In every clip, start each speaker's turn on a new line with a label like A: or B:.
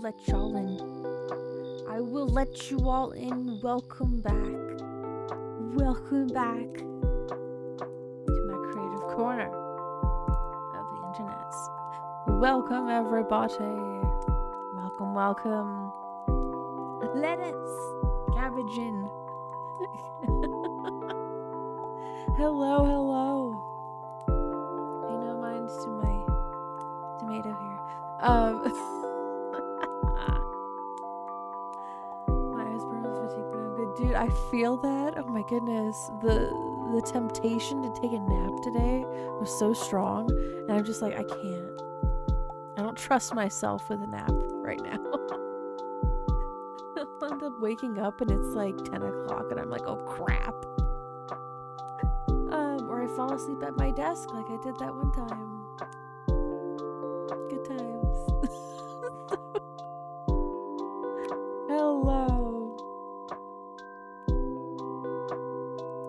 A: let y'all in. I will let you all in. Welcome back. Welcome back to my creative corner of the internet. Welcome, everybody. Welcome, welcome. Lettuce. Cabbaging. Hello, hello. Pay no mind to my tomato here. My eyes burn with fatigue, but I'm good. Dude, I feel that. Oh my goodness. The temptation to take a nap today was so strong. And I'm just like, I can't. I don't trust myself with a nap right now. I'll end up waking up and it's like 10 o'clock and I'm like, oh crap. Or I fall asleep at my desk like I did that one time. Good times. Hello.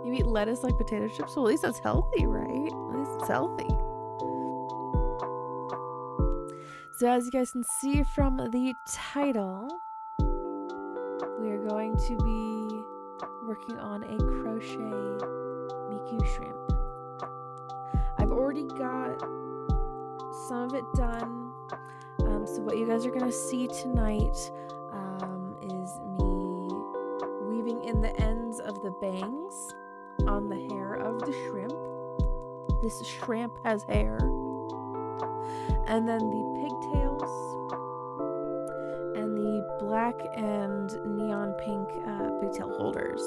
A: You eat lettuce like potato chips? Well, at least that's healthy, right? At least it's healthy. So as you guys can see from the title, we are going to be working on a crochet Miku shrimp. I've already got some of it done. So what you guys are going to see tonight is me weaving in the ends of the bangs on the hair of the shrimp. This shrimp has hair. And then the pigtails and the black and neon pink pigtail holders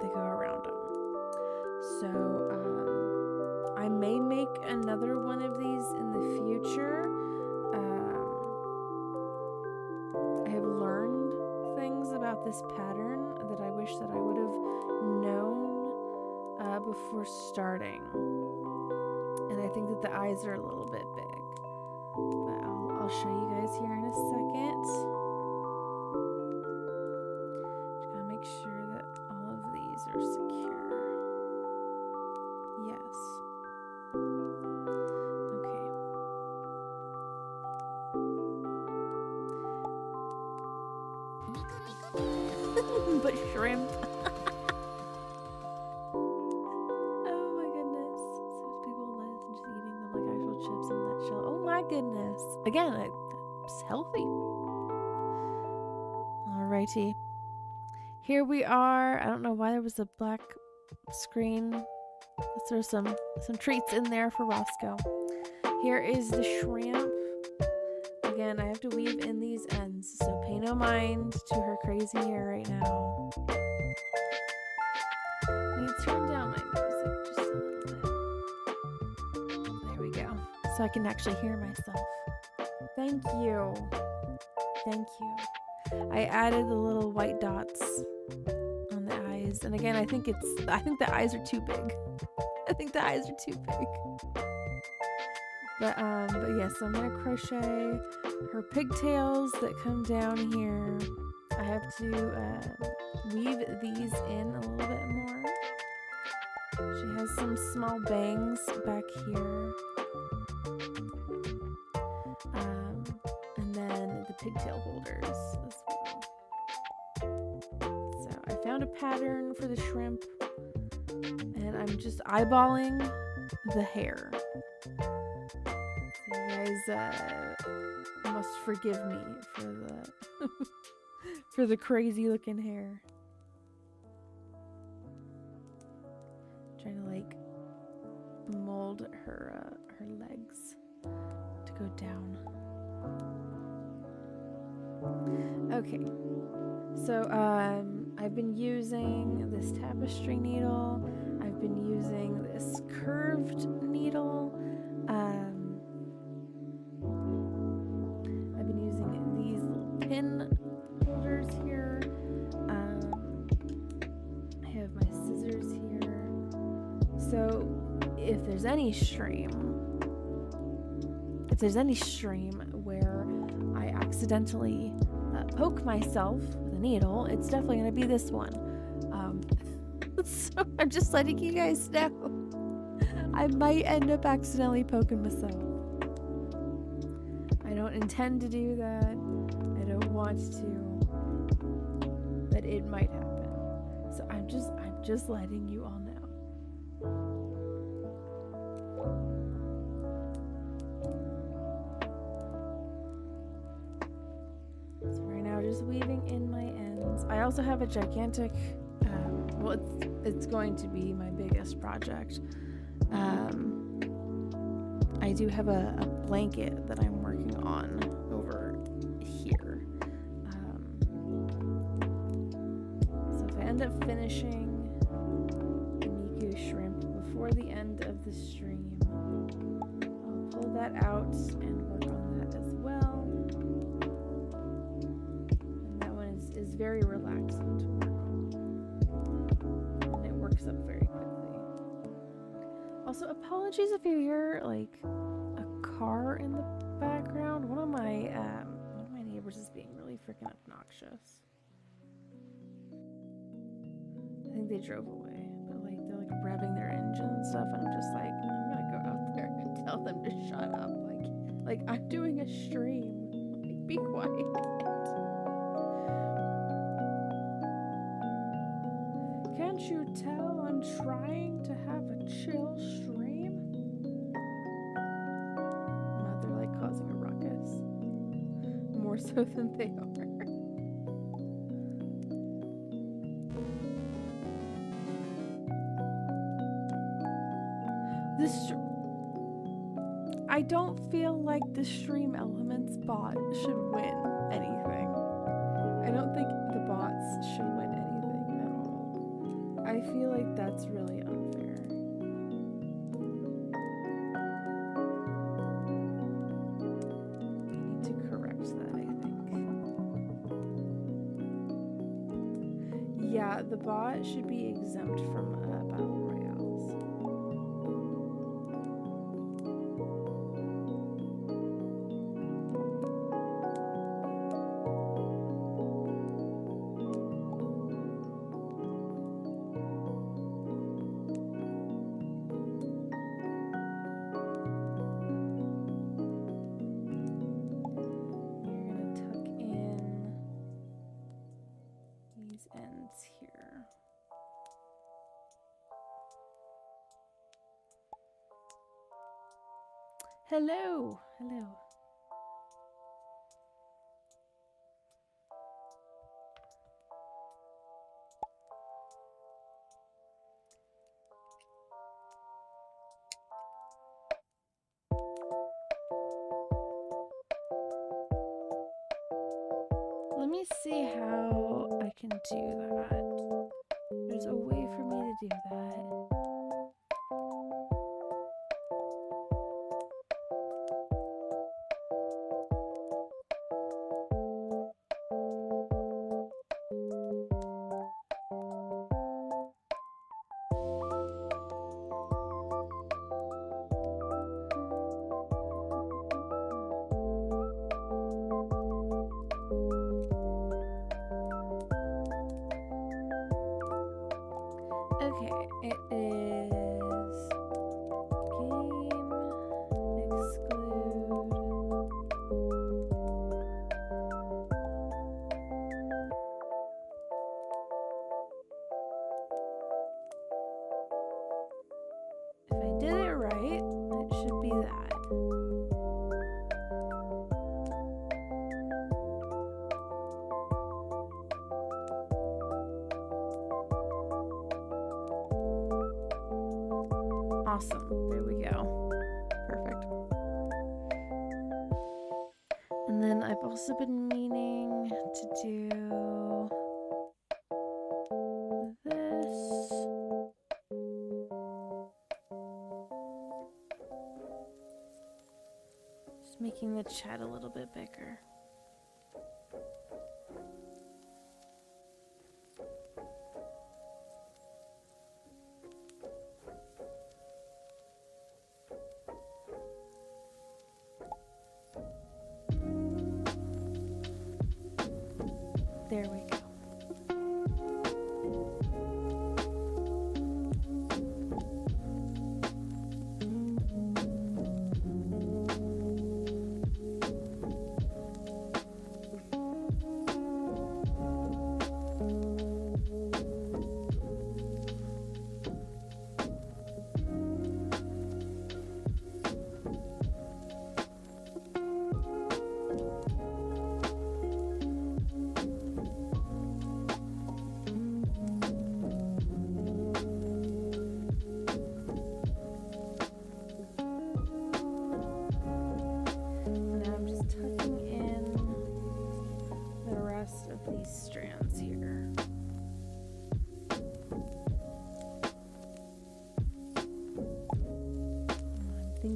A: that go around them. So I may make another one of these in the future. I have learned things about this pattern that I wish that I would have known before starting. And I think that the eyes are a little bit big. But I'll show you guys here in a second. Just gotta make sure that all of these are secure. Yes. Okay. But shrimp. Oh my goodness. So people lettuce and just eating them like actual chips in that shell. Oh my goodness. Again, it's healthy. Alrighty. Here we are. I don't know why there was a black screen. Let's throw some treats in there for Roscoe. Here is the shrimp. Again, I have to weave in these ends, so pay no mind to her crazy hair right now. Let me turn down my music just a little bit. There we go. So I can actually hear myself. Thank you. Thank you. I added the little white dots on the eyes. And again, I think the eyes are too big. I think the eyes are too big. But yes, I'm gonna crochet her pigtails that come down here. I have to weave these in a little bit more. She has some small bangs back here. And then the pigtail holders as well. So I found a pattern for the shrimp and I'm just eyeballing the hair. So you guys must forgive me for the for the crazy looking hair. Trying to like mold her legs to go down. Okay, so I've been using this tapestry needle. I've been using this curved needle. I've been using these little pin holders here. I have my scissors here. So if there's any stream where I accidentally poke myself with a needle, it's definitely going to be this one. So I'm just letting you guys know. I might end up accidentally poking myself. I don't intend to do that. I want to, that it might happen. So I'm just letting you all know. So right now just weaving in my ends. I also have a gigantic, well, it's going to be my biggest project. I do have a blanket that I'm working on over here. So if I end up finishing the Miku shrimp before the end of the stream, I'll pull that out and work on that as well. And that one is very relaxing to work on. And it works up very quickly. Also, apologies if you hear like a car in the background. One of my neighbors is being really freaking obnoxious. I think they drove away, but like they're like revving their engine and stuff, and I'm just like, I'm gonna go out there and tell them to shut up. Like I'm doing a stream. Like, be quiet. Can't you tell I'm trying to have a chill stream? Now they're like causing a ruckus. More so than they are. I don't feel like the Stream Elements bot should win anything. I don't think the bots should win anything at all. I feel like that's really unfair. I need to correct that, I think. Yeah, the bot should be exempt from battle royales. Ends here. Hello. Let me see how I can do that. There's a way for me to do that. Okay, it is game exclude. If I did it right, it should be that. Awesome. There we go. Perfect. And then I've also been meaning to do this. Just making the chat a little bit bigger. There we go.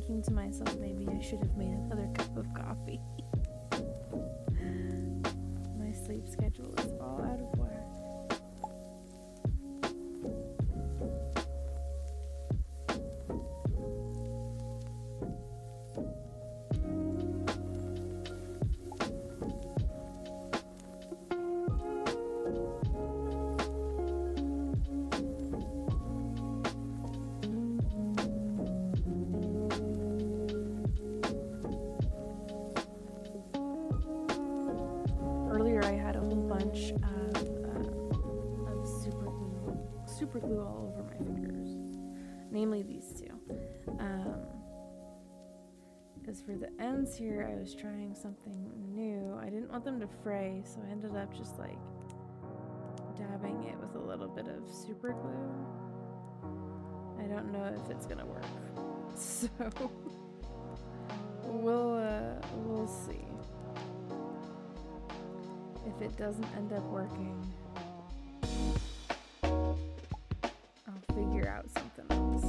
A: thinking to myself, maybe I should have made another cup of coffee. My sleep schedule is all out of whack. Earlier I had a whole bunch of super glue all over my fingers, namely these two. Because for the ends here, I was trying something new. I didn't want them to fray, so I ended up just like dabbing it with a little bit of super glue. I don't know if it's gonna work, so we'll see. If it doesn't end up working, I'll figure out something else.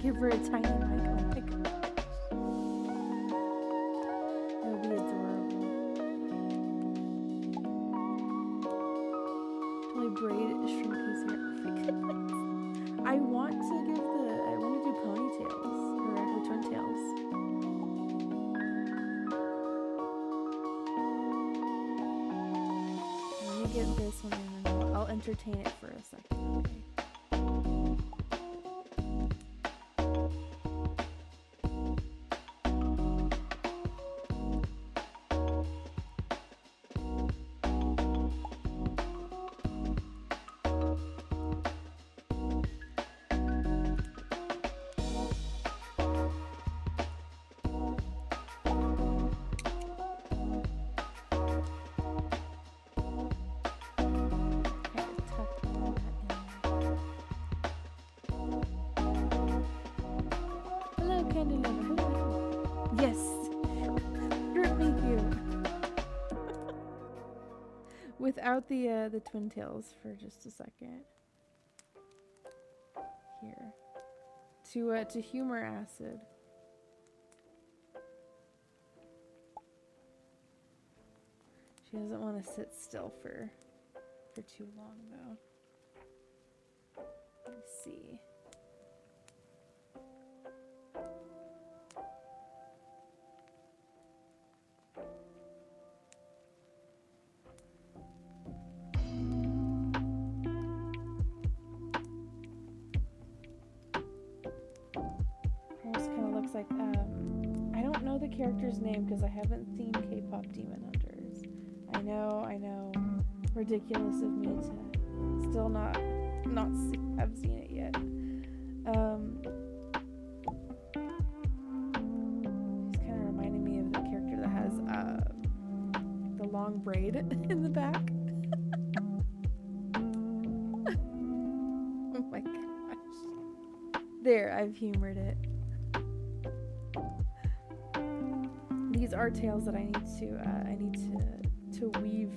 A: Give her a tiny mic. Oh my gosh. That would be adorable. Totally braid shrimpies here. Oh my goodness. I want to do ponytails. Or actually twin tails. Let me get this one in and I'll entertain it for a second, okay? Yes, Miku. Without the twin tails for just a second. Here, to humor Acid. She doesn't want to sit still for too long though. Let's see. Like I don't know the character's name because I haven't seen K-pop Demon Hunters. I know, ridiculous of me to still not have seen it yet. It's kind of reminding me of the character that has the long braid in the back. Oh my gosh! There, I've humored it. These are tails that I need to weave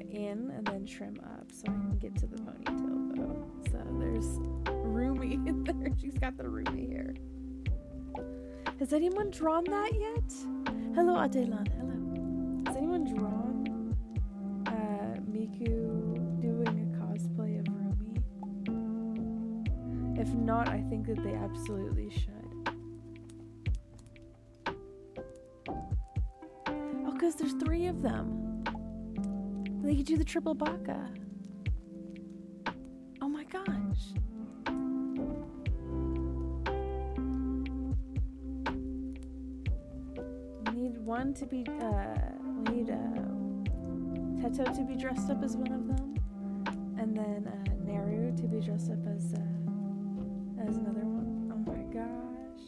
A: in and then trim up so I can get to the ponytail though. So there's Rumi in there. She's got the Rumi hair. Has anyone drawn that yet? Hello, Adelan. Hello. Has anyone drawn Miku doing a cosplay of Rumi? If not, I think that they absolutely should. Because there's 3 of them. They could do the triple baka. Oh my gosh. We need one to be, we need Teto to be dressed up as one of them. And then Naru to be dressed up as another one. Oh my gosh.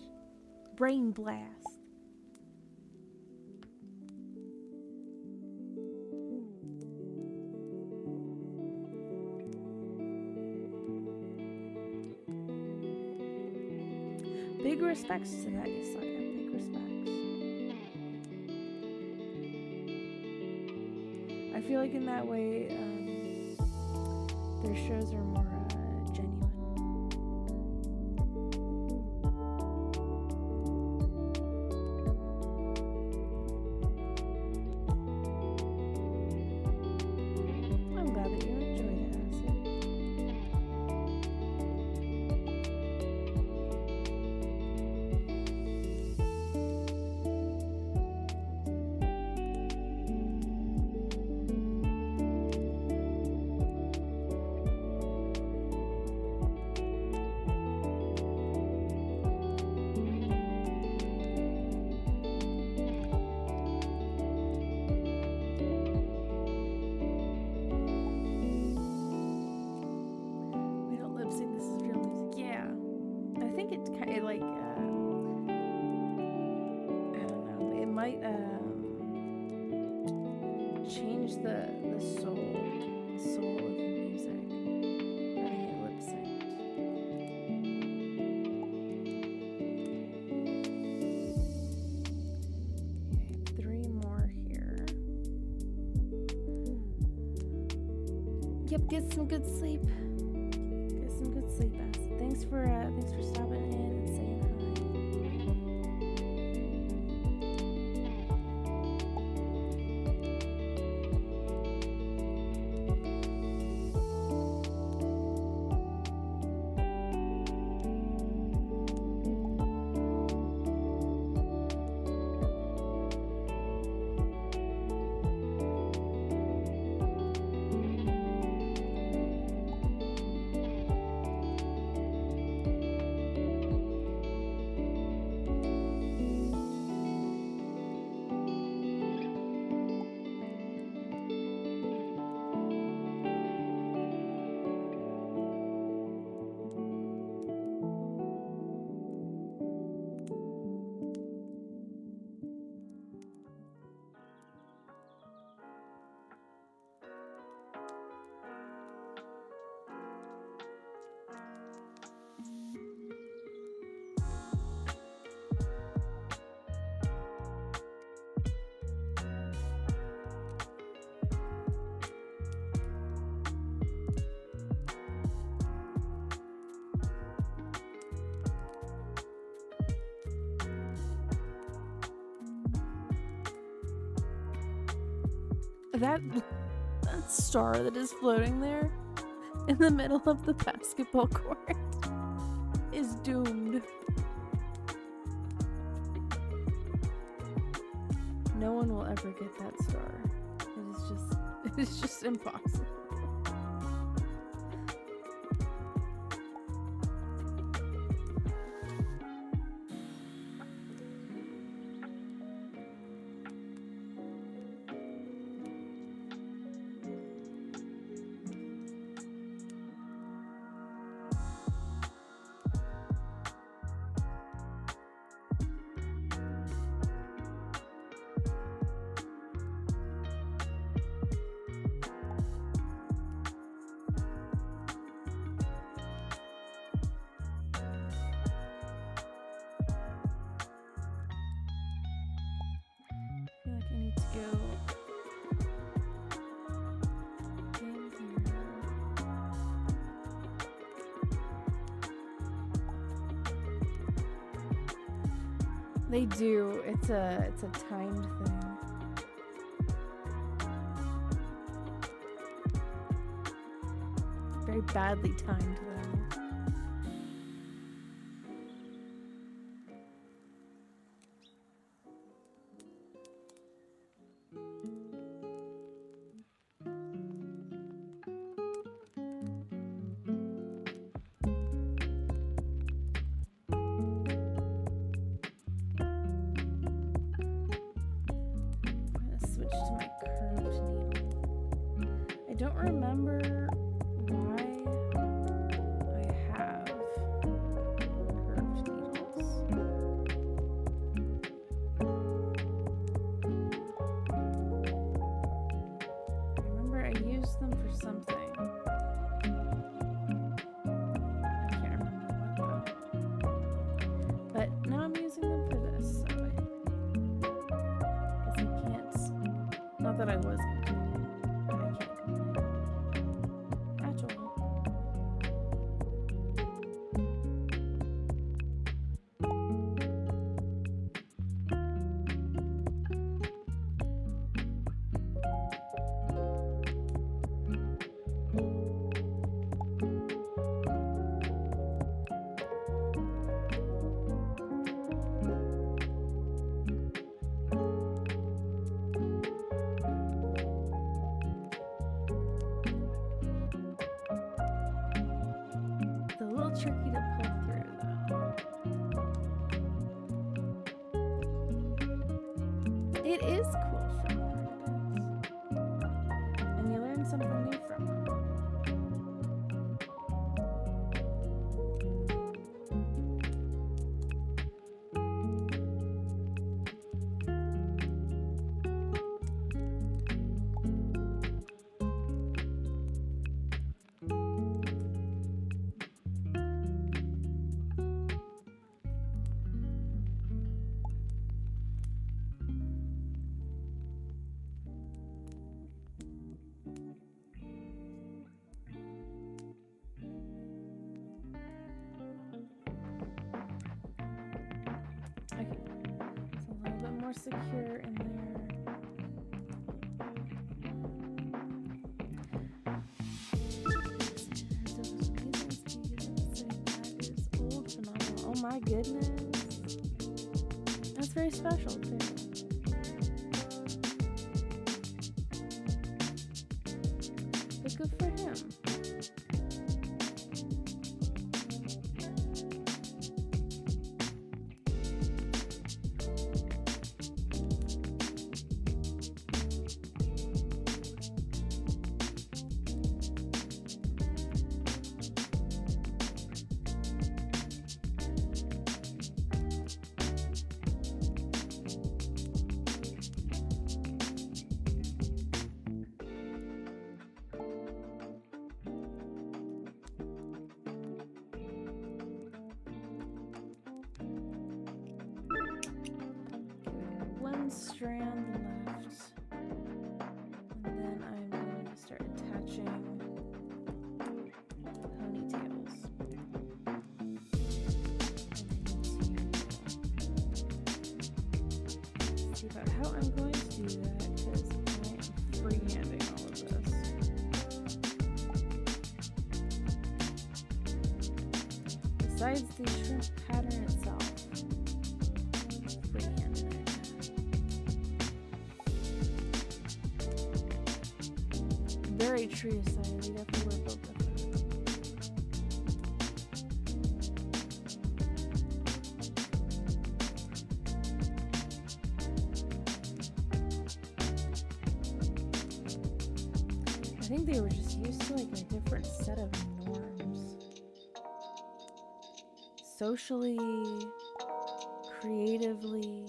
A: Brain blast. Big respects to that, Yasaya. Big respects. I feel like in that way, their shows are more genuine. I'm glad that you enjoyed it, Acid. Change the soul of the music, having it lip synced. Okay, 3 more here. Yep, get some good sleep. Get some good sleep, Acid. Thanks for stopping in and saying hi. That star that is floating there in the middle of the basketball court is doomed. No one will ever get that star. It is just impossible. They do. It's a timed thing. Very badly timed though. To my curved needle. I don't remember why used them for something. I can't remember what though. But now I'm using them for this, so I guess I can't. Not that I was complaining, but I can't complain. Actually. Tricky to pull through though. It is cool from practice. And you learn something new from them. Okay, it's a little bit more secure in there. Old phenomenal. Oh my goodness. That's very special too. But good for him. One strand left, and then I'm going to start attaching ponytails. See about how I'm going to do that because I am freehanding all of this. Besides the shrimp pattern itself. Very true, Saya. We definitely were built different. I think they were just used to like a different set of norms. Socially, creatively.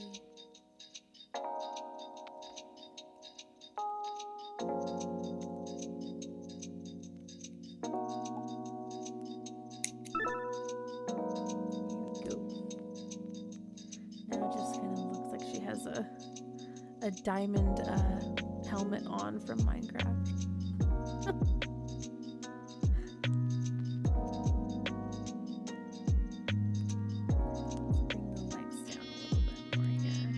A: A diamond helmet on from Minecraft. Bring the legs down a little bit more here.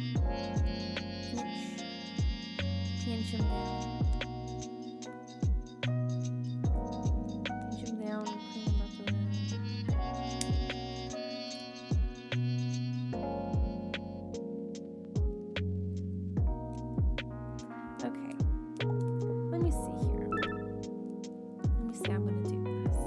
A: Pinch him down. Pinch him down, clean him up a little. Okay, let me see here. Let me see, I'm gonna do this.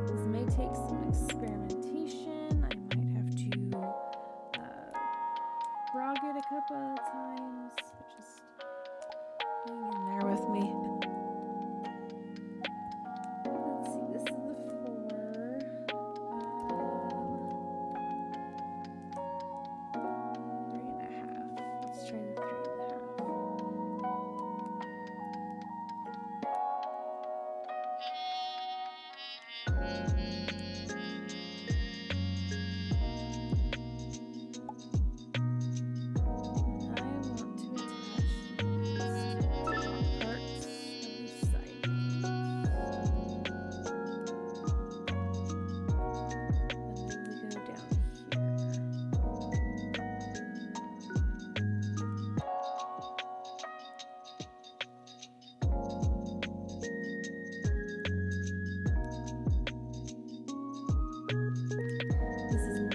A: This may take some experimentation. I might have to frog it a couple of times, but just hang in there with me. Let's see, this is the 4.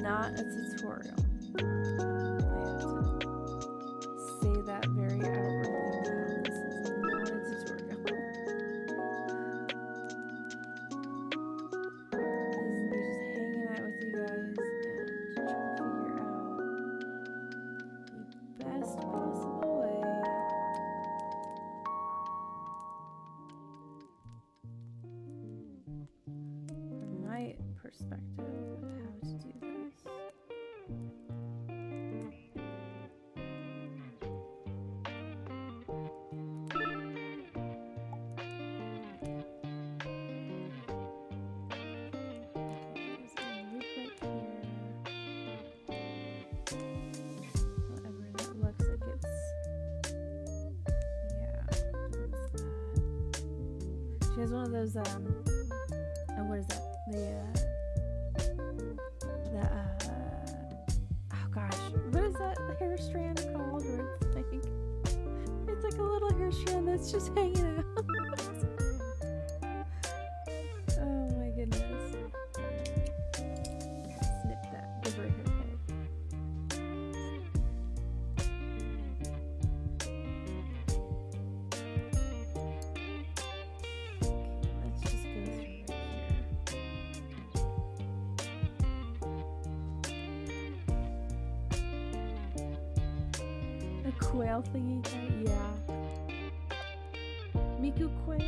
A: Not a tutorial. I have to say that very outwardly now. This is not a tutorial. This is me just hanging out with you guys and trying to figure out the best possible way from my perspective of how to do this. She has one of those, what is that? Oh gosh, what is that hair strand called? Where it's like a little hair strand that's just hanging out. Oh my goodness. Snip that, give her a haircut. Quail thingy guy? Yeah. Miku quail.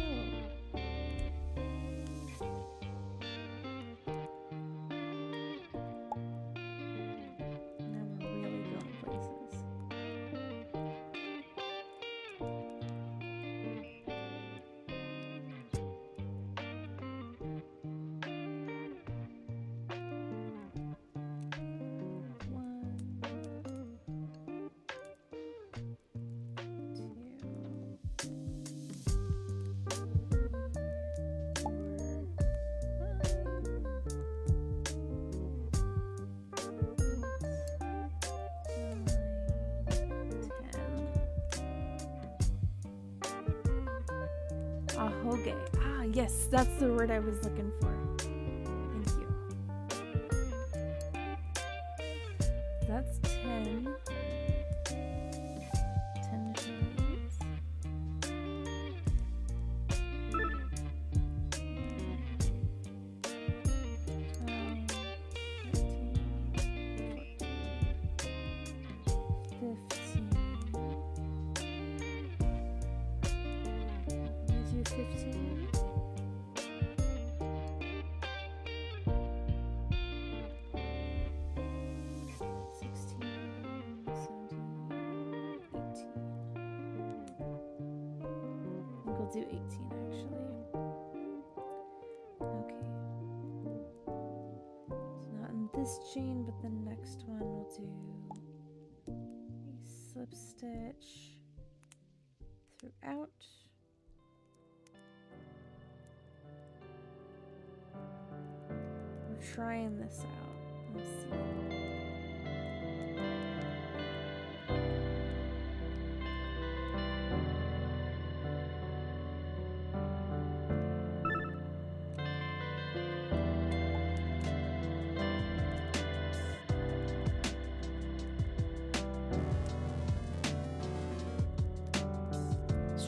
A: Now we're really going places. Ahoge. Ah, yes, that's the word I was looking for. Thank you. That's 10. 10 chains. 15. Do 18 actually. Okay. It's not in this chain, but the next one we'll do a slip stitch throughout. We're trying this out. Let's see.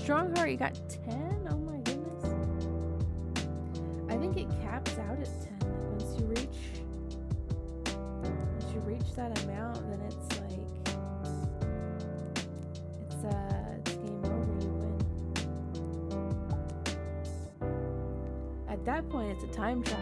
A: Strongheart, you got 10? Oh my goodness. I think it caps out at 10. Once you reach that amount, then it's like it's game over, you win. At that point, it's a time trial.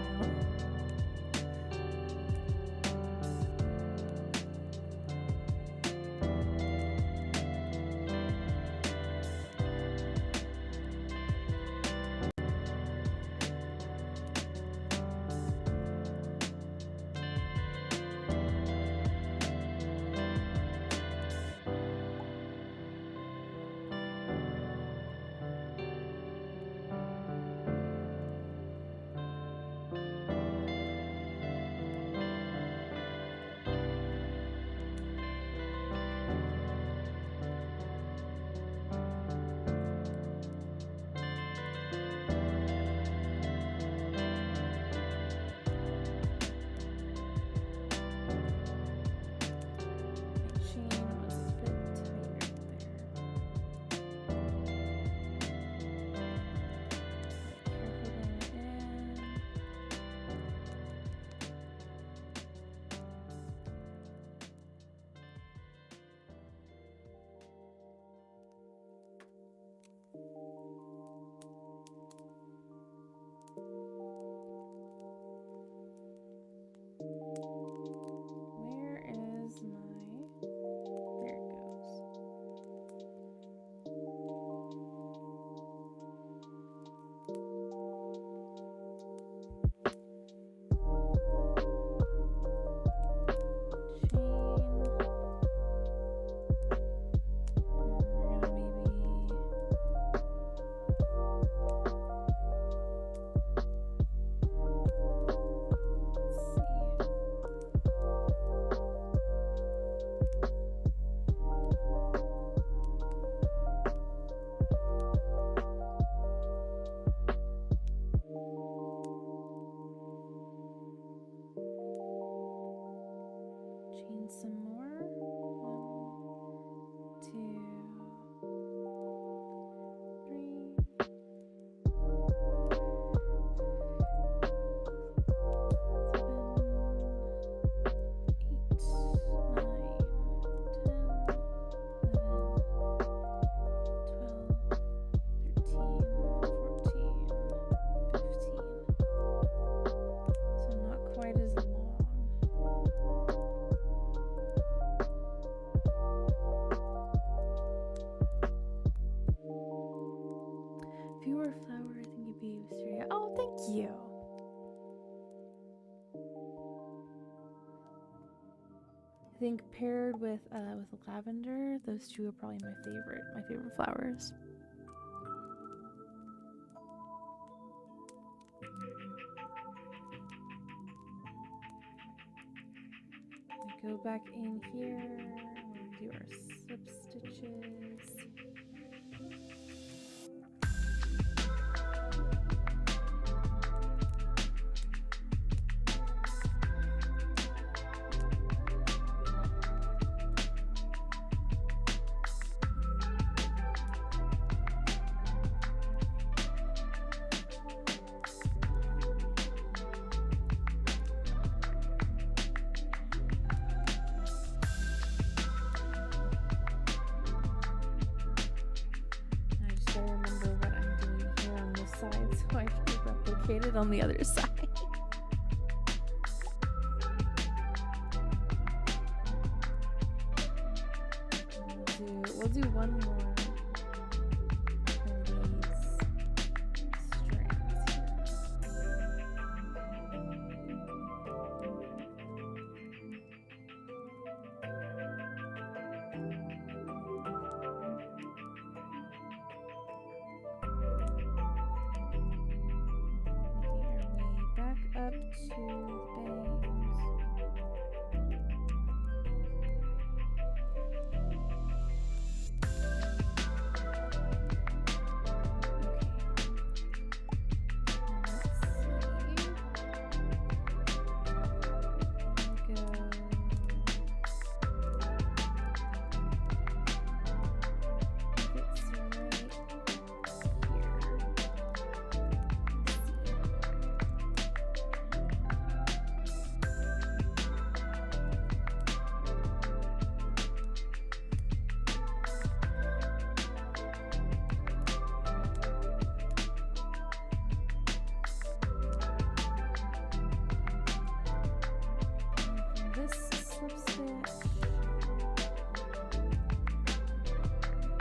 A: think paired with lavender, those two are probably my favorite flowers. We go back in here, we'll do our slip stitches. On the other side. We'll do one more for these strands up to the bangs.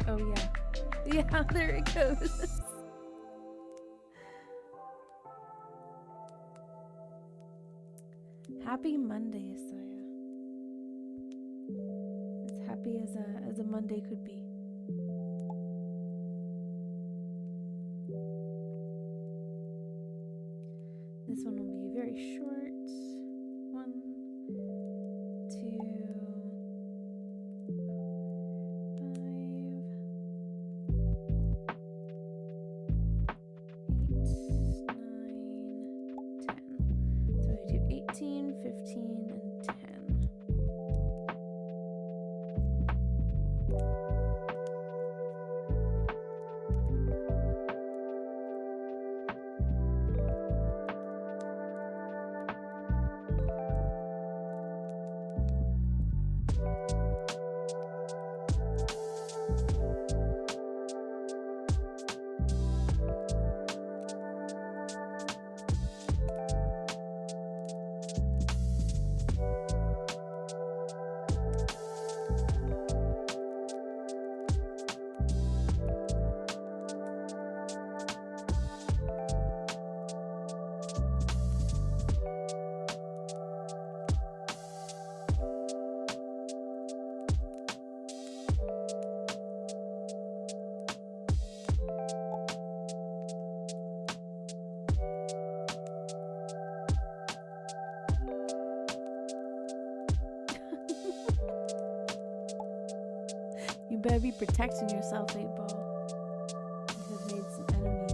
A: Oh yeah. Yeah, there it goes. Happy Monday, Saya. As happy as a Monday could be. This one will be very short. 1, 2, 18, 15, and 10. You better be protecting yourself, 8-Ball. You have made some enemies.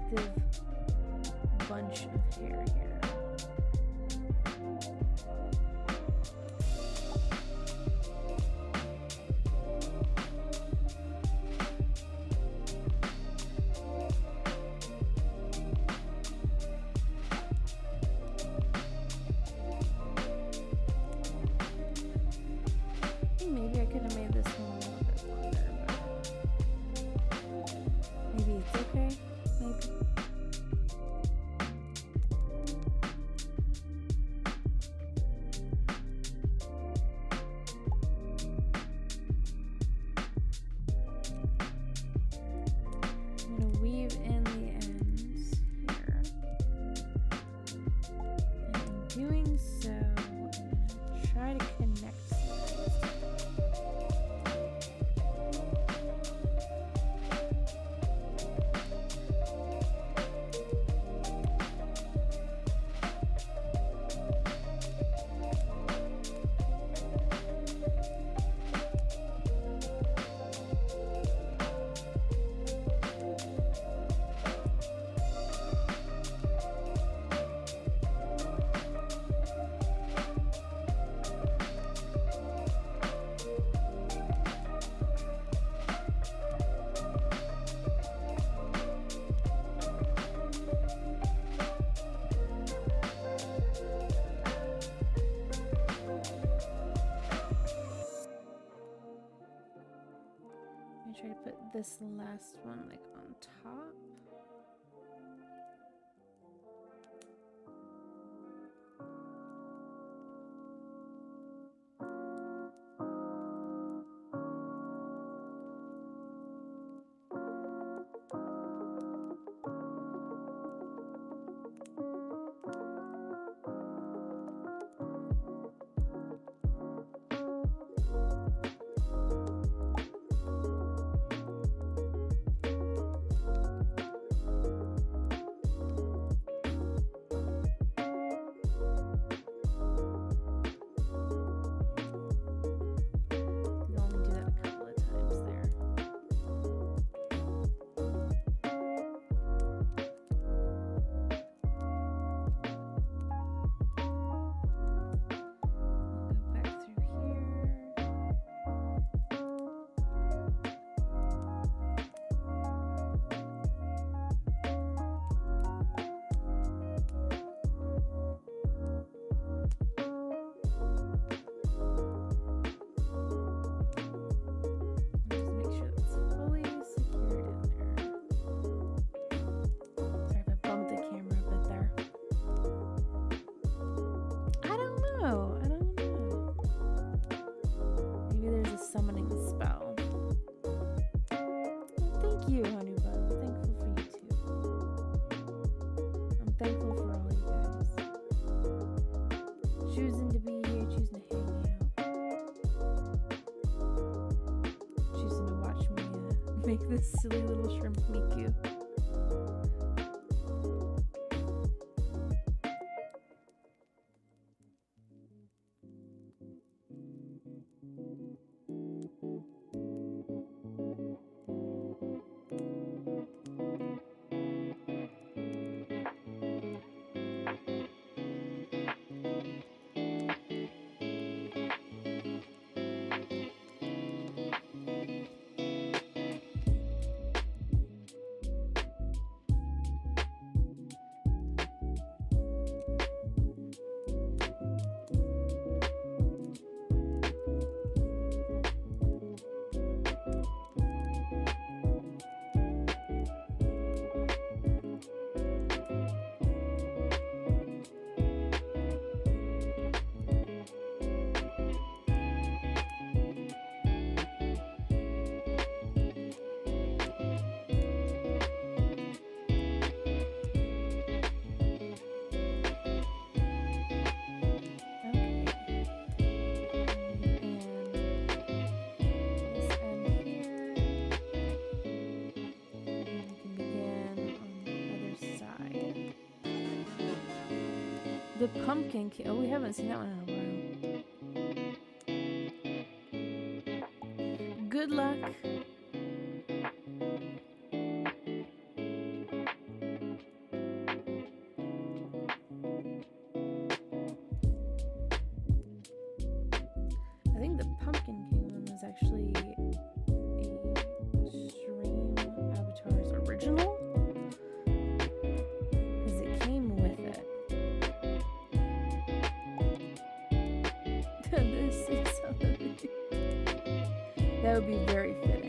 A: active bunch of hair here. Maybe I could have made this one a little bit longer, but maybe it's okay. Maybe. I'm going to weave in the ends here. And in doing so, I'm going to try to connect these. I'm gonna try to put this last one like on top. Summoning spell. Thank you, honey bun. I'm thankful for you too. I'm thankful for all you guys. Choosing to be here, choosing to hang out. Choosing to watch me make this silly little shrimp Miku. The pumpkin king. Oh, we haven't seen that one in a while. Good luck. That would be very fitting.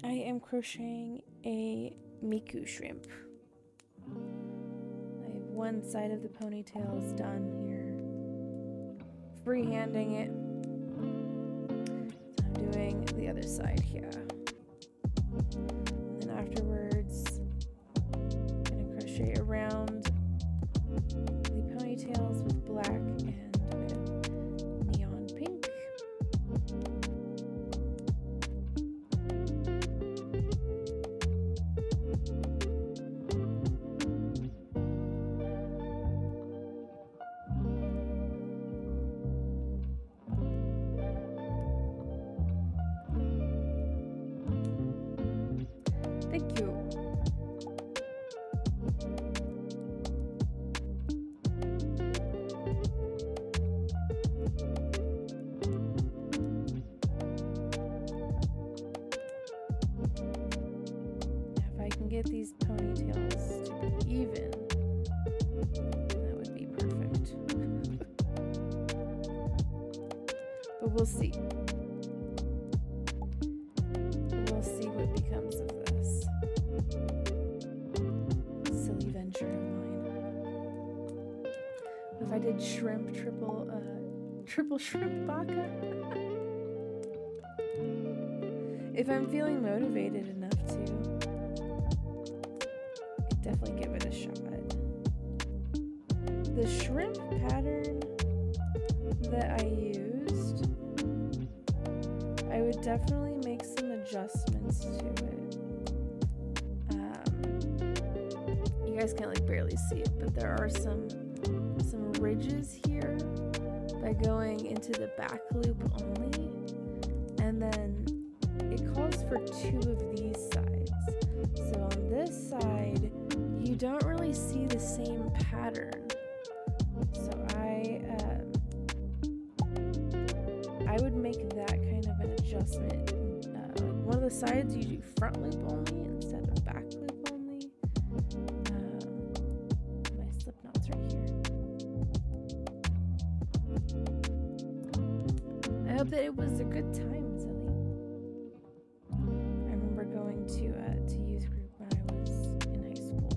A: I am crocheting a Miku shrimp. I have one side of the ponytails done here. Freehanding it. So I'm doing the other side here. And then afterwards, I'm going to crochet around the ponytails with black and with neon pink. Thank you. If I can get these ponytails to be even, that would be perfect. But we'll see. We'll see what becomes of this. Silly venture of mine. If I did shrimp, triple shrimp baka. If I'm feeling motivated enough to, I'd definitely give it a shot. The shrimp pattern that I used, I would definitely make some adjustments to it. You guys can't like barely see it, but there are some ridges here by going into the back loop only, and then it calls for 2 of these sides. So on this side, you don't really see the same pattern. So I would make that kind of an adjustment. One of the sides you do front loop only instead of back loop only. My slip knot's right here. I hope that it was a good time, Zilly. I remember going to youth group when I was in high school.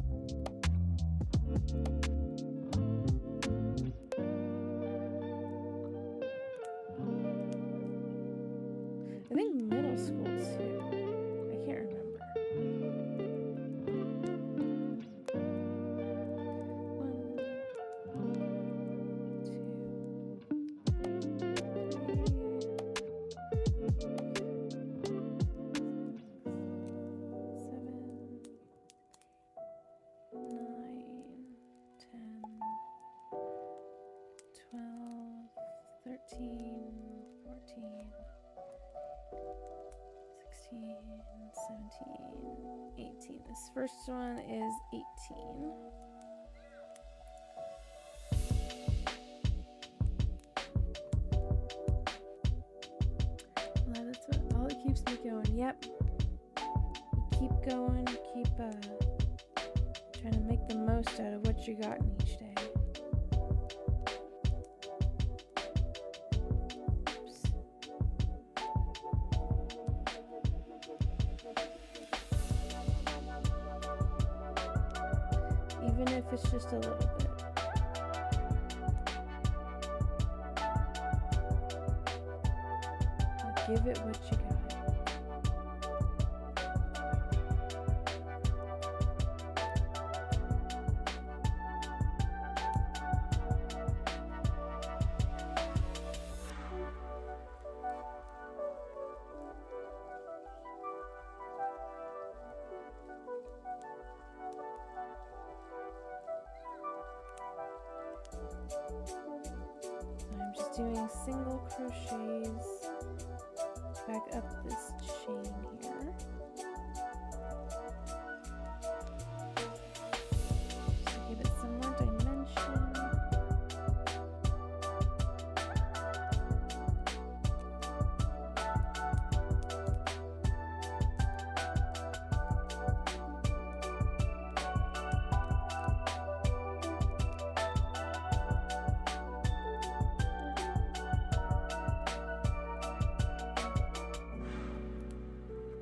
A: I think middle school too. I can't remember. 1, 2, 13, 14, 16, 17, 18. This first one is 18. Well, that's what all it keeps me going. Yep. Keep going, keep trying to make the most out of what you got in each day. Even if it's just a little bit. Give it what you got. doing single crochets back up this chain here. So give it some more dimension.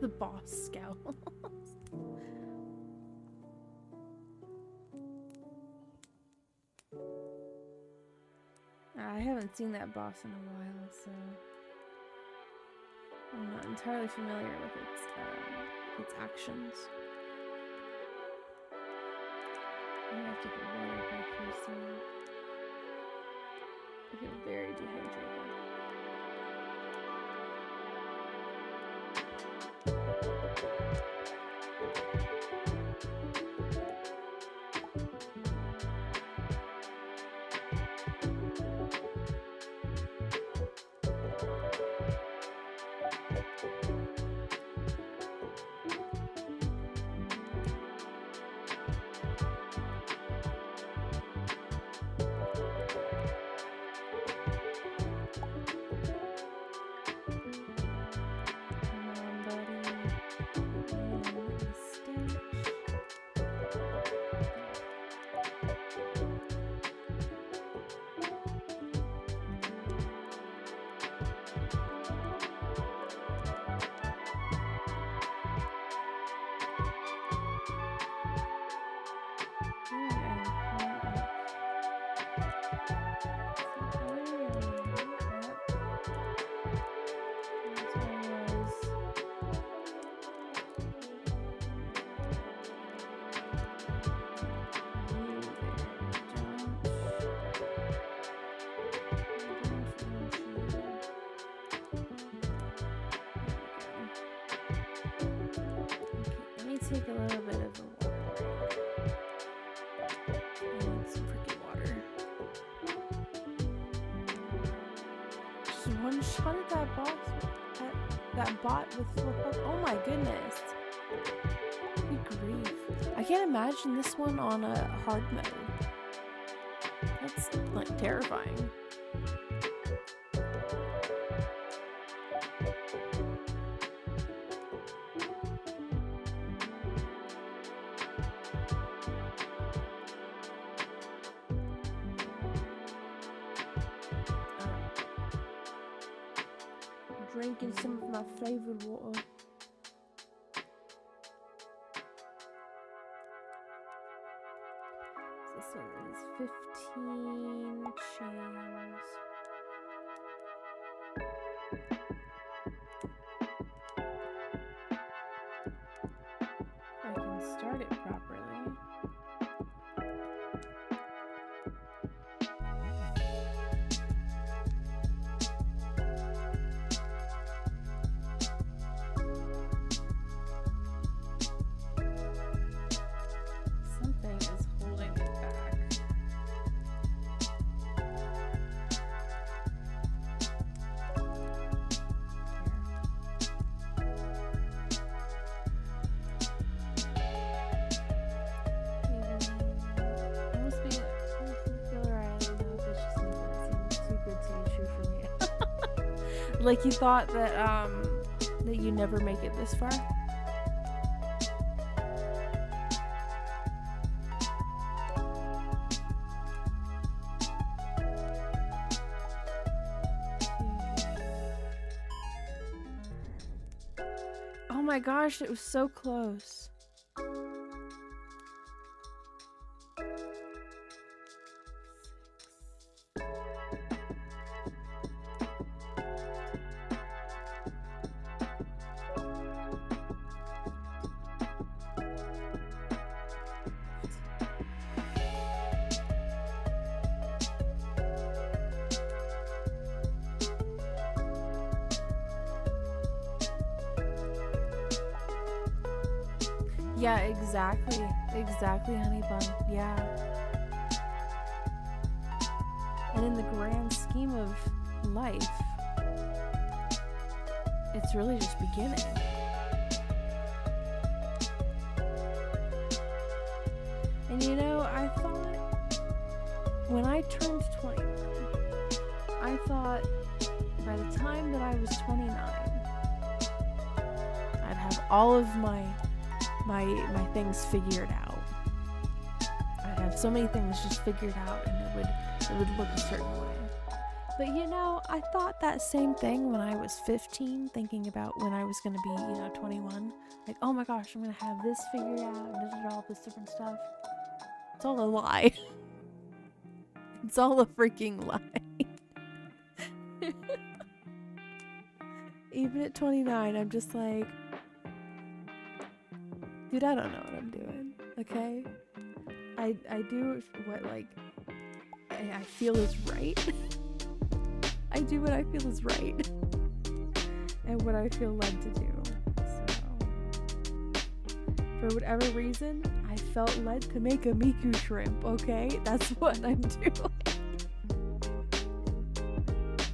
A: The boss scout. I haven't seen that boss in a while, so I'm not entirely familiar with its actions. I have to put water back here soon. I feel very dehydrated. Take a little bit of a water break. I need some freaking water. Just one-shotted that that bot with flip up. Oh my goodness. Good grief. I can't imagine this one on a hard mode. That's like terrifying. Drinking some of my flavored water. So this one is 15 chains. If I can start it properly. Like you thought that that you never make it this far. Oh my gosh, it was so close. Yeah, exactly, honey bun. Yeah. And in the grand scheme of life, it's really just beginning. And you know, I thought when I turned 21, I thought by the time that I was 29, I'd have all of my things figured out. I'd have so many things just figured out, and it would look a certain way. But you know, I thought that same thing when I was 15, thinking about when I was going to be, 21. Like, oh my gosh, I'm going to have this figured out, and all this different stuff. It's all a lie. It's all a freaking lie. Even at 29, I'm just like, dude, I don't know what I'm doing, okay? I do what, like, I feel is right. I do what I feel is right. And what I feel led to do. So, for whatever reason, I felt led to make a Miku shrimp, okay? That's what I'm doing.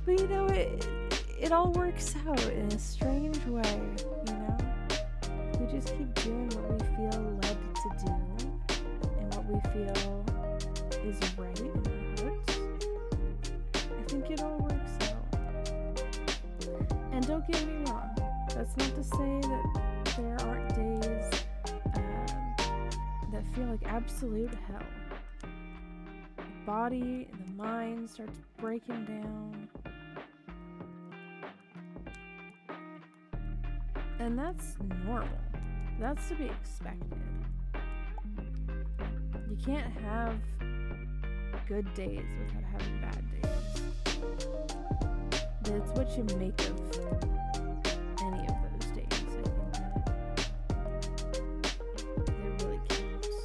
A: But you know, it all works out in a strange way, you know? We just keep doing what we feel led to do, and what we feel is right in our hearts. I think it all works out. And don't get me wrong, that's not to say that there aren't days that feel like absolute hell. The body and the mind starts breaking down. And that's normal. That's to be expected. You can't have good days without having bad days. But it's what you make of any of those days. I think that it really counts.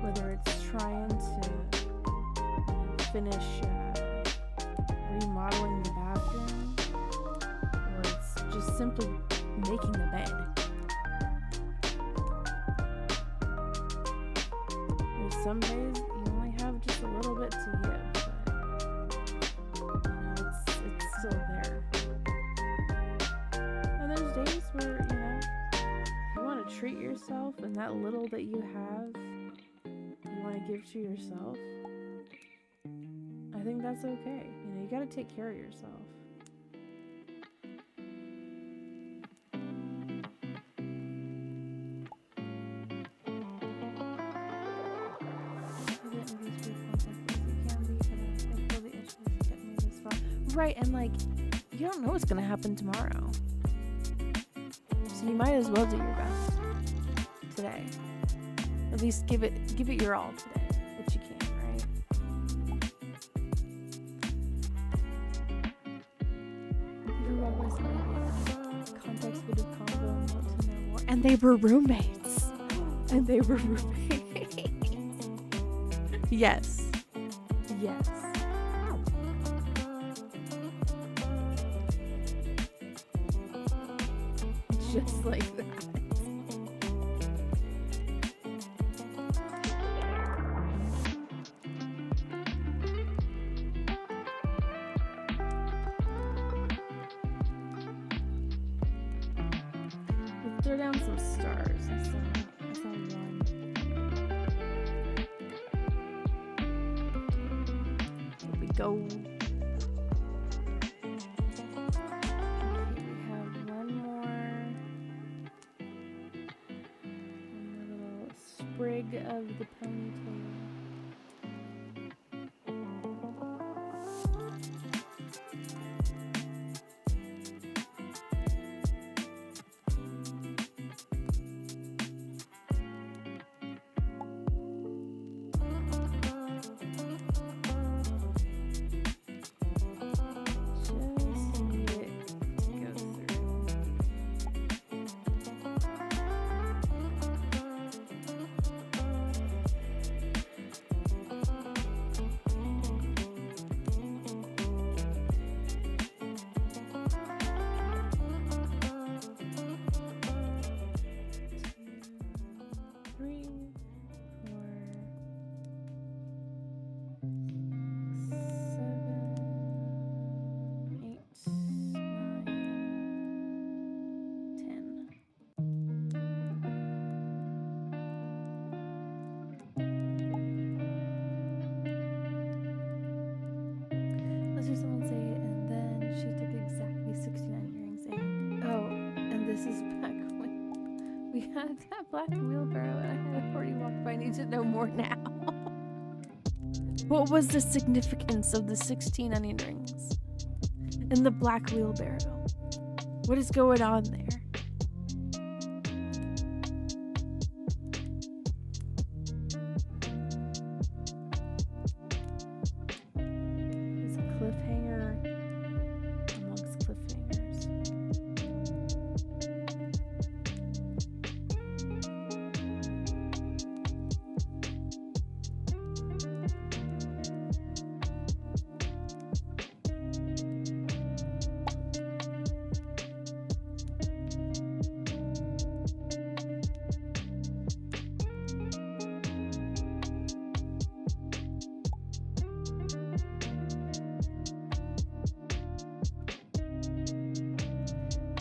A: Whether it's trying to finish remodeling the bathroom, or it's just simply making the bed. There's some days you only have just a little bit to give, but it's still there. And there's days where, you want to treat yourself, and that little that you have, you want to give to yourself. I think that's okay. You gotta take care of yourself. Right, and like, you don't know what's gonna happen tomorrow. So you might as well do your best today. At least give it your all today that you can, right? Context would have combo and want to know more. And they were roommates. Yes. Just like that. Let's throw down some stars. I saw one. Here we go. Sprig of the ponytail. We had that black wheelbarrow and I had already walked by. I need to know more now. What was the significance of the 16 onion rings? And the black wheelbarrow? What is going on there? It's a cliffhanger amongst cliffhangers.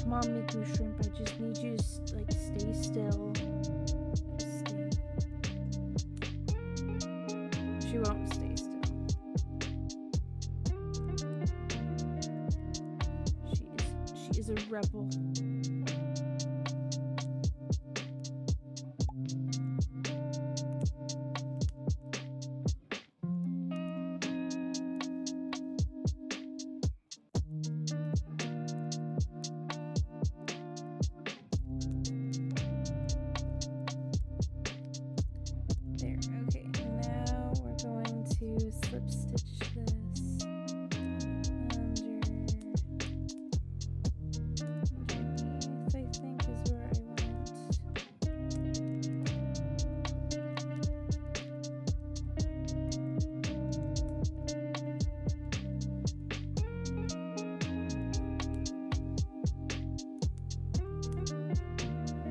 A: Come on, Miku Shrimp, I just need you to like stay still. Just stay. She won't stay still. She is a rebel. There, okay. Now we're going to slip stitch this underneath, I think is where I went.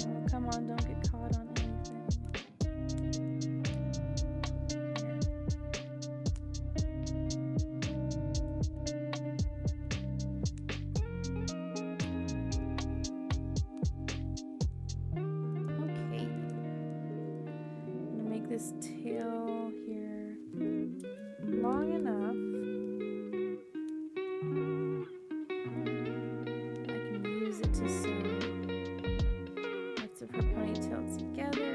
A: Oh, come on, don't get caught on anything. Okay. I'm gonna make this tail here long enough. I can use it to sew parts of her ponytail together.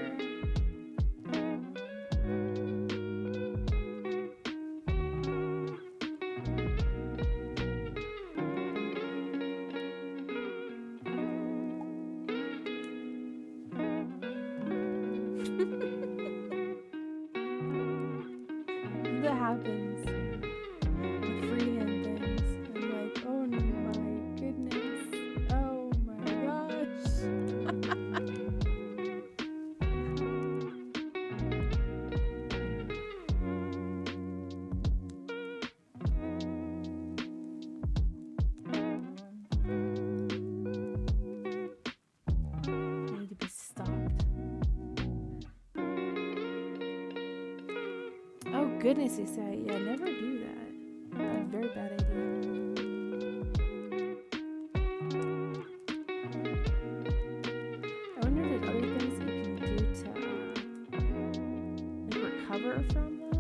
A: That happens with freehand things. I'm like, oh my goodness. Oh my gosh. Need to be stopped. Oh goodness, you say, yeah, never do that. That's a very bad idea. I wonder if there's other things that you can do to like recover from that.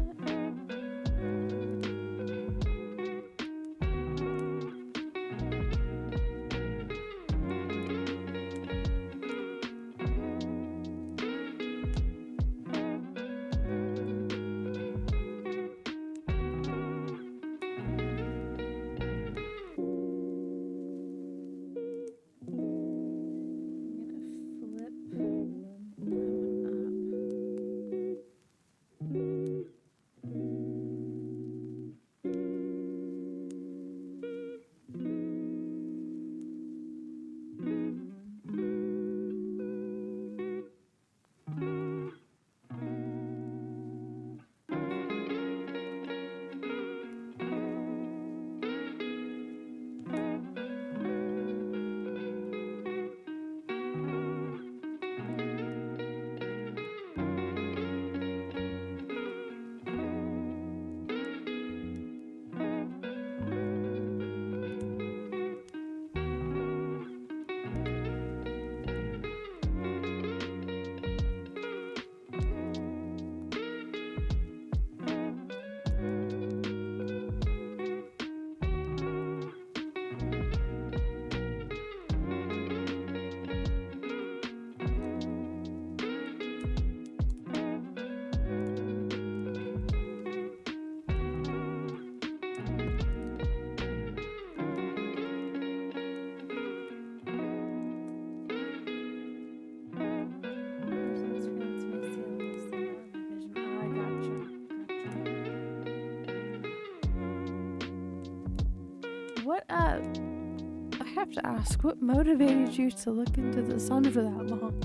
A: I have to ask, what motivated you to look into the sun for that long?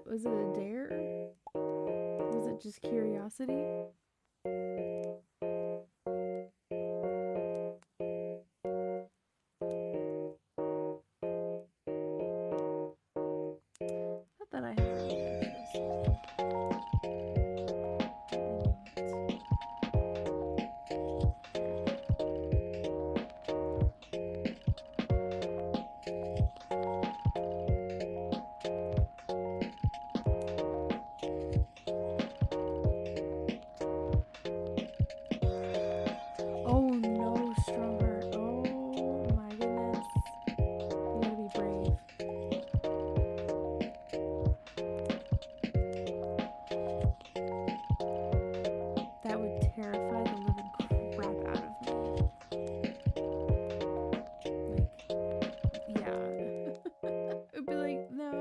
A: Was it a dare? Was it just curiosity? Not that I have any pictures. Oh no, strong heart. Oh my goodness. You gotta be brave. That would terrify the living crap out of me. Like, yeah. It'd be like, no.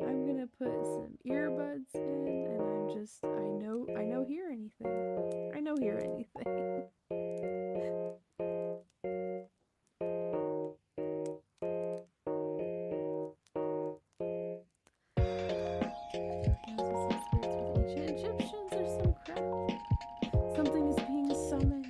A: I'm gonna put some earbuds in and I know hear anything. I know hear anything. Ancient Egyptians or some crap. Something is being summoned.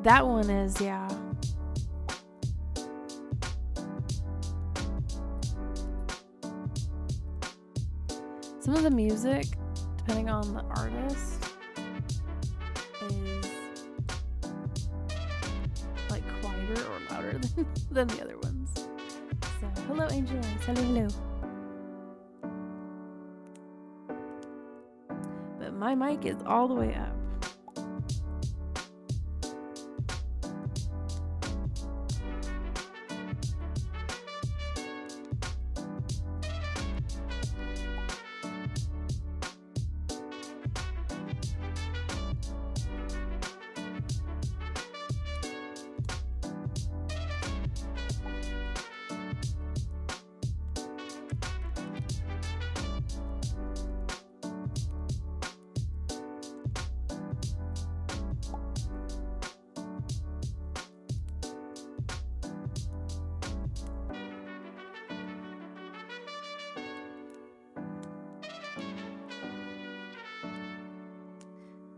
A: That one is, yeah. Some of the music, depending on the artist, is like quieter or louder than the other ones. So, hello, Angel Eyes. Hello. But my mic is all the way up.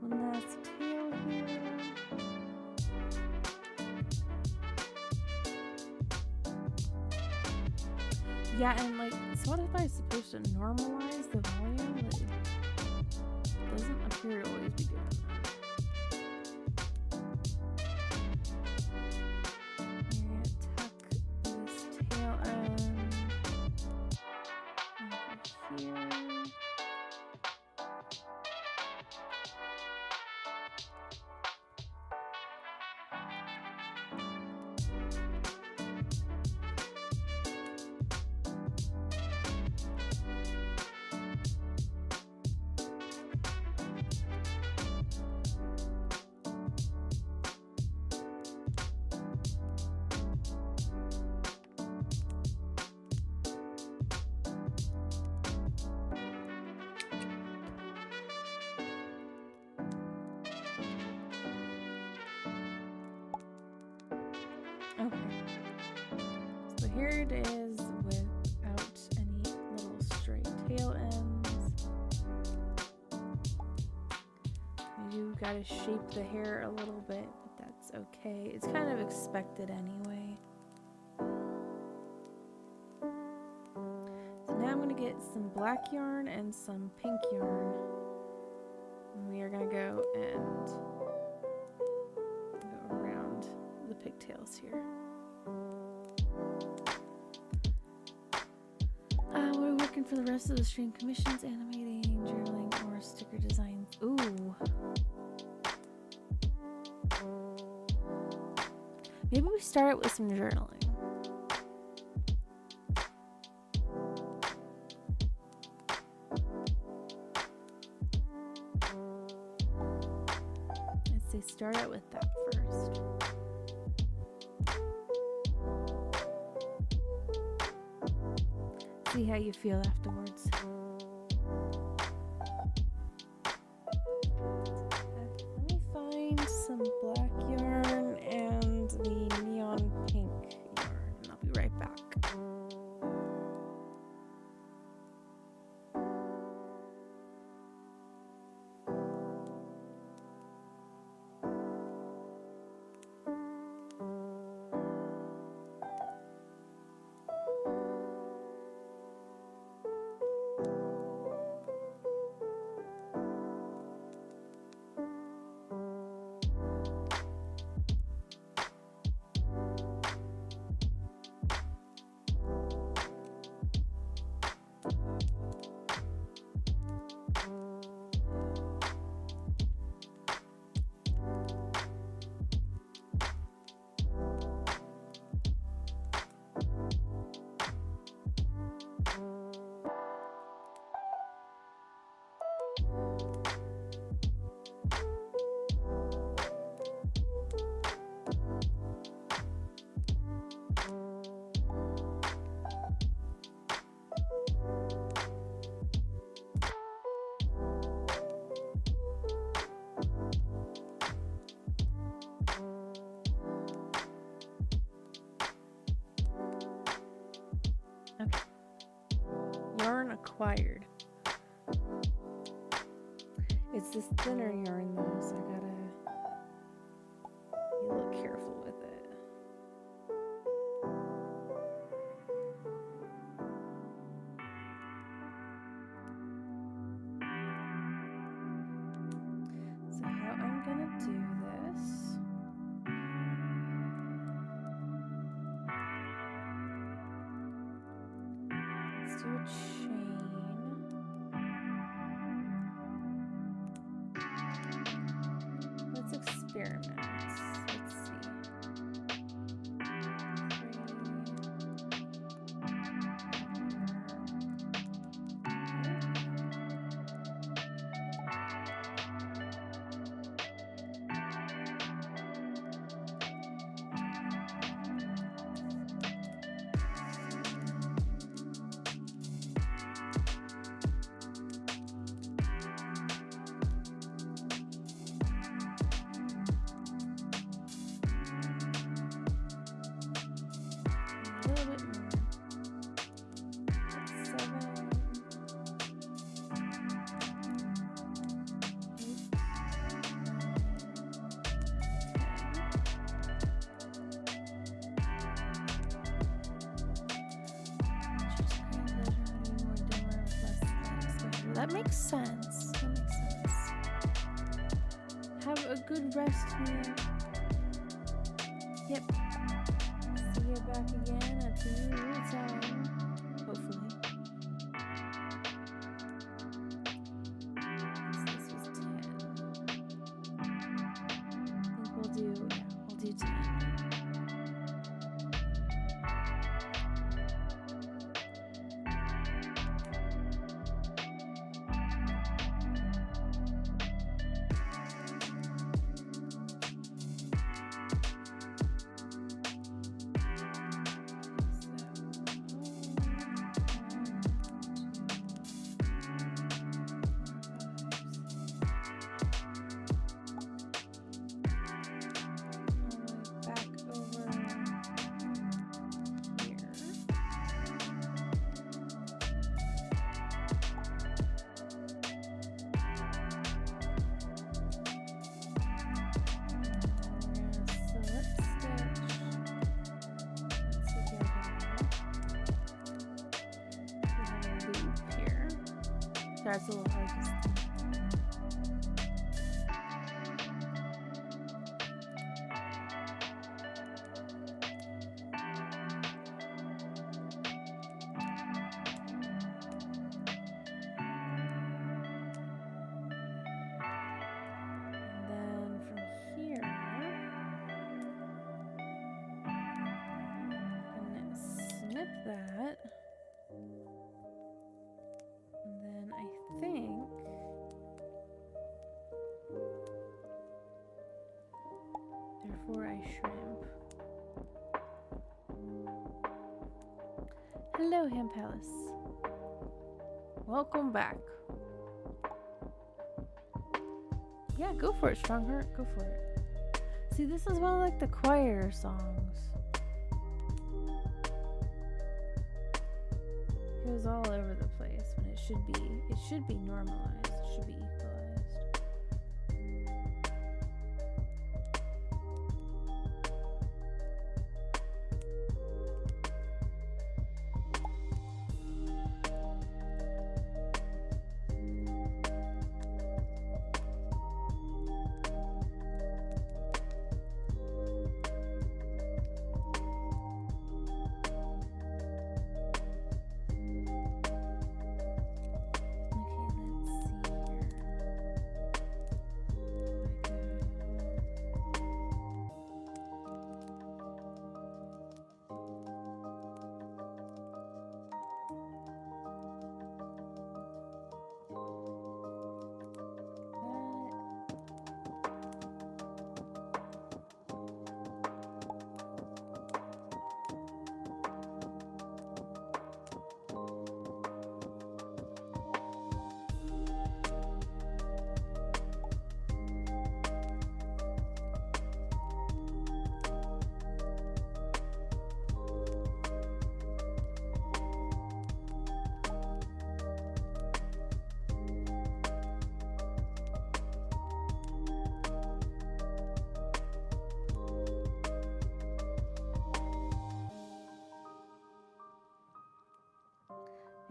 A: One last tail here. Yeah, and like Spotify is supposed to normalize the volume, but it doesn't appear to always be doing that. We're gonna tuck this tail end over here. Okay, so here it is without any little stray tail ends. You gotta shape the hair a little bit, but that's okay. It's kind of expected anyway. So now I'm gonna get some black yarn and some pink yarn. And we are gonna go and go around the pigtails here. for the rest of the stream. Commissions, animating, journaling, or sticker designs. Ooh. Maybe we start with some journaling. I'd say start out with that first. See how you feel afterwards. Let me find some black yarn and the neon pink yarn, and I'll be right back. Yarn acquired. It's this thinner yarn though, so I gotta be a little careful with it. So how I'm gonna do this. Let's do a chain. Let's experiment. Let's see. 7. That makes sense. That makes sense. Have a good rest here. Yep. See you back again at the usual time. Hopefully. This was 10. I think we'll do 10. That's a little hard to see. skip that. And then I think therefore I shrimp. Hello, Ham Palace. Welcome back. Yeah, go for it, Strongheart. Go for it. See, this is one of like the quieter songs. It goes all over the place when it should be normalized. It should be equalized.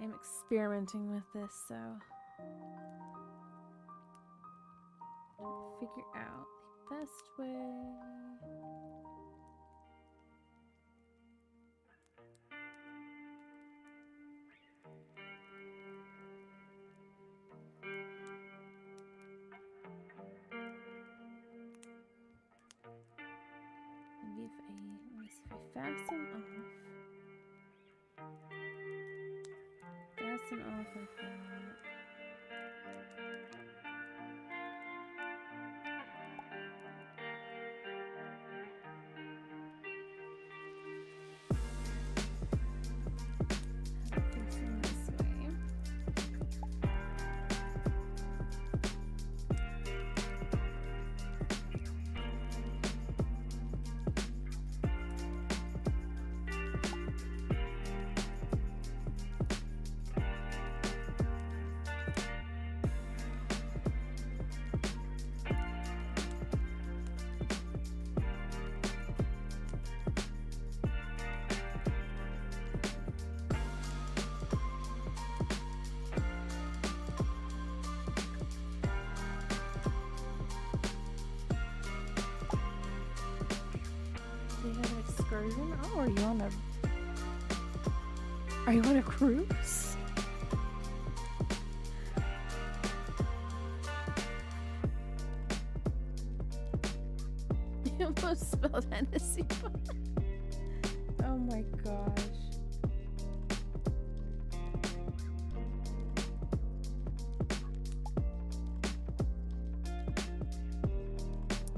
A: I'm experimenting with this, so figure out the best way. Maybe let me see if I fasten off. Fasten off like that. Facing this way. They have an excursion? Oh, are you on a cruise? You almost spelled Hennessy. Oh my gosh.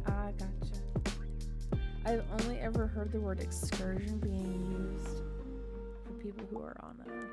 A: Ah, gotcha. I've only ever heard the word excursion being used for people who are on a cruise.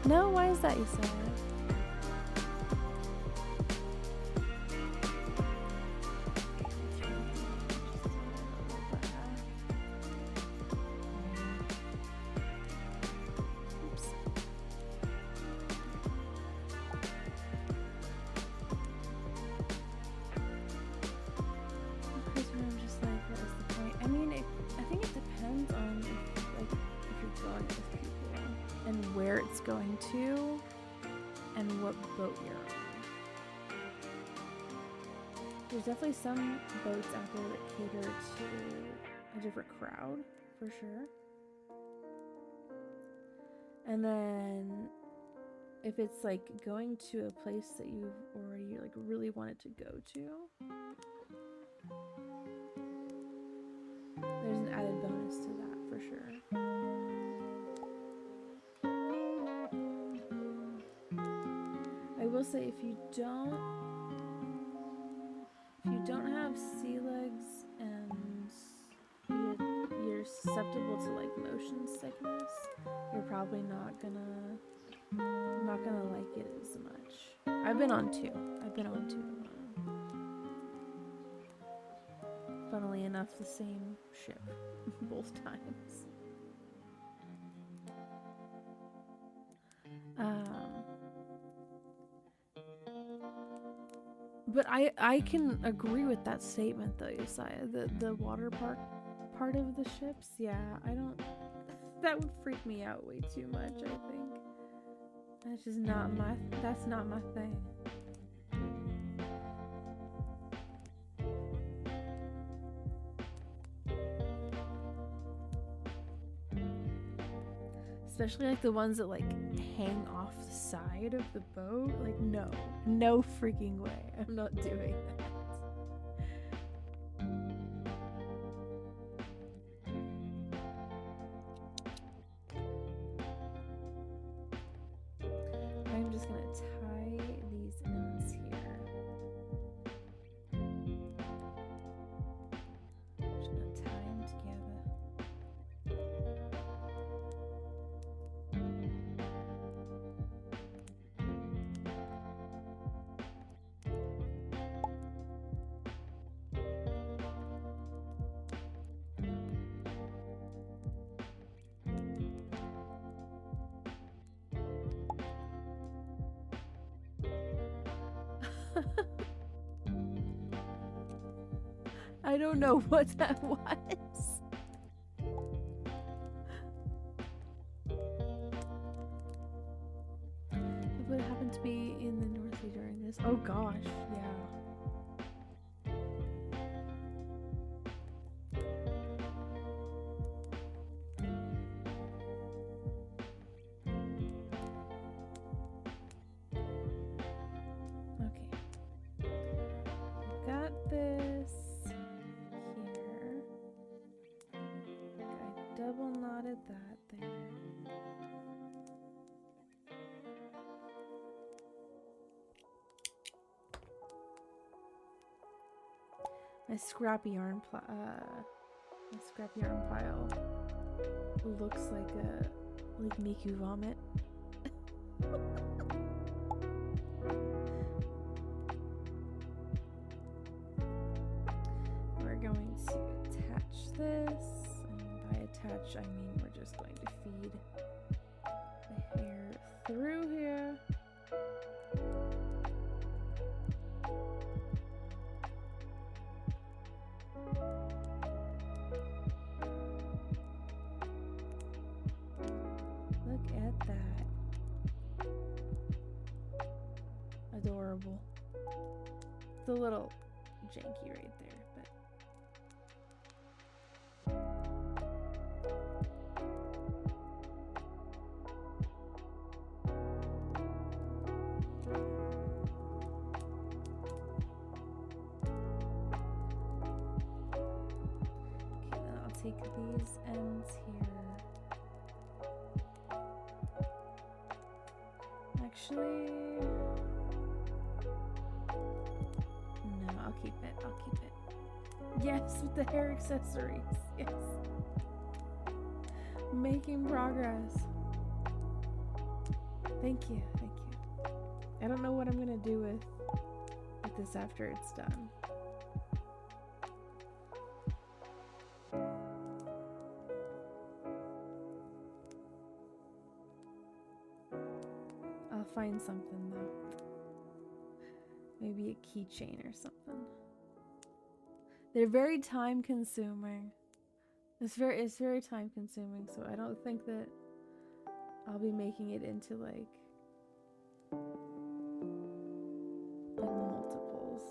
A: No, why is that, you said? going to and what boat you're on. There's definitely some boats out there that cater to a different crowd, for sure. And then if it's like going to a place that you've already like really wanted to go to, there's an added bonus to that for sure. I will say if you don't have sea legs and you're susceptible to like motion sickness, you're probably not gonna like it as much. I've been on two. Funnily enough, the same ship both times. But I can agree with that statement though, Josiah. The water park part of the ships, yeah, that would freak me out way too much, I think. That's just not that's not my thing. Especially like the ones that like hang off the side of the boat. Like no freaking way. I'm not doing that. I'm just gonna tie these ends here. Just gonna tie them together. I don't know what that was. What happened to be in the North Sea during this? Oh gosh, yeah. Double knotted that there. My scrap yarn pile looks like Miku vomit. We're going to attach this. By attach, I mean we're just going to feed the hair through here. Look at that. Adorable. It's a little janky right there, but take these ends here. Actually, no, I'll keep it. Yes, with the hair accessories. Yes. Making progress. Thank you. I don't know what I'm gonna do with this after it's done. I'll find something though. Maybe a keychain or something. They're very time consuming. It's very time consuming, so I don't think that I'll be making it into like multiples.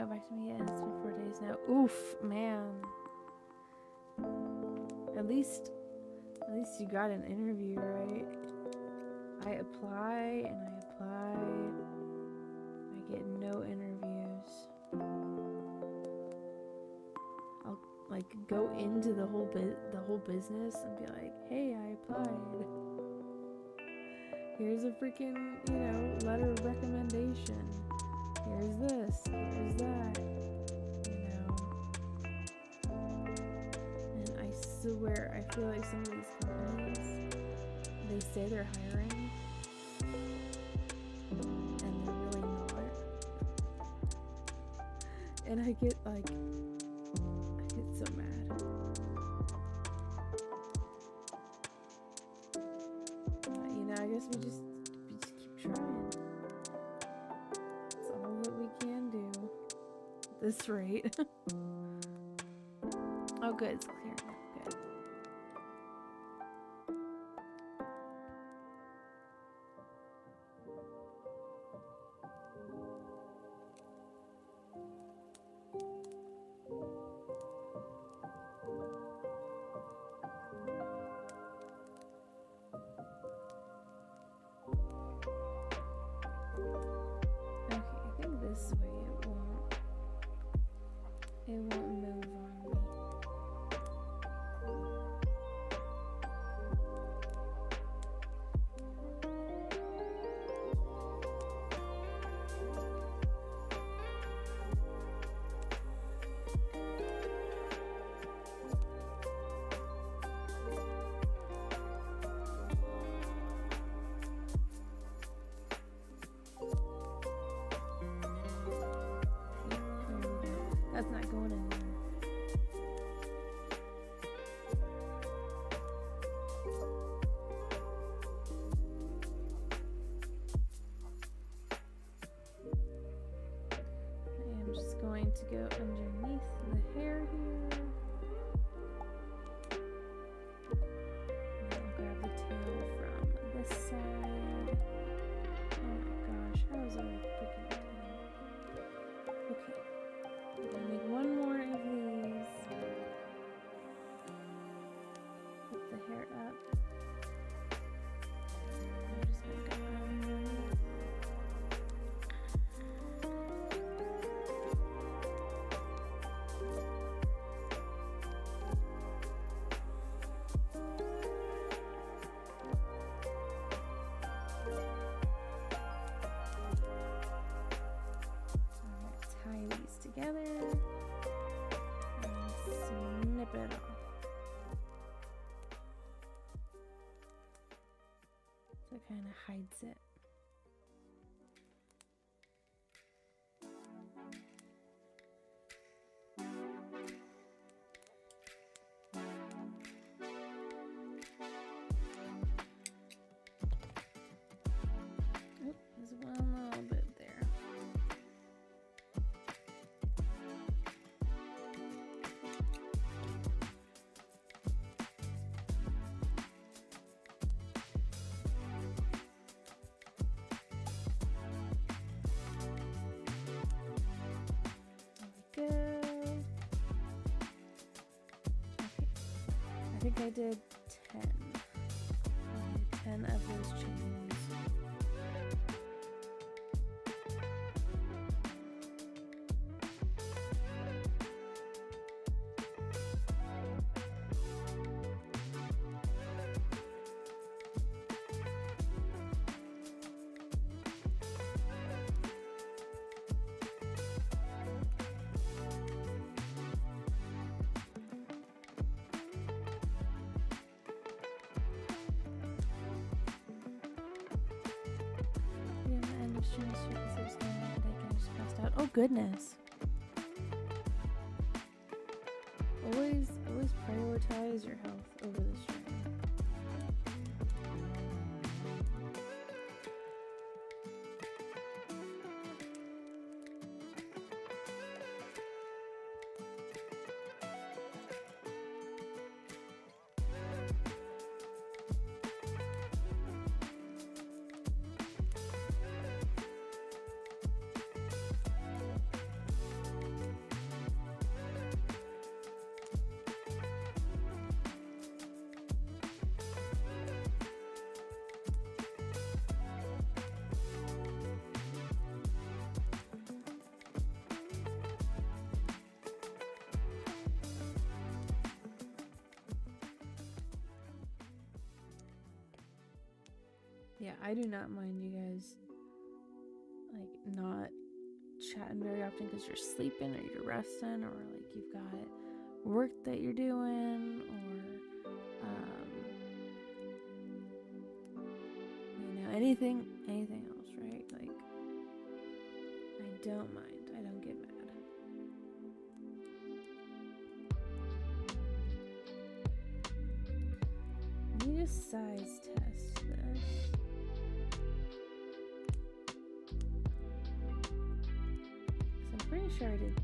A: Back to me yet, and it's been 4 days now. Oof, man. At least you got an interview, right? I apply and I apply. I get no interviews. I'll like go into the whole business and be like, "Hey, I applied. Here's a freaking, letter of recommendation. Here's this, here's that, And I swear, I feel like some of these companies, they say they're hiring, and they're really not. And I get so mad. But, I guess we just keep trying. This rate. Oh, good. It's clear now. Good. Okay, I think this way it won't move on me. That's not going anywhere. I'm just going to go underneath the hair here. And I'll grab the tail from this side. Oh my gosh, how is our freaking tail? Okay. I'm gonna make one more of these. Put the hair up. I'm just gonna go underneath. Tie these together and snip it off. So it kind of hides it. Oh, there's one little bit there. think I did 10. 10 of those chains. Oh goodness. Always prioritize your health over the string. Yeah, I do not mind you guys like not chatting very often because you're sleeping or you're resting or like you've got work that you're doing or you know, anything else, right? Like I don't mind. I don't get mad. Let me just size test this. I'm pretty sure I did 10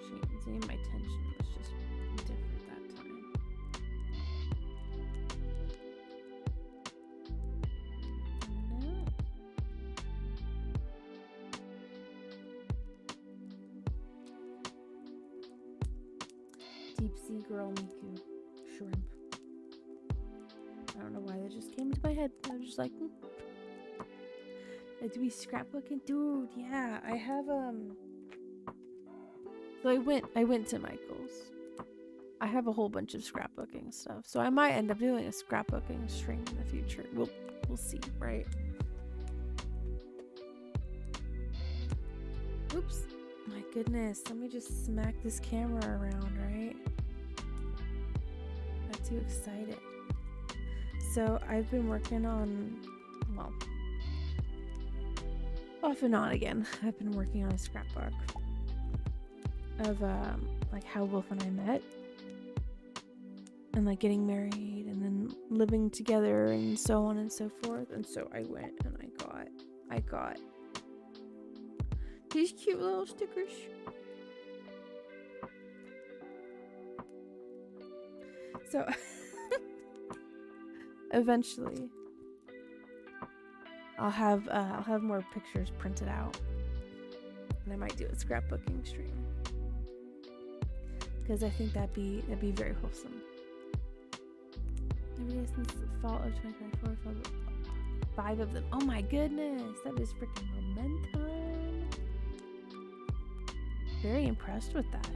A: chains. Maybe my tension was just different that time. No. Deep sea girl Miku. Shrimp. I don't know why that just came into my head. I was just like, to be scrapbooking, dude. Yeah, I have So I went to Michael's. I have a whole bunch of scrapbooking stuff, so I might end up doing a scrapbooking stream in the future. We'll see, right? Oops, my goodness. Let me just smack this camera around, right? Got too excited. So I've been working on, well, off and on again. I've been working on a scrapbook of like how Wolf and I met and like getting married and then living together and so on and so forth. And so I went and I got these cute little stickers. So eventually I'll have more pictures printed out, and I might do a scrapbooking stream because I think that'd be very wholesome. Every day since the fall of 2024, 5 of them. Oh my goodness, that is freaking momentum. Very impressed with that.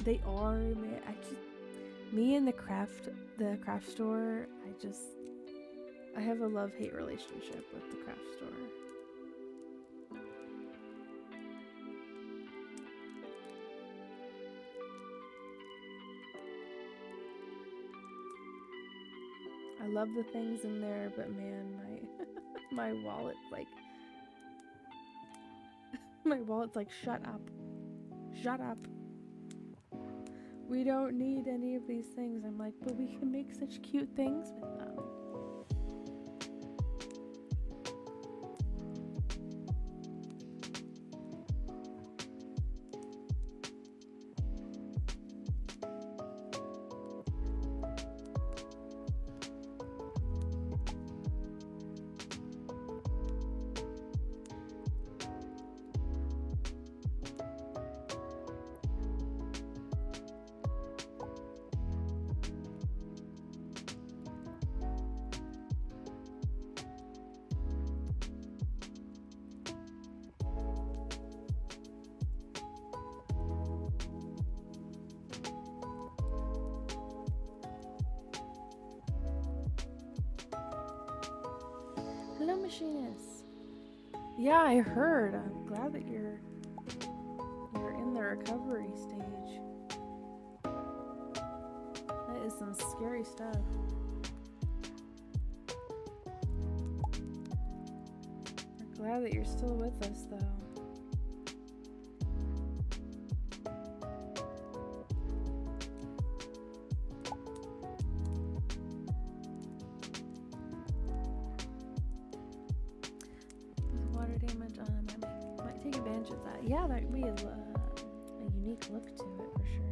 A: They are, man. Me and the craft store, I have a love-hate relationship with the craft store. I love the things in there, but man, my wallet's like shut up. We don't need any of these things. I'm like, but we can make such cute things with them. Machinist. Yeah, I heard. I'm glad that you're in the recovery stage. That is some scary stuff. I'm glad that you're still with us, though. Take advantage of that. Yeah, that would be a unique look to it for sure.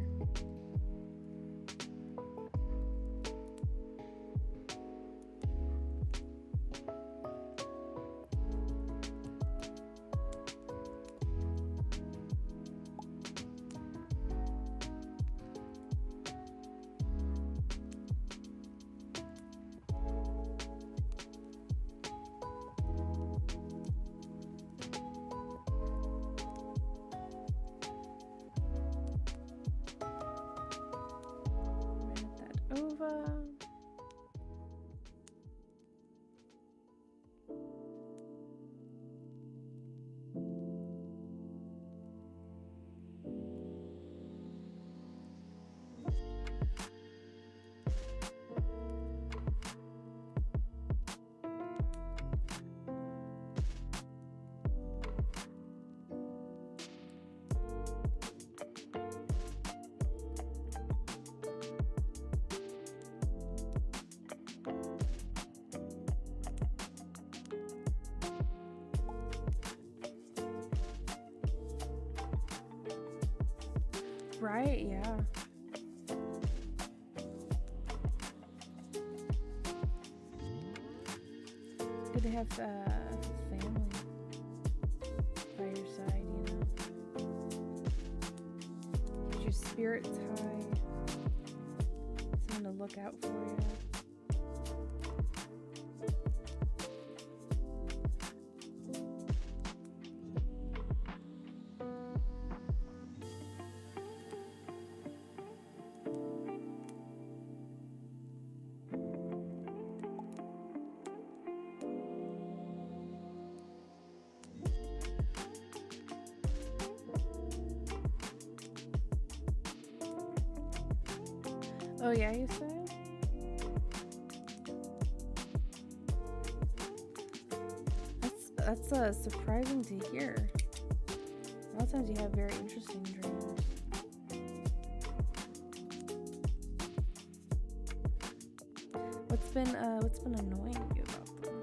A: Right, yeah. It's good to have family by your side, you know. Keeps your spirits high. Someone to look out for you. Oh yeah, you say? That's surprising to hear. A lot of times you have very interesting dreams. What's been annoying you about them?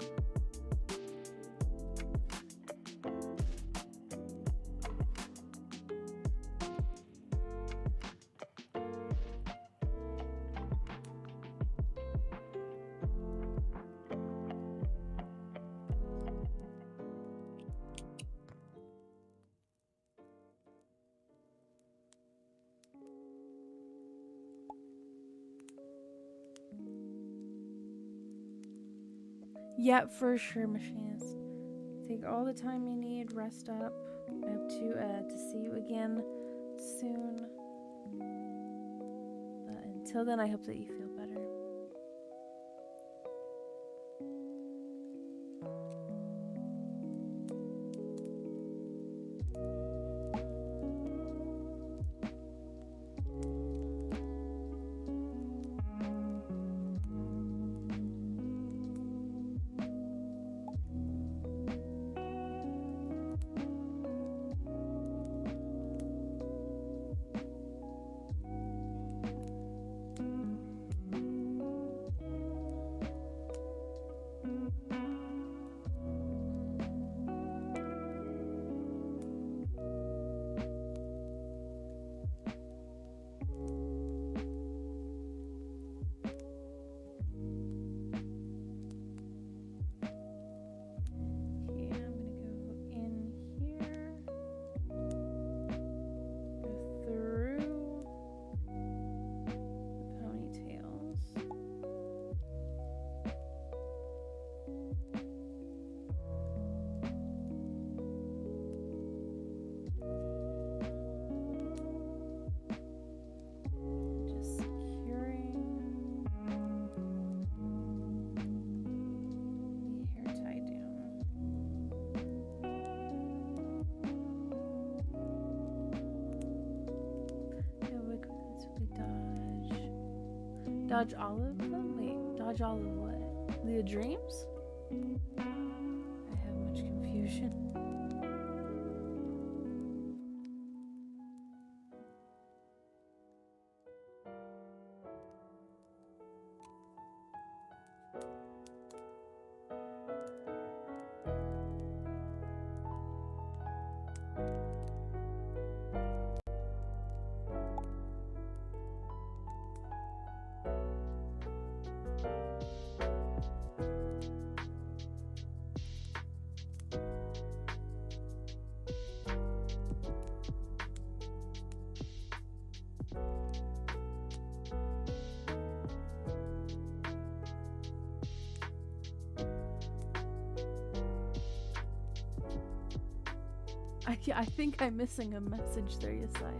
A: Yep, for sure, Machinist. Take all the time you need, rest up. I hope to see you again soon. Until then, I hope that you feel better. Dodge all of them? Wait, dodge all of what? The dreams? I have much confusion. I think I'm missing a message there, Yesiah.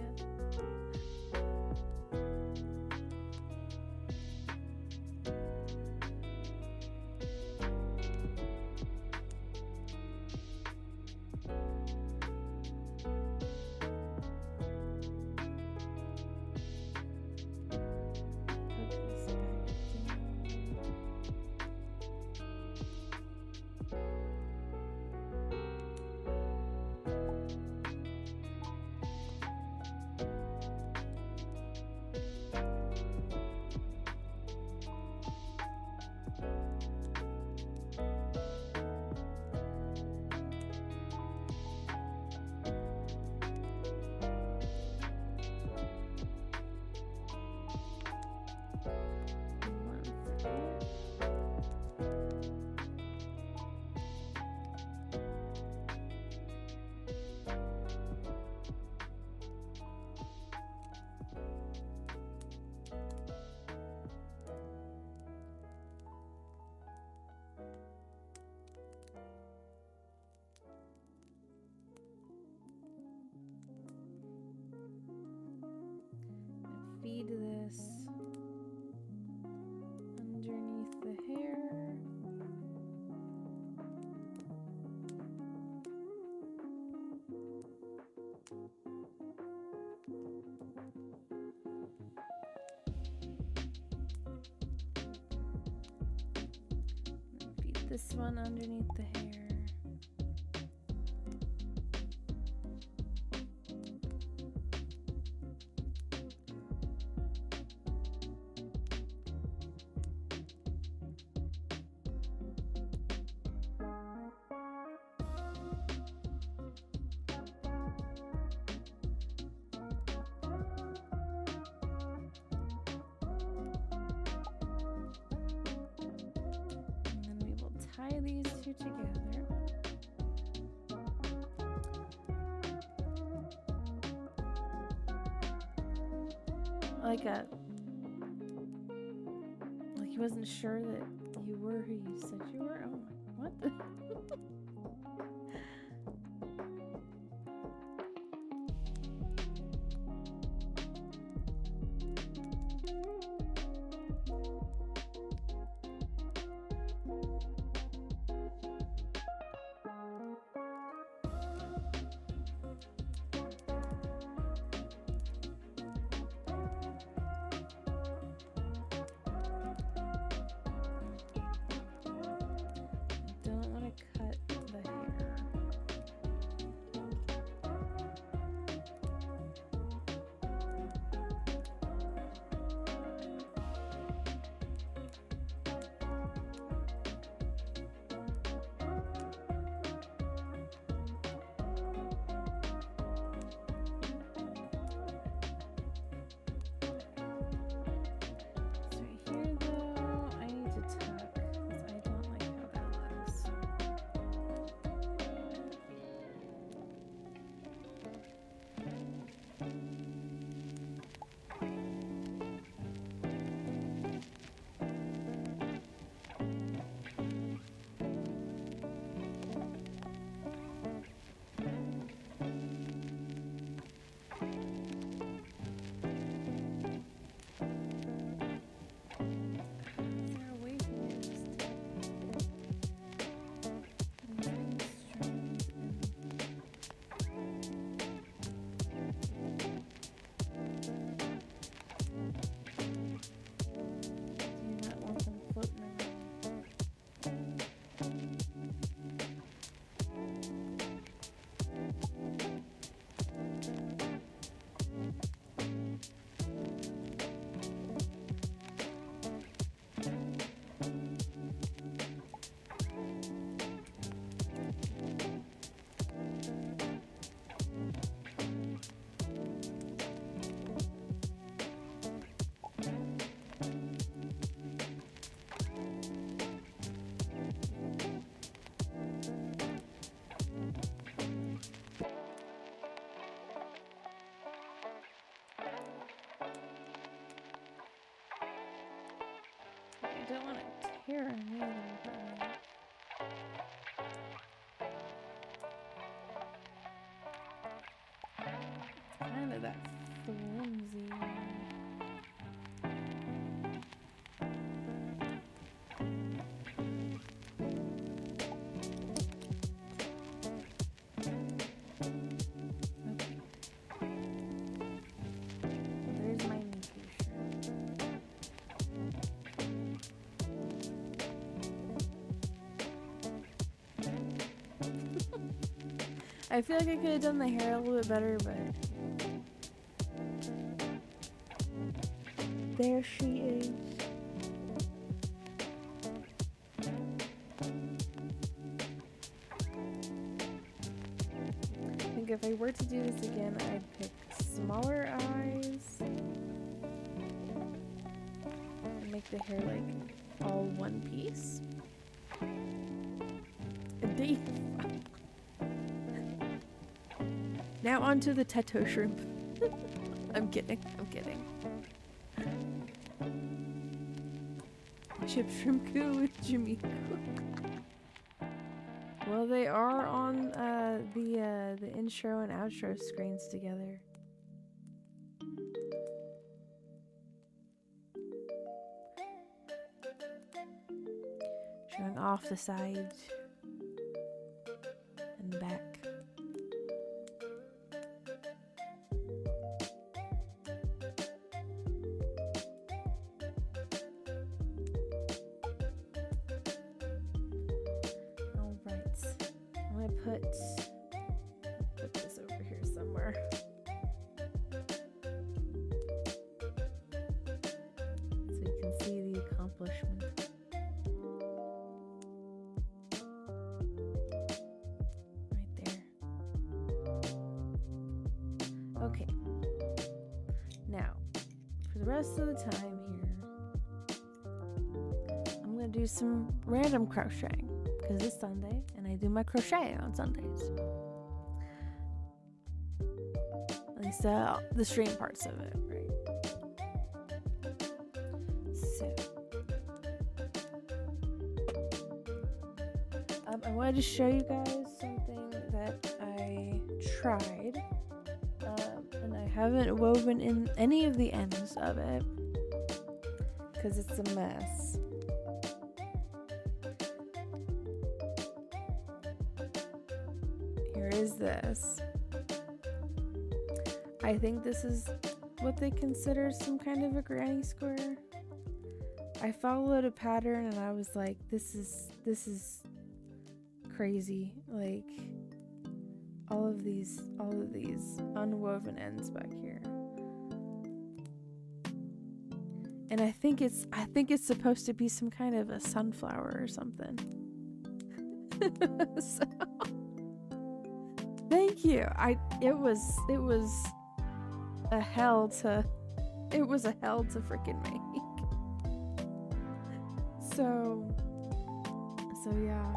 A: Feed this underneath the hair. Feed this one underneath the hair. Tie these two together. Like he wasn't sure that you were who you said you were. Oh my, what the? hair on me. Kind of that flimsy. I feel like I could have done the hair a little bit better, but there she is. I think if I were to do this again, I'd pick smaller eyes and make the hair like all one piece. Now onto the tattoo shrimp. I'm kidding. Chip Shrimpku with Miku. Well, they are on the intro and outro screens together. Showing off the sides and back. Put this over here somewhere. So you can see the accomplishment. Right there. Okay. Now, for the rest of the time here, I'm going to do some random crocheting because it's Sunday and I do my crochet on Sundays. At least the stream parts of it, right? So, I wanted to show you guys something that I tried, and I haven't woven in any of the ends of it because it's a mess. Here is this. I think this is what they consider some kind of a granny square. I followed a pattern and I was like, this is crazy. Like all of these unwoven ends back here. And I think it's supposed to be some kind of a sunflower or something. So, thank you. It was a hell to freaking make. So yeah.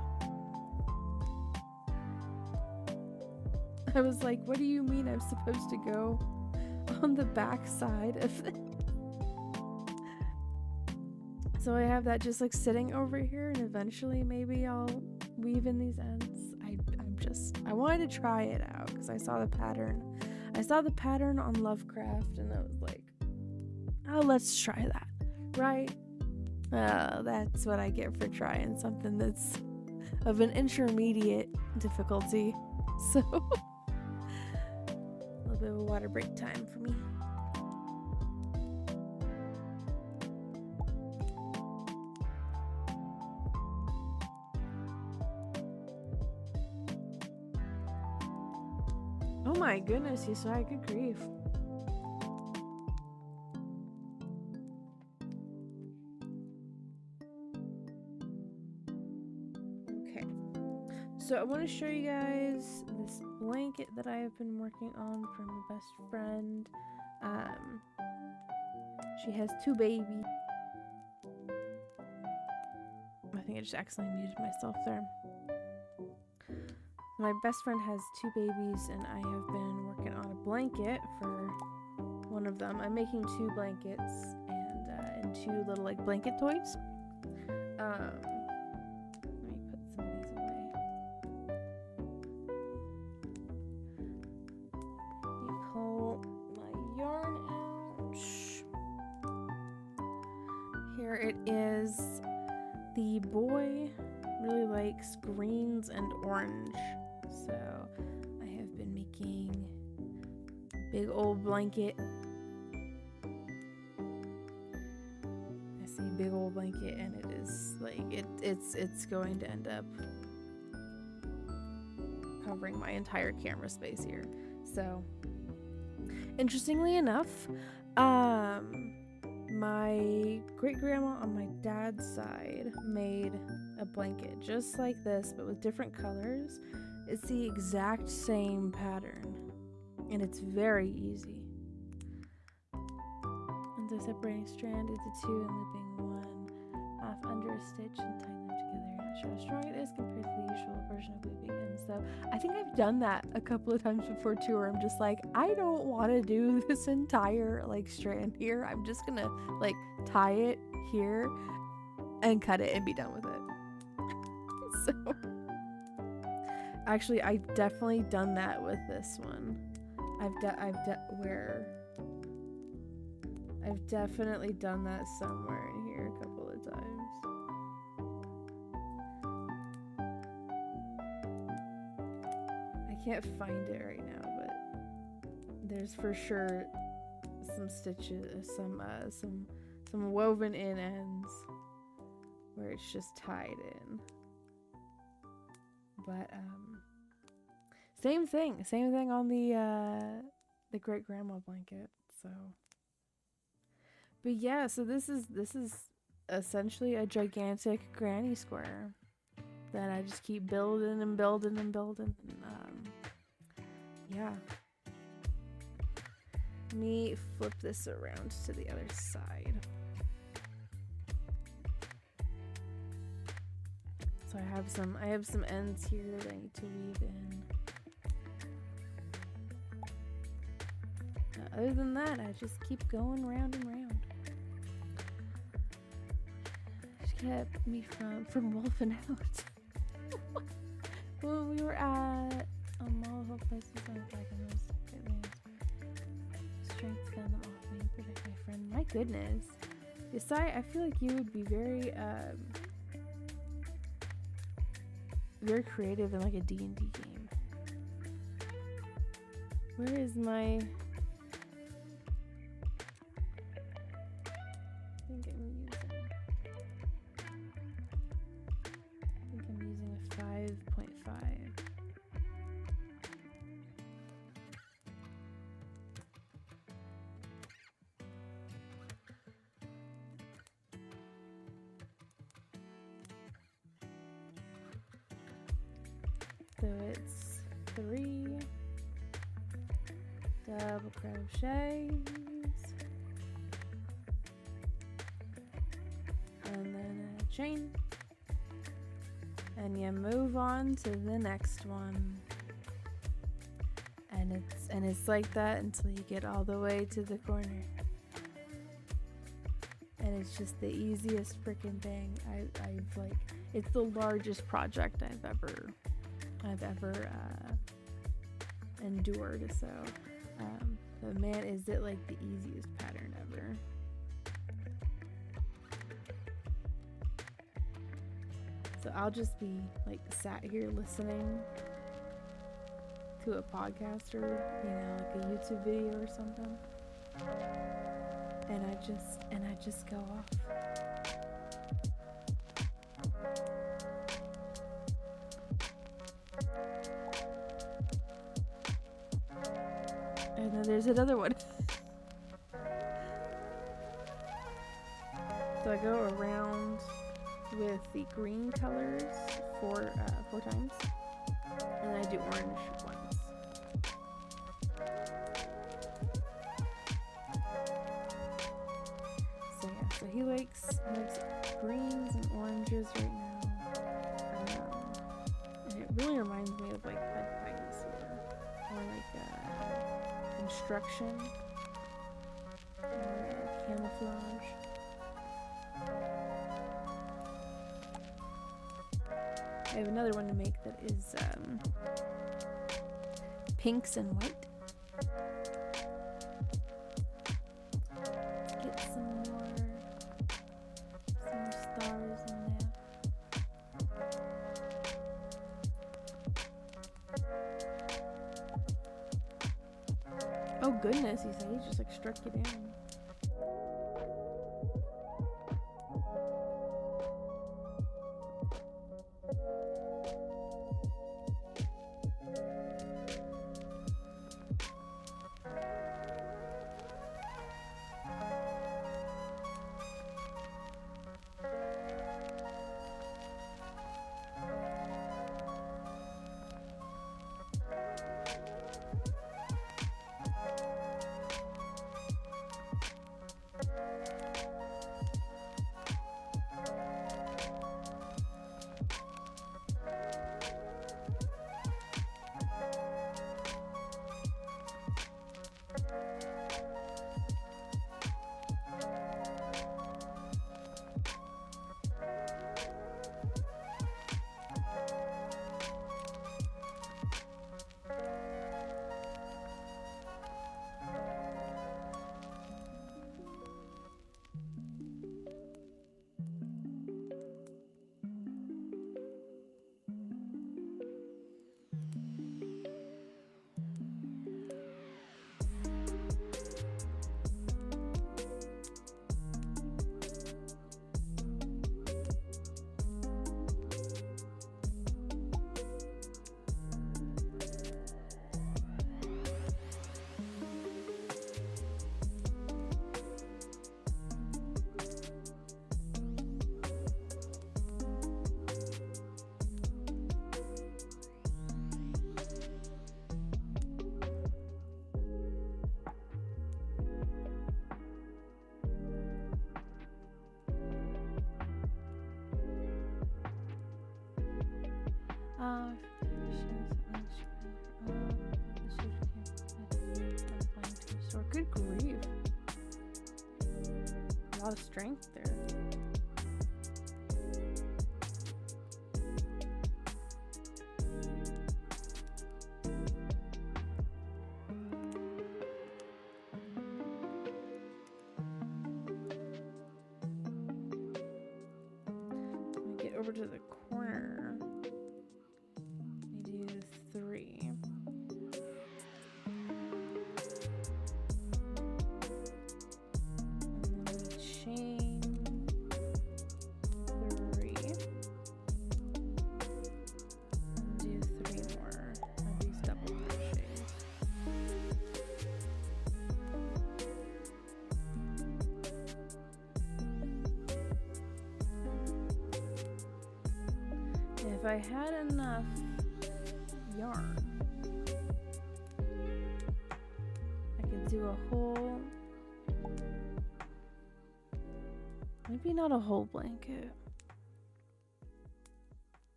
A: I was like, what do you mean I'm supposed to go on the back side of it? So I have that just like sitting over here, and eventually maybe I'll weave in these ends. I wanted to try it out because I saw the pattern. I saw the pattern on Lovecraft and I was like, oh, let's try that, right? That's what I get for trying something that's of an intermediate difficulty. So, a little bit of a water break time for me. Oh my goodness, you saw good grief. Okay, so I want to show you guys this blanket that I have been working on for my best friend. She has 2 babies. I think I just accidentally muted myself there. My best friend has 2 babies, and I have been working on a blanket for one of them. I'm making 2 blankets and 2 little like blanket toys. Let me put some of these away. Let me pull my yarn out. Here it is. The boy really likes greens and orange, so I have been making a big old blanket. I see a big old blanket, and it is like it's going to end up covering my entire camera space here. So, interestingly enough, my great-grandma on my dad's side made a blanket just like this, but with different colors. It's the exact same pattern, and it's very easy. And so separating strand into two and looping one half under a stitch and tying them together. Not sure how strong it is compared to the usual version of looping. And so I think I've done that a couple of times before too, where I'm just like, I don't want to do this entire like strand here. I'm just gonna like tie it here and cut it and be done with it. So actually, I've definitely done that with this one. I've definitely done that somewhere in here a couple of times. I can't find it right now, but there's for sure some stitches, some woven in ends where it's just tied in. But same thing on the great grandma blanket. So, but yeah, so this is essentially a gigantic granny square that I just keep building and building and building. And, yeah. Let me flip this around to the other side. So I have some ends here that I need to weave in. Other than that, I just keep going round and round. Which kept me from wolfing out. When we were at a mall of all places, I was like, strength gun them off me and protect my friend. My goodness. Yesai, I feel like you would be very creative in like a D&D game. Where is my... I think I'm using a 5.5. So it's 3 double crochets and then a chain, and you move on to the next one, and it's like that until you get all the way to the corner, and it's just the easiest freaking thing. I've like, it's the largest project I've ever endured. So but man, is it like the easiest pattern ever. So I'll just be like sat here listening to a podcast or, you know, like a YouTube video or something, and I just go off. And then there's another one. So I go around with the green colors four times, and then I do orange once. So yeah, so he likes greens and oranges right now. And it really reminds me of like bed bugs or like construction or camouflage. I have another one to make that is pinks and white. Let's get some more stars in there. Oh goodness, he said he just like struck you down. Good grief. A lot of strength there. Let me get over to the corner. Maybe do 3. If I had enough yarn, I could do a whole, maybe not a whole blanket,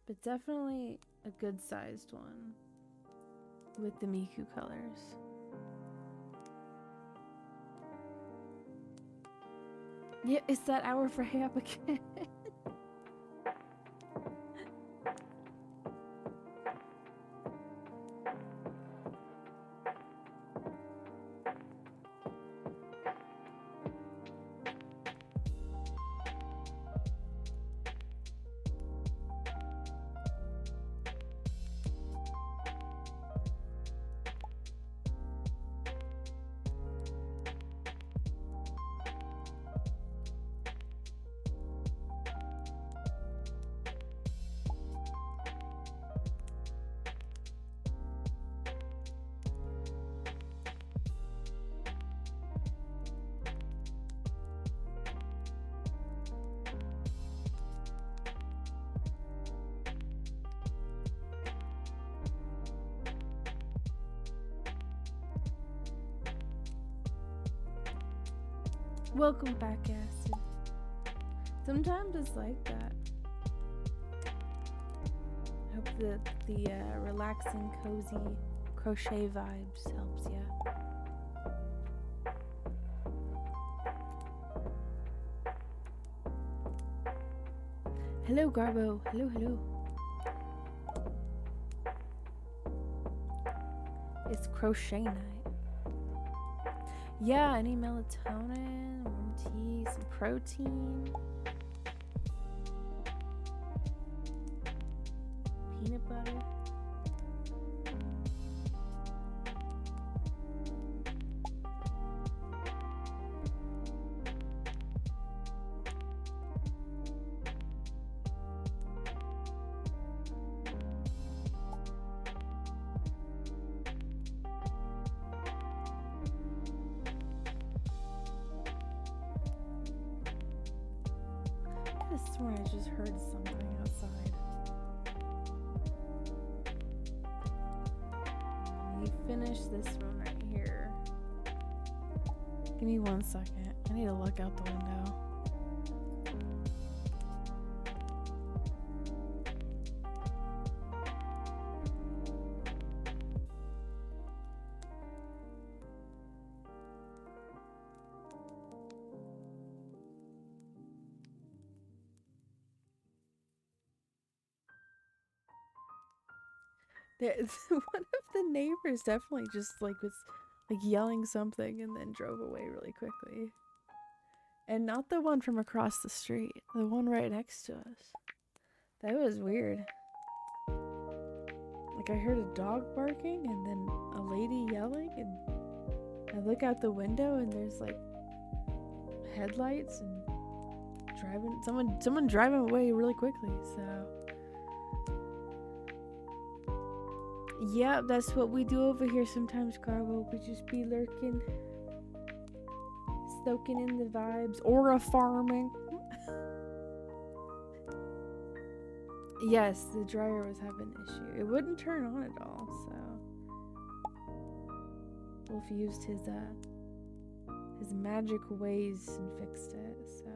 A: but definitely a good sized one with the Miku colors. Yeah, it's that hour for Hayap again. Welcome back, Acid. Sometimes it's like that. I hope that the relaxing, cozy crochet vibes helps you. Hello, Garbo. Hello, hello. It's crochet night. Yeah, any melatonin, warm tea, some protein, peanut butter. I could have sworn I just heard something outside. Let me finish this one right here. Give me 1 second. I need to look out the window. One of the neighbors definitely just like was like yelling something and then drove away really quickly. And not the one from across the street, the one right next to us. That was weird. Like I heard a dog barking and then a lady yelling, and I look out the window and there's like headlights and someone driving away really quickly. So yeah, that's what we do over here sometimes, Garbo. We just be lurking, soaking in the vibes, aura farming. Yes, the dryer was having an issue. It wouldn't turn on at all, so Wolf used his magic ways and fixed it. So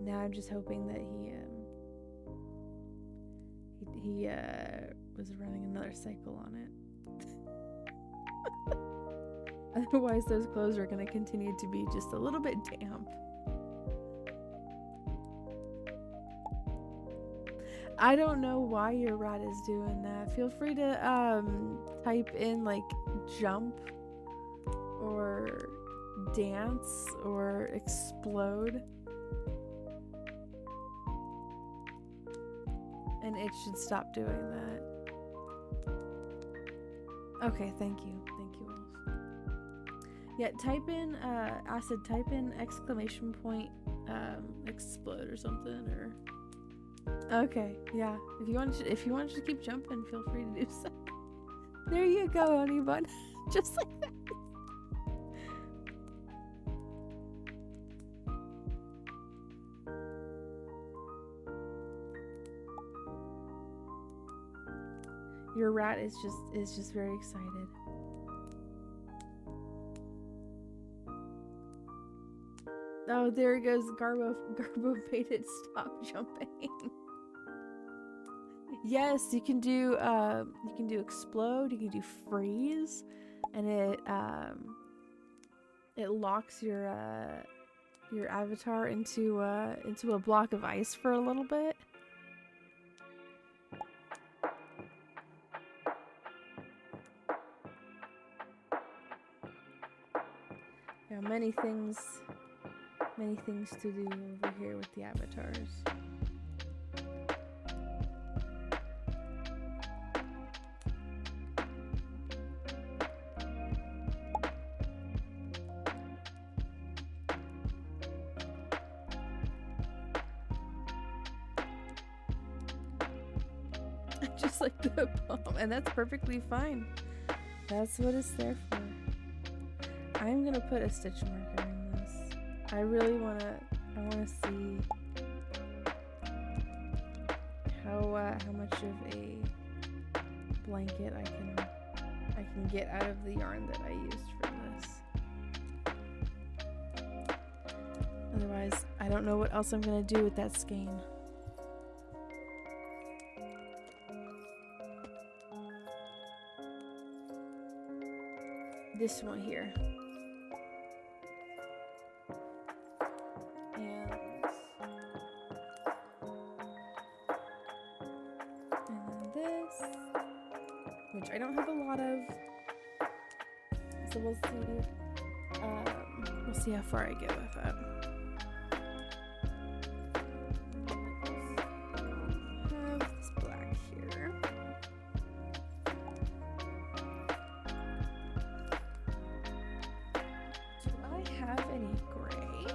A: now I'm just hoping that he was running another cycle on it. Otherwise, those clothes are going to continue to be just a little bit damp. I don't know why your rat is doing that. Feel free to type in like jump or dance or explode. And it should stop doing that. Okay, thank you. Thank you, Wolf. Yeah, type in, Acid, type in exclamation point, explode or something, or... Okay, yeah. If you want to keep jumping, feel free to do so. There you go, honey bun. Just like that. Your rat is just very excited. Oh, there it goes. Garbo made it stop jumping. Yes, you can do explode, you can do freeze, and it locks your avatar into a block of ice for a little bit. Yeah, many things to do over here with the avatars. Just like the poem, and that's perfectly fine. That's what it's there for. I'm gonna put a stitch marker in this. I wanna see how much of a blanket I can get out of the yarn that I used for this. Otherwise, I don't know what else I'm gonna do with that skein. This one here. And then this. which I don't have a lot of. So we'll see. We'll see how far I get with it. Have this black here. Do I have any gray?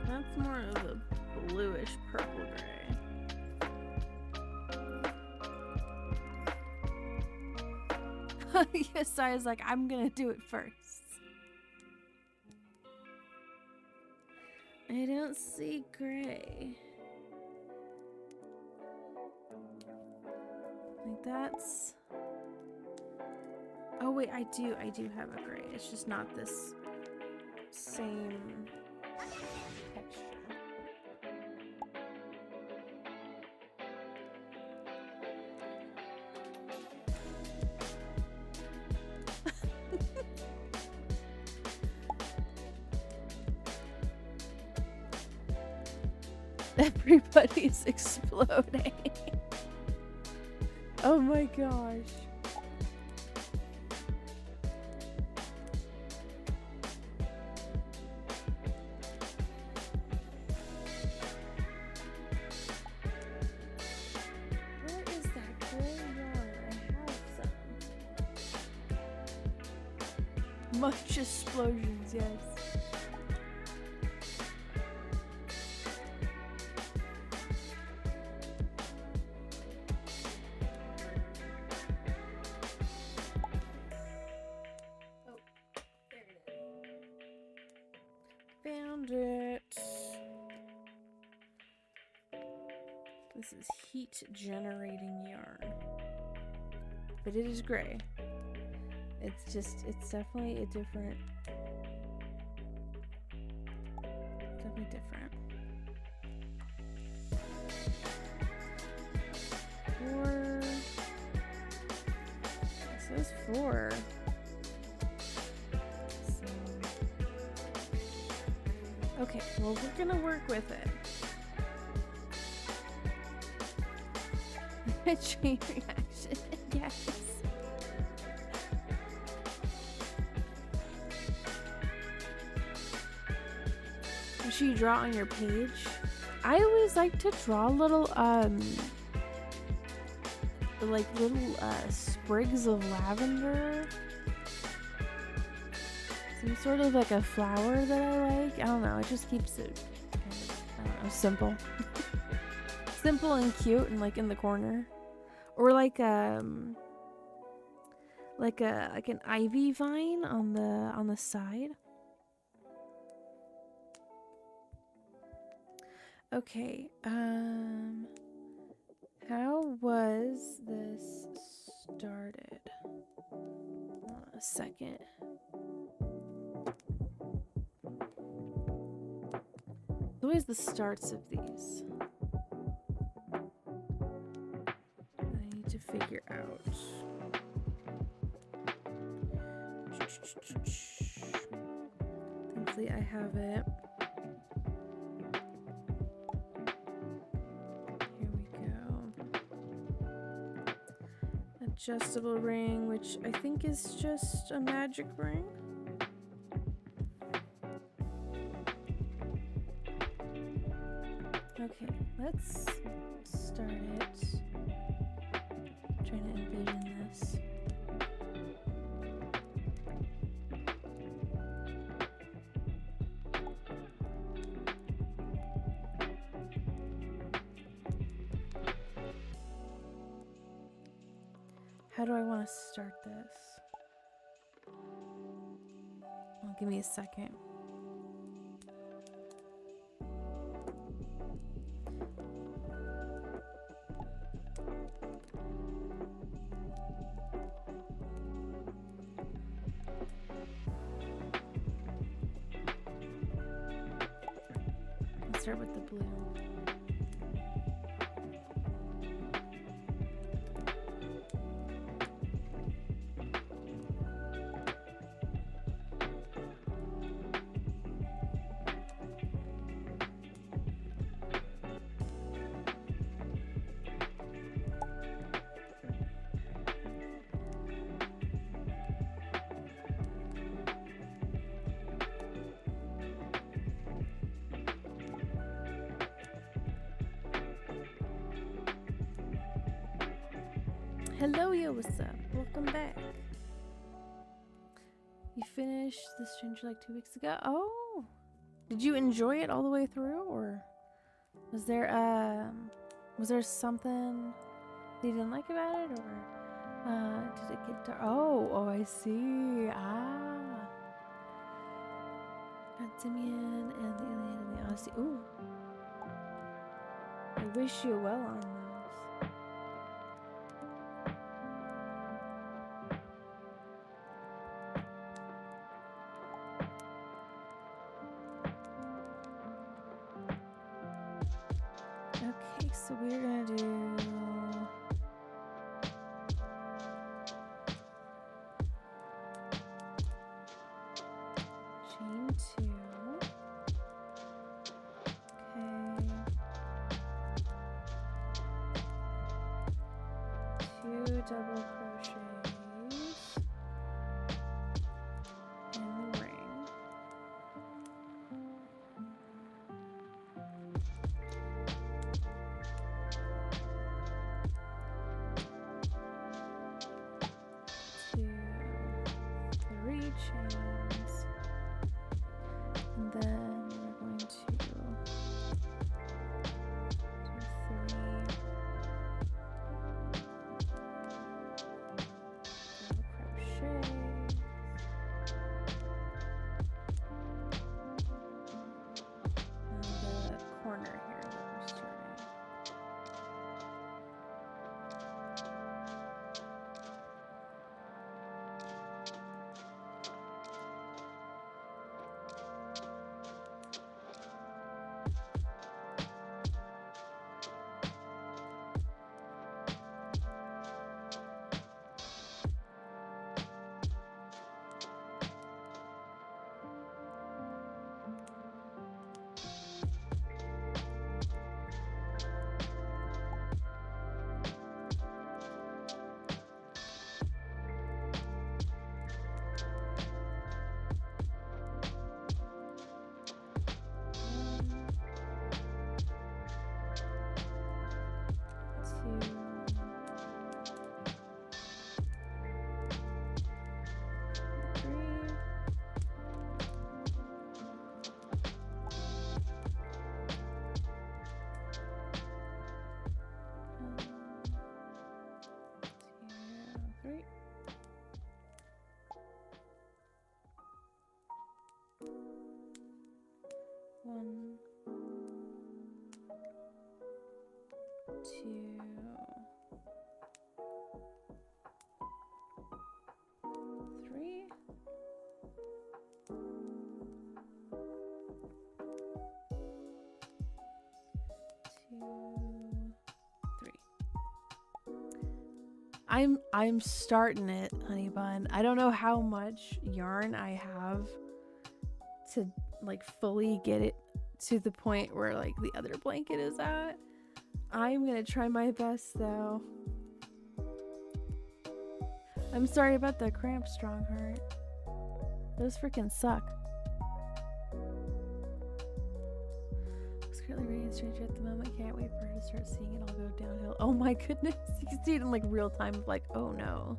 A: That's more of a bluish purple gray. Yes, I was like, I'm gonna do it first. I don't see gray. Like that's... Oh wait, I do have a gray. It's just not this same texture. Everybody's exploding. Oh my gosh. Where is that gray yarn? I have some. Much explosions, yes. Found it. This is heat generating yarn. But it is gray. It's definitely a different. Definitely different. 4. This is 4. Okay, well, we're gonna work with it. Chain reaction, yes. Should you draw on your page? I always like to draw little, sprigs of lavender. Some sort of like a flower that I like. I don't know. It just keeps it kind of, I don't know, simple. Simple and cute and like in the corner. Or like an ivy vine on the side. Okay. How was this started? A second. Always the starts of these. I need to figure out. Thankfully, I have it. Here we go. Adjustable ring, which I think is just a magic ring. Okay, let's start it. I'm trying to envision this. How do I want to start this? Well, give me a second. Start with the blue. Hello, yo, what's up? Welcome back. You finished The Stranger like 2 weeks ago? Oh, did you enjoy it all the way through, or was there something that you didn't like about it, or did it get dark? Oh, I see. Got Simeon and the Iliad and the Odyssey. Ooh, I wish you well on those. Okay, so we're gonna do chain 2. Okay. 2 double crochets in the ring. Chains, and then we're going to do 3 double crochets, and the corner here that we're starting. One, 2, 3. 2, 3. I'm starting it, honey bun. I don't know how much yarn I have to like fully get it to the point where like the other blanket is at. I'm gonna try my best though. I'm sorry about the cramp, Strongheart. Those freaking suck. I was currently reading Stranger at the moment. Can't wait for her to start seeing it all go downhill. Oh my goodness. You can see it in like real time of like, oh no.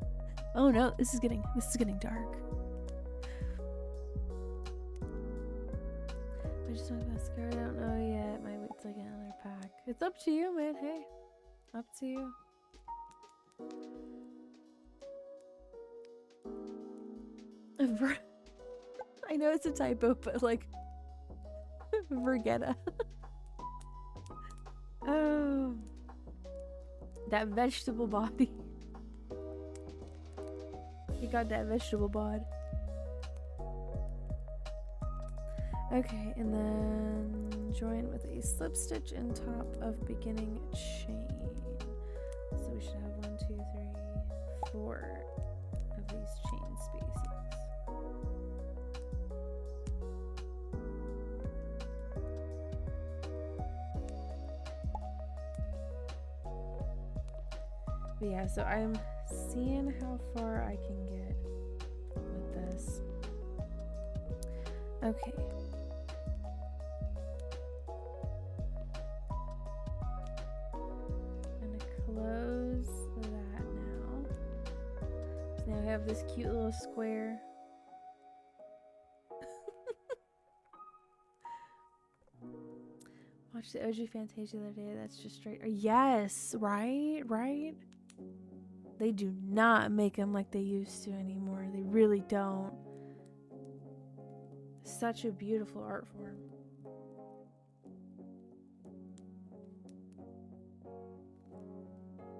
A: Oh no, this is getting dark. I just want mascara. I don't know yet. Might wait till I get another pack. It's up to you, man. Hey, up to you. I know it's a typo, but like, Vergetta. Oh, that vegetable body. You got that vegetable bod. Okay, and then join with a slip stitch in top of beginning chain. So we should have 1, 2, 3, 4 of these chain spaces. But yeah, so I'm seeing how far I can get with this. Okay. I'm gonna close that now. have this cute little square. Watched the OG Fantasia the other day. That's just straight. Yes, right, right. They do not make them like they used to anymore. They really don't. Such a beautiful art form.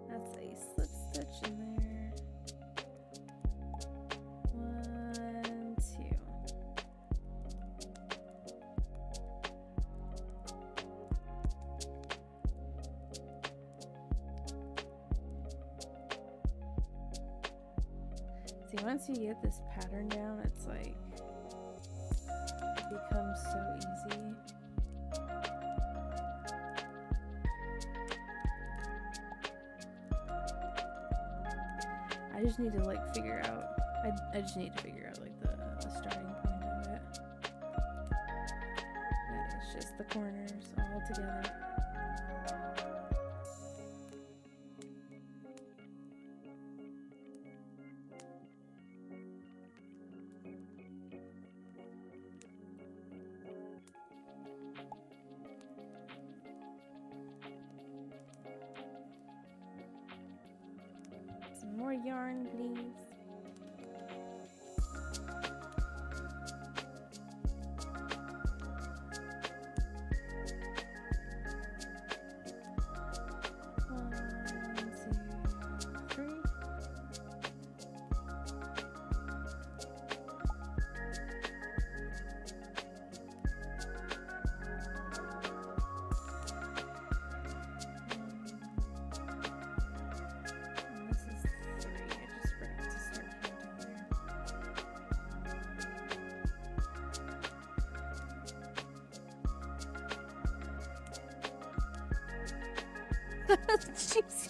A: That's a slip stitch in there. 1, 2. See, once you get this pattern down, it's like it becomes so easy. I just need to like figure out. I just need to figure out like the starting point of it. That is just the corners all together. More yarn, please.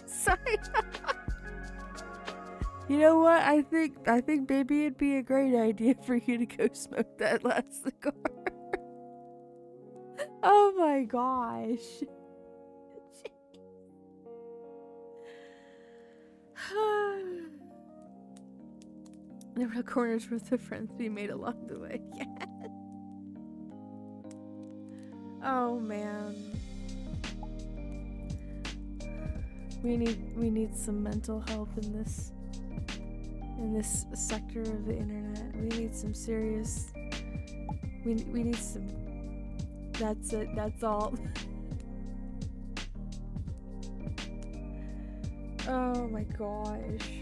A: Sorry. You know what? I think maybe it'd be a great idea for you to go smoke that last cigar. Oh my gosh. There were corners worth of friends we made along the way. Yeah. Oh man. We need some mental help in this sector of the internet. We need some serious. We need some. That's it. That's all. Oh my gosh.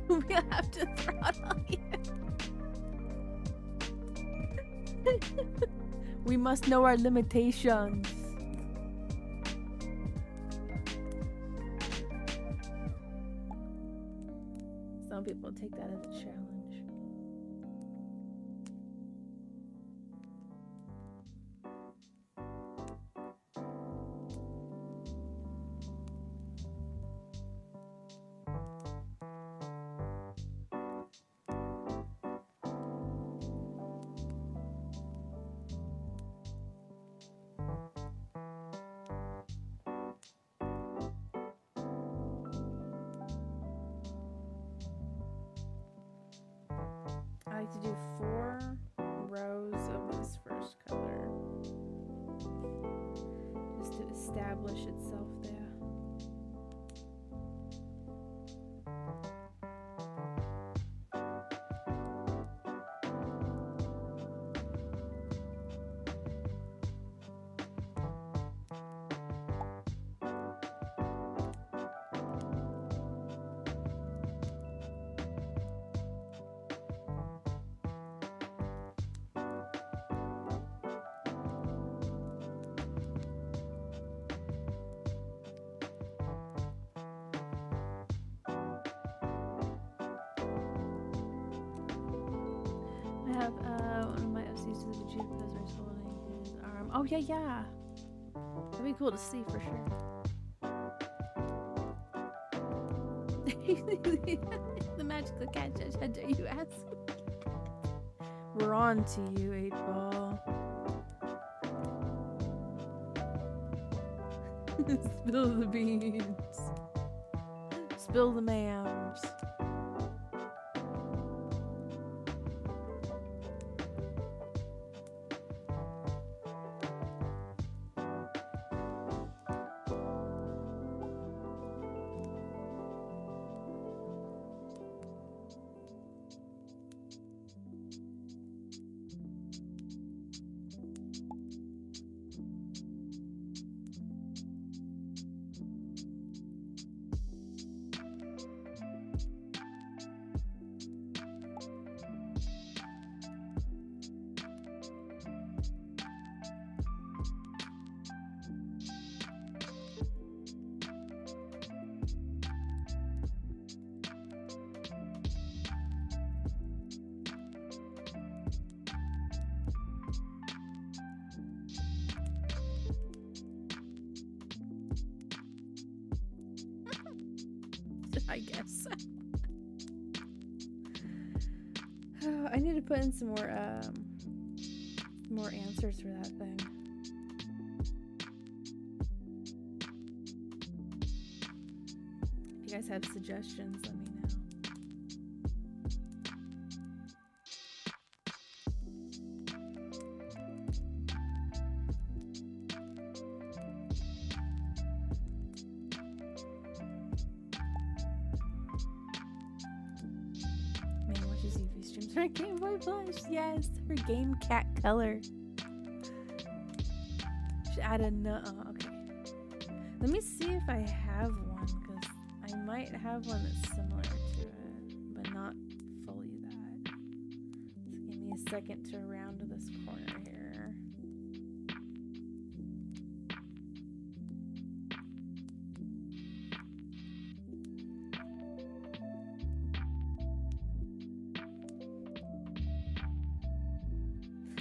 A: We'll have to throttle you. We must know our limitations. Some people take that as a challenge. to do 4 rows of this first color just to establish itself there. I have one of my OCs to the Vegeta Professor's holding his arm. Oh yeah, yeah. That'd be cool to see for sure. The magical cat judge, how dare you ask? We're on to you, 8-Ball. Spill the beans. Spill the mams. I guess. I need to put in some more answers for that thing. If you guys have suggestions, let me know. Euphie streams her Game Boy Plush. Yes, her game cat color. Should add a okay. Let me see if I have one, because I might have one that's similar to it, but not fully that. So give me a second to round this corner here.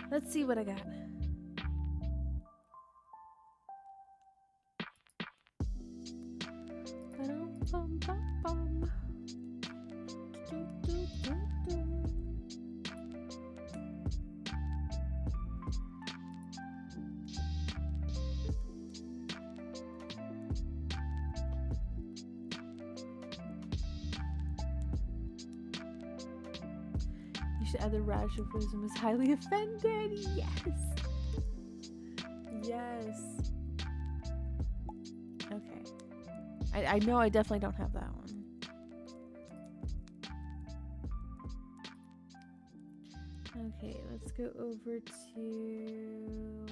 A: Let's see what I got. The rash of wisdom is highly offended. Yes. Yes. Okay. I know I definitely don't have that one. Okay, let's go over to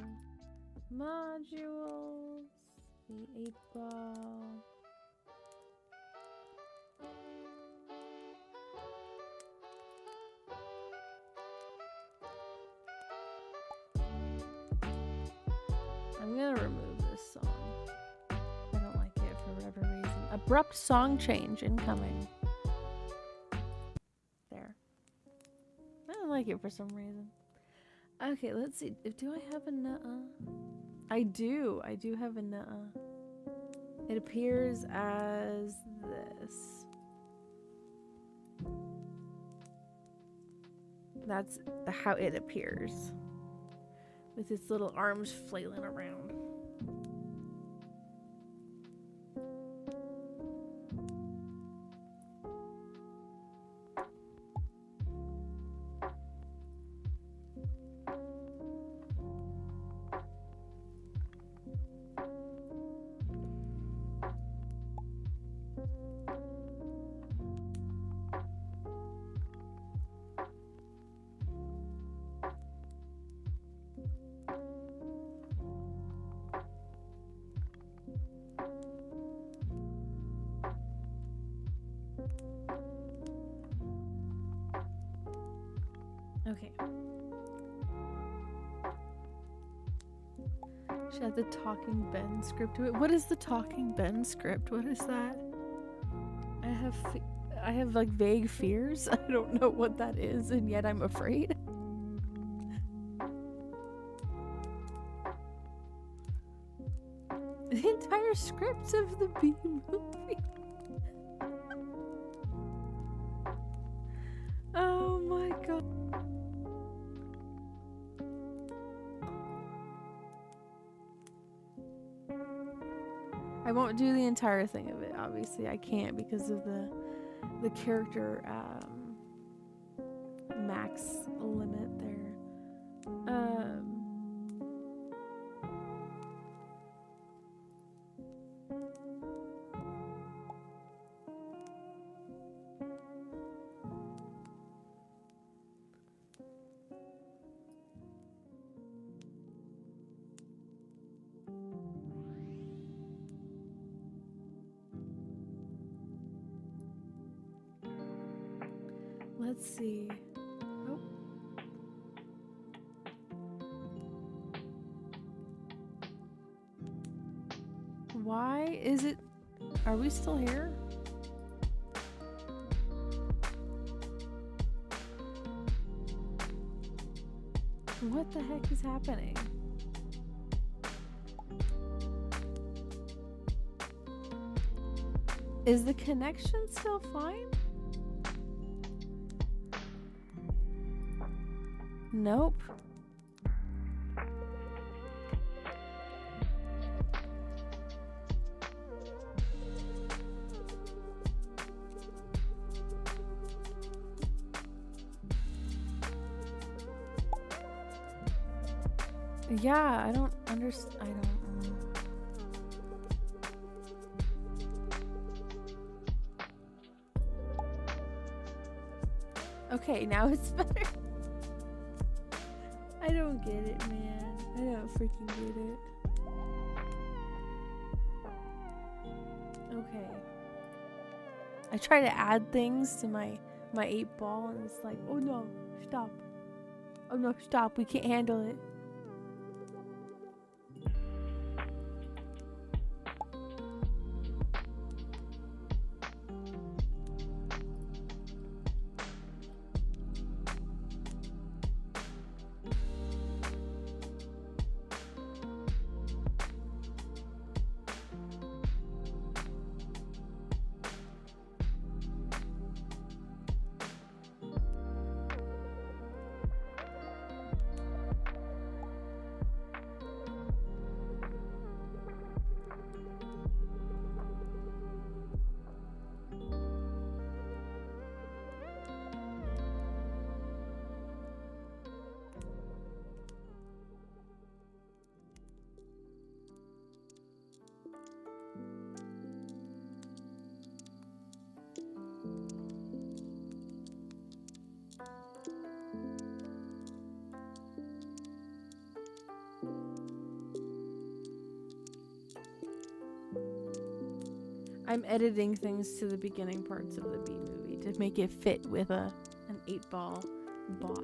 A: modules, the 8-Ball. I'm gonna remove this song. I don't like it for whatever reason. Abrupt song change incoming. There. I don't like it for some reason. Okay, let's see. Do I have a nuh-uh? I do. I do have a nuh-uh. It appears as this. That's how it appears. With its little arms flailing around. Okay. Should add the Talking Ben script to it. What is the Talking Ben script? What is that? I have like vague fears. I don't know what that is, and yet I'm afraid. The entire script of the B movie. Oh my god. I won't do the entire thing of it, obviously. I can't because of the character max limit there. Let's see. Oh. Why is it? Are we still here? What the heck is happening? Is the connection still fine? Nope. Yeah, I don't understand. I don't know. Okay, now it's better. I don't get it, man. I don't freaking get it. Okay. I try to add things to my 8-ball and it's like, oh no, stop. Oh no, stop. We can't handle it. I'm editing things to the beginning parts of the B movie to make it fit with an 8-ball bot.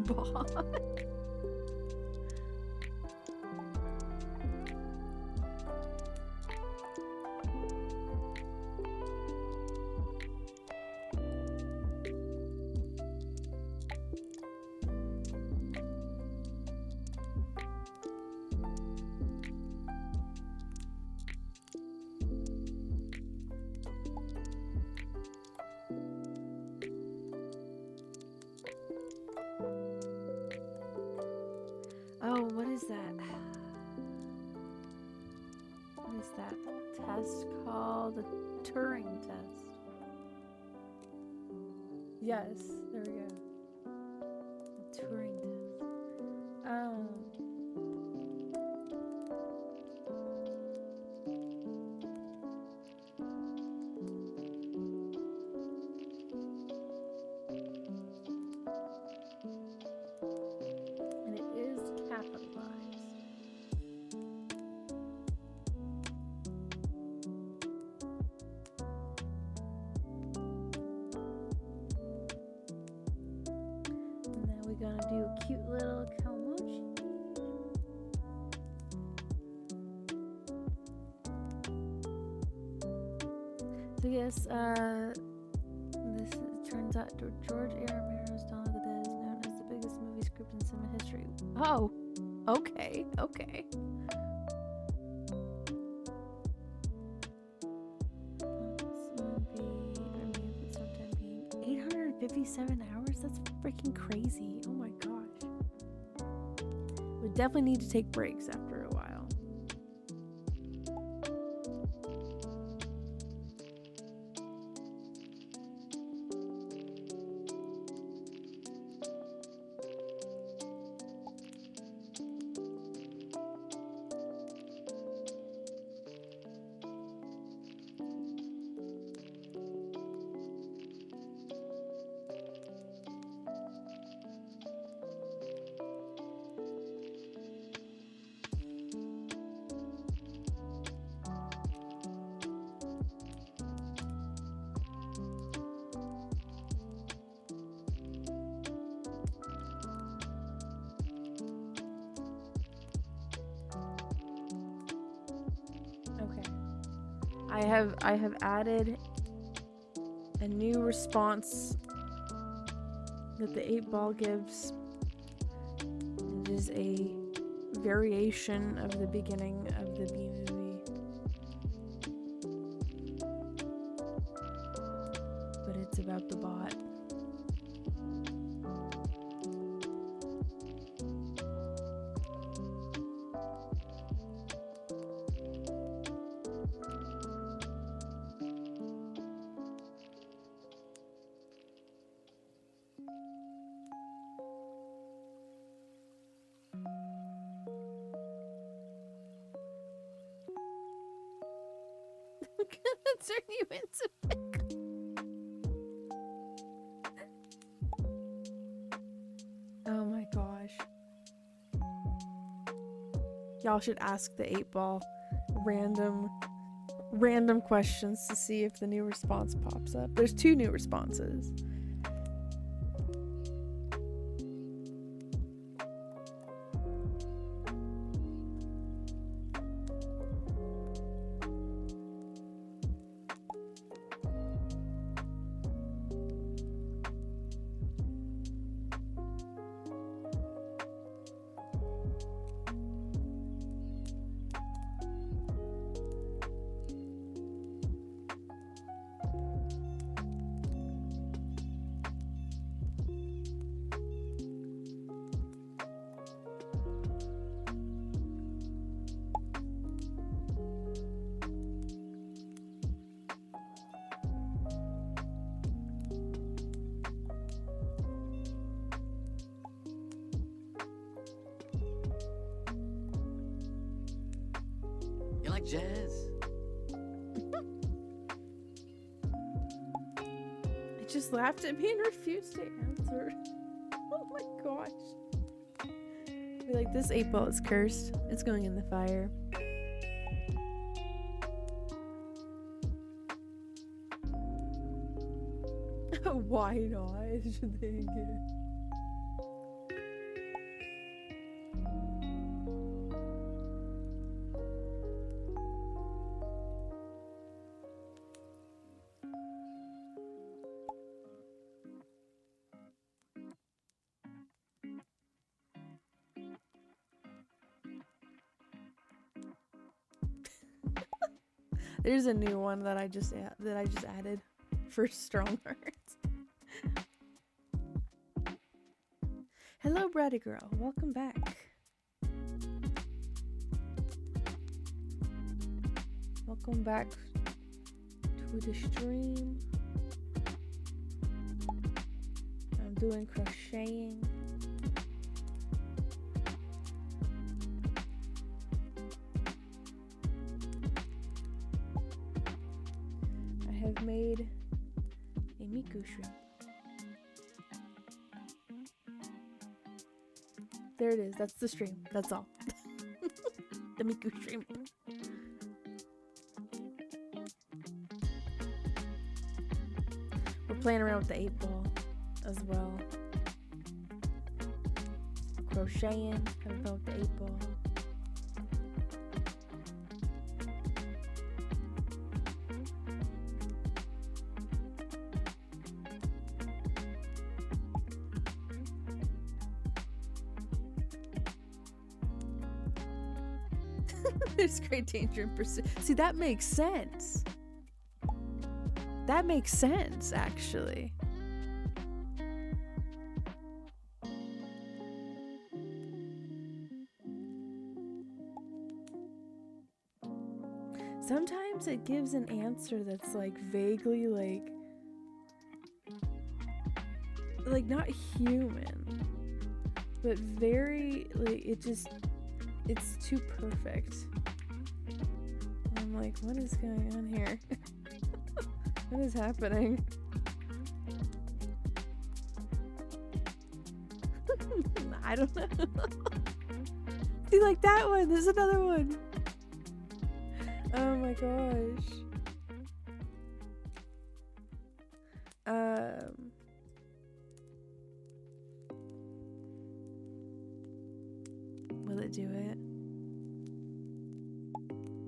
A: Bot. is that? What is that test called? The Turing test. Yes, there we go. The Turing test. And it is capitalized. And then we're gonna do a cute little kawamochi. So yes, this turns out George A. R. Romero's Dawn of the Dead is known as the biggest movie script in cinema history. Oh, okay, okay. This movie sometime being 857 hours? That's freaking crazy. Oh my gosh. We definitely need to take breaks after a while. I have added a new response that the 8-ball gives. It is a variation of the beginning of the B movie, but it's about the bot. Turn you into pickle. Oh my gosh. Y'all should ask the 8-ball random questions to see if the new response pops up. There's 2 new responses.
B: like jazz?
A: It just laughed at me and refused to answer. Oh my gosh. Be like, this 8-ball is cursed. It's going in the fire. Why not? Should they get? There's a new one that I just added for strong hearts. Hello, Bratty Girl. Welcome back. Welcome back to the stream. I'm doing crocheting. I have made a Miku shrimp. There it is. That's the stream. That's all. The Miku shrimp. We're playing around with the 8-ball as well. Crocheting, having fun with the 8-ball. There's great danger in pursuit. See, that makes sense. That makes sense, actually. Sometimes it gives an answer that's like vaguely like not human, but very like it's too perfect. I'm like, what is going on here? What is happening? I don't know. See, like that one. There's another one. Oh my gosh. Will it do it?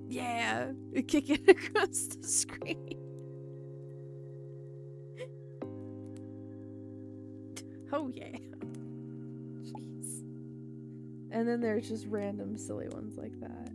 A: Yeah, kick it across the screen. Oh yeah. Jeez. And then there's just random silly ones like that.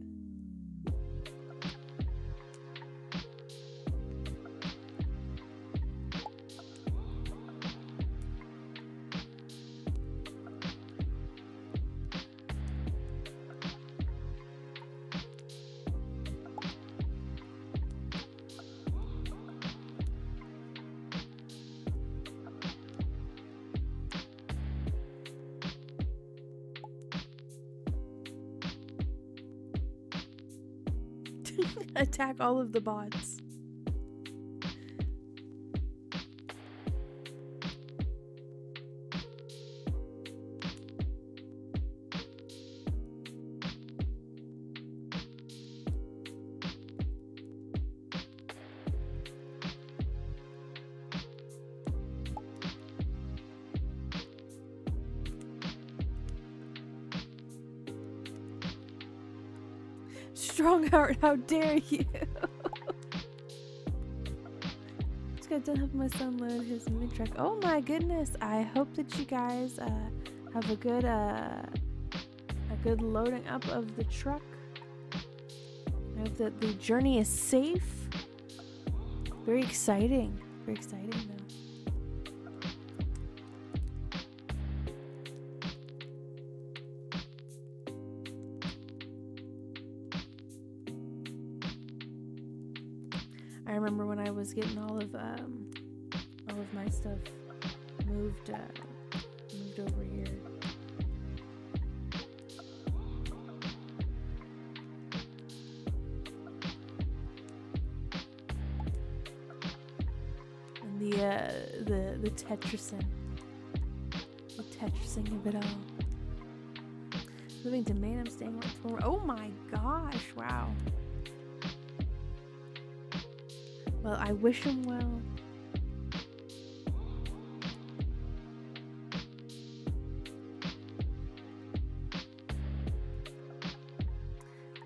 A: Attack all of the bots. Strong heart, how dare you? Just got done helping my son load his moving truck. Oh my goodness! I hope that you guys have a good loading up of the truck. I hope that the journey is safe. Very exciting. Very exciting though. I remember when I was getting all of my stuff moved over here. And the Tetrising of it all. Moving to Maine, I'm staying once more. Oh my gosh! Wow. Well, I wish him well.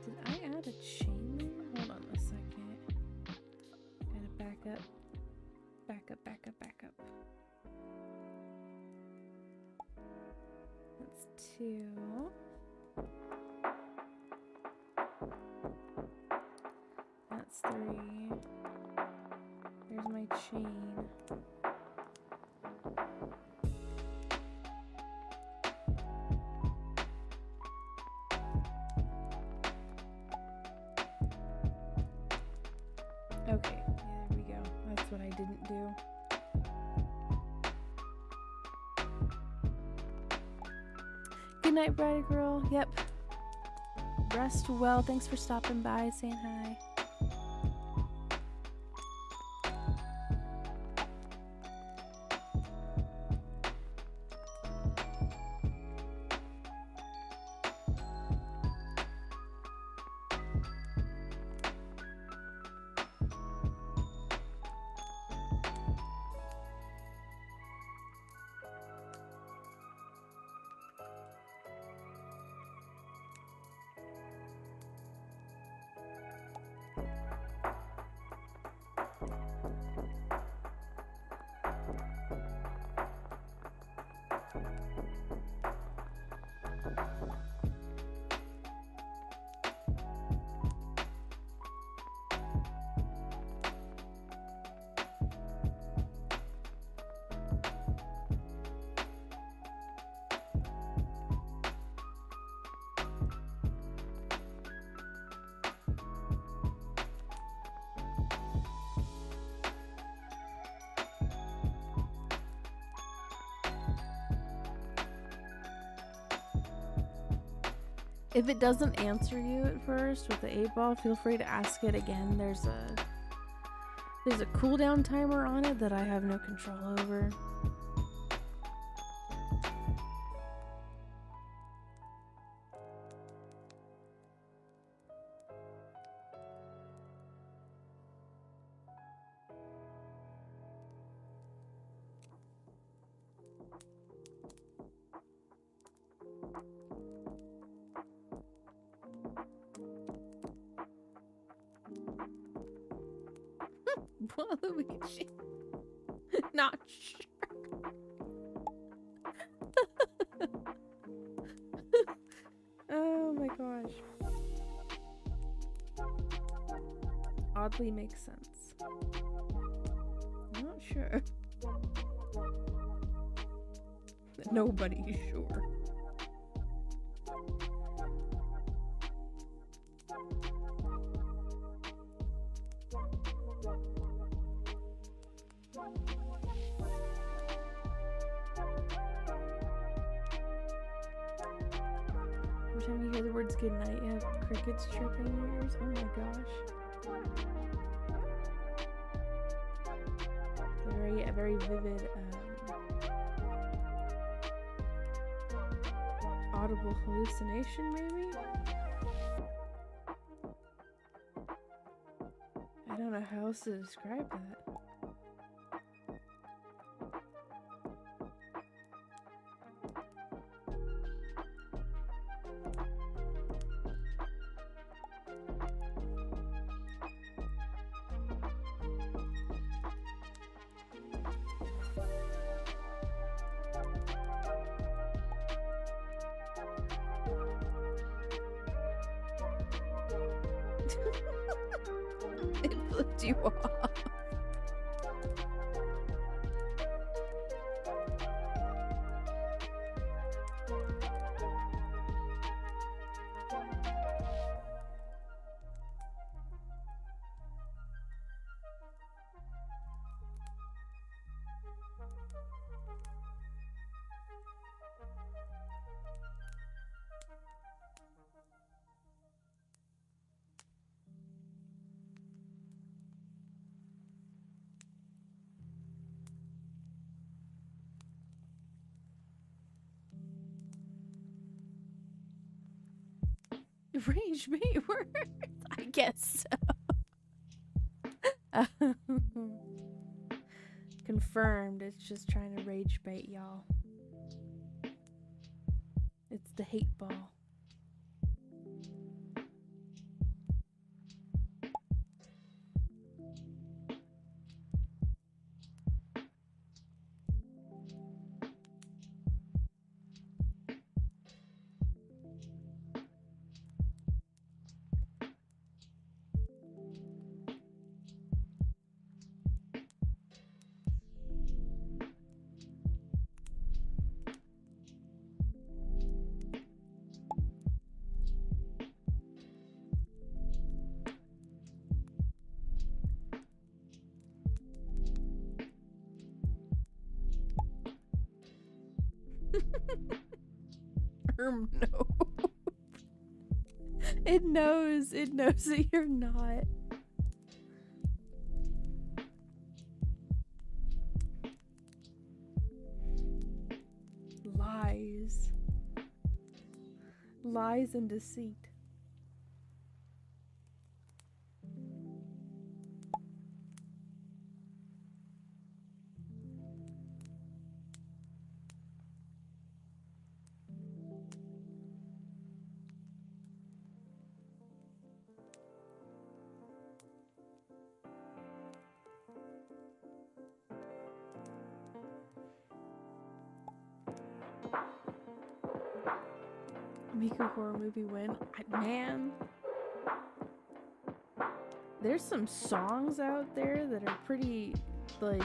A: Did I add a chain there? Hold on a second. Gotta back up. Back up, back up, back up. That's 2. That's 3. There's my chain. might do. Good night, Brighty Girl. Yep. Rest well. Thanks for stopping by, saying hi. If it doesn't answer you at first with the 8-ball, feel free to ask it again. There's a cooldown timer on it that I have no control over. Luigi. Not sure. Oh my gosh. Oddly makes sense. I'm not sure. Nobody's sure. Every time you hear the words good night, you have crickets chirping in your ears. Oh my gosh. A very vivid, audible hallucination, maybe? I don't know how else to describe that. It flipped you off. Rage bait words? I guess so. Confirmed, it's just trying to rage bait y'all. It's the hate ball. firm no. It knows that you're not. Lies and deceit. Miku horror movie win. Man, there's some songs out there that are pretty like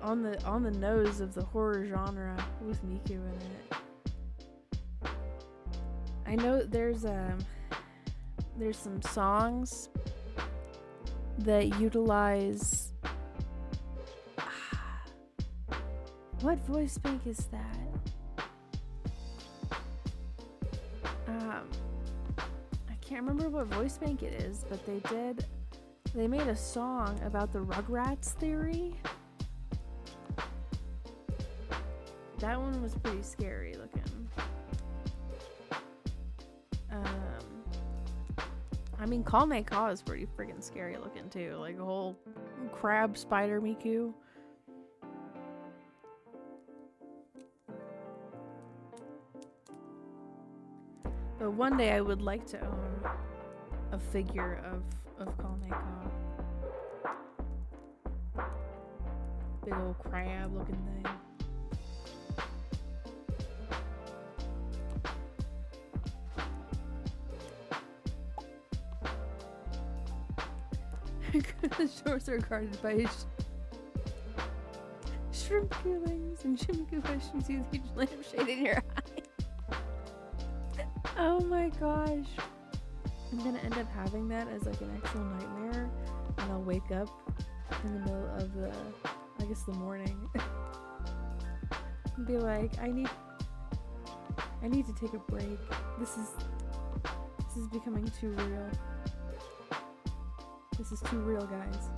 A: on the nose of the horror genre with Miku in it. I know there's some songs that utilize what voice bank is that? I can't remember what voice bank it is, but they made a song about the Rugrats theory. That one was pretty scary looking. I mean, Call May Caw is pretty freaking scary looking too. Like a whole crab spider Miku. But one day I would like to own a figure of Call May Caw. Big old crab looking thing. The shores are guarded by shrimp feelings and Shimiku questions you the lamp shade in your eye. Oh my gosh. I'm gonna end up having that as like an actual nightmare, and I'll wake up in the middle of the morning and be like, I need to take a break. This is becoming too real. This is too real, guys.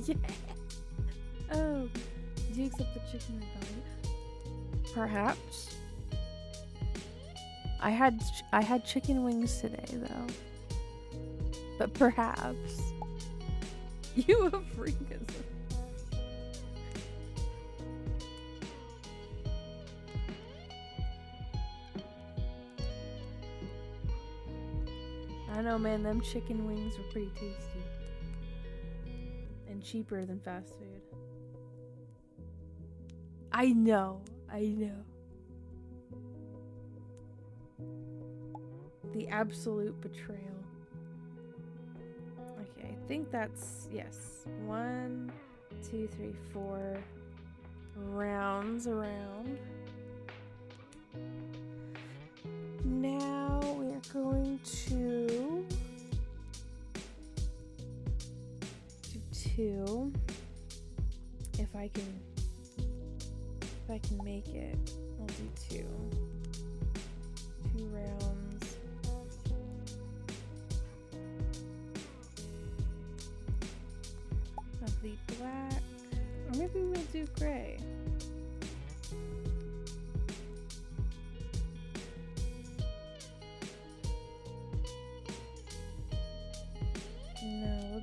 A: Yeah. Oh, do you accept the chicken and bite? Perhaps. I had chicken wings today though. But perhaps. You a freakism. I know, man, them chicken wings were pretty tasty. And cheaper than fast food. I know. The absolute betrayal. Okay, I think that's, yes. 1, 2, 3, 4 rounds around. Now we're going to do 2. If I can make it, I'll do 2. 2 rounds. Of the black, or maybe we'll do gray.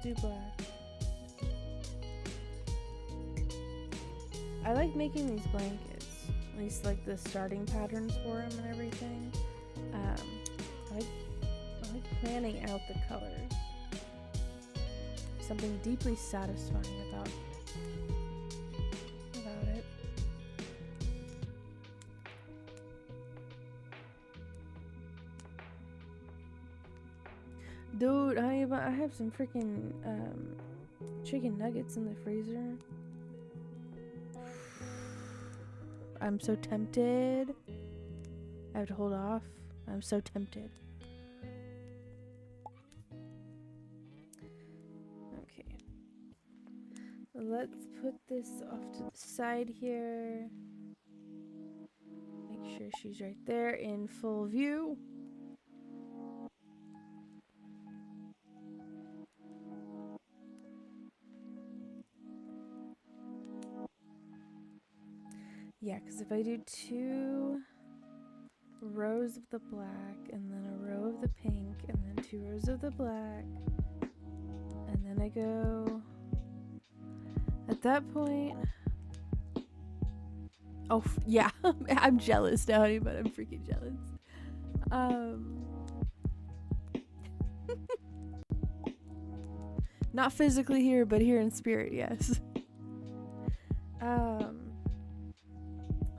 A: do black. I like making these blankets, at least like the starting patterns for them and everything. I like planning out the colors. Something deeply satisfying about it. Dude, I have some freaking chicken nuggets in the freezer. I'm so tempted. I have to hold off. I'm so tempted. Okay. Let's put this off to the side here. Make sure she's right there in full view. Yeah, because if I do 2 rows of the black and then a row of the pink and then 2 rows of the black and then I go at that point. Oh yeah, I'm jealous now, honey, but I'm freaking jealous. Not physically here, but here in spirit, yes.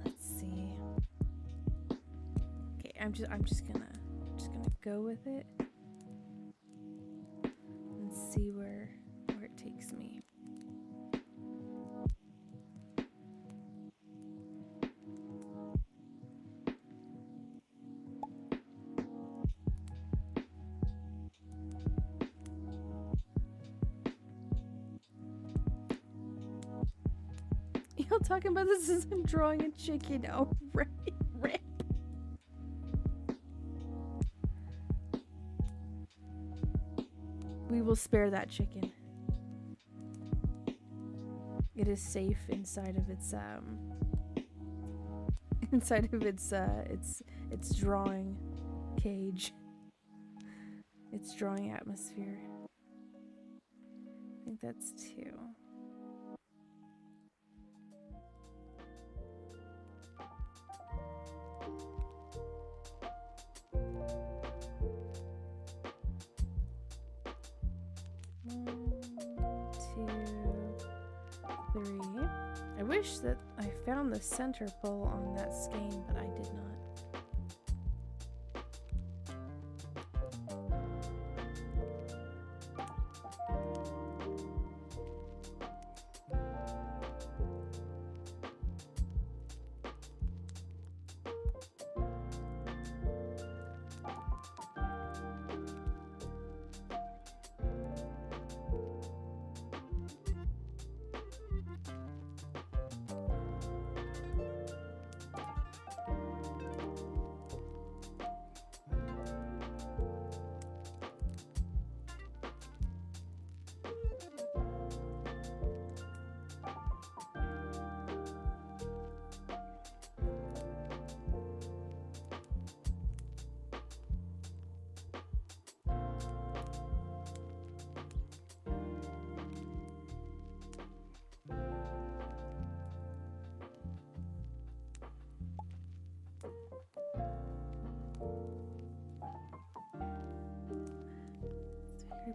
A: Let's see. Okay, I'm just gonna go with it and see where it takes me. Y'all talking about this as I'm drawing a chicken. Oh, rip. We will spare that chicken. It is safe inside of its its drawing cage. Its drawing atmosphere. I think that's 2. I wish that I found the center pole on that skein, but I did not.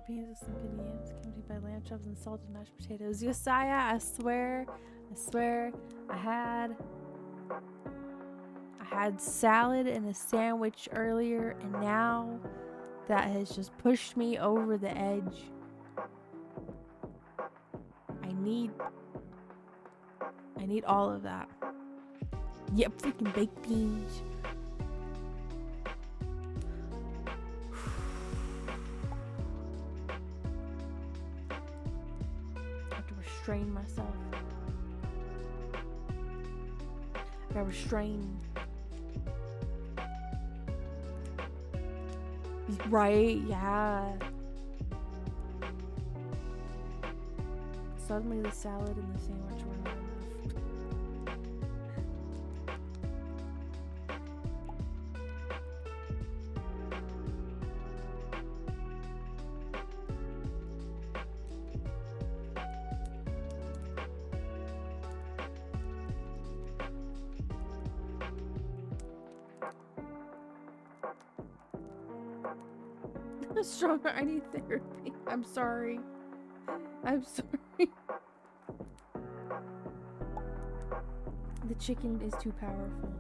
A: Beans with some good yams, accompanied by lamb chops and salted mashed potatoes. Josiah, I swear, I had salad and a sandwich earlier, and now that has just pushed me over the edge. I need all of that. Yep, freaking baked beans. Restrain myself. I gotta restrain. Right, yeah. Suddenly the salad and the sandwich were not enough. Stronger. I need therapy. I'm sorry. I'm sorry. The chicken is too powerful.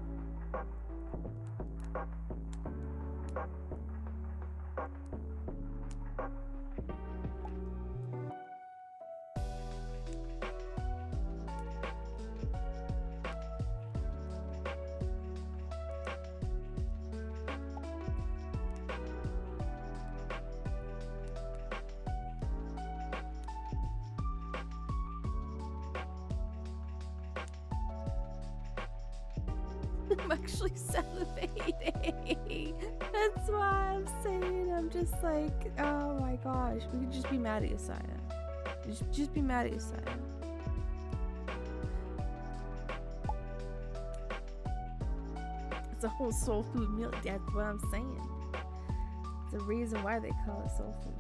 A: I'm actually salivating. That's why I'm saying, I'm just like, oh my gosh. We could just be mad at Yesaya. Just be mad at Yesaya. It's a whole soul food meal. That's what I'm saying. It's the reason why they call it soul food.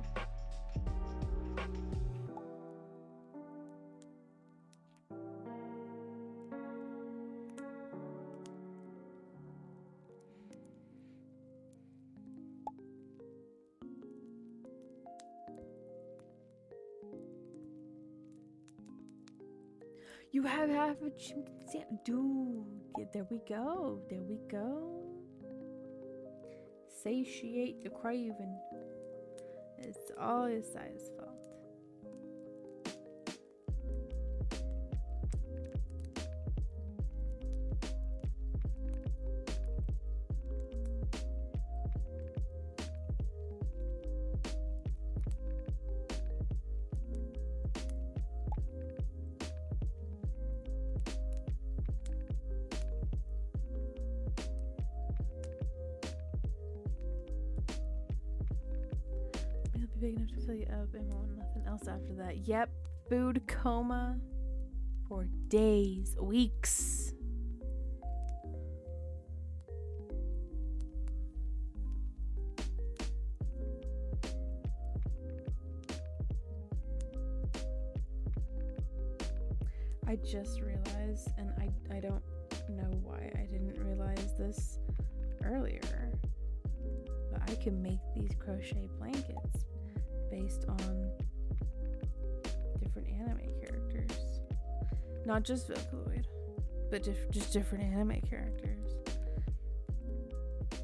A: You have half a dude. Yeah, there we go. There we go. Satiate the craving. It's all Yesaia's fault. Big enough to fill you up and want nothing else after that. Yep, food coma for days, weeks. I just realized, and I don't know why I didn't realize this earlier, but I can make these crochet blankets based on different anime characters. Not just Vocaloid, but just different anime characters.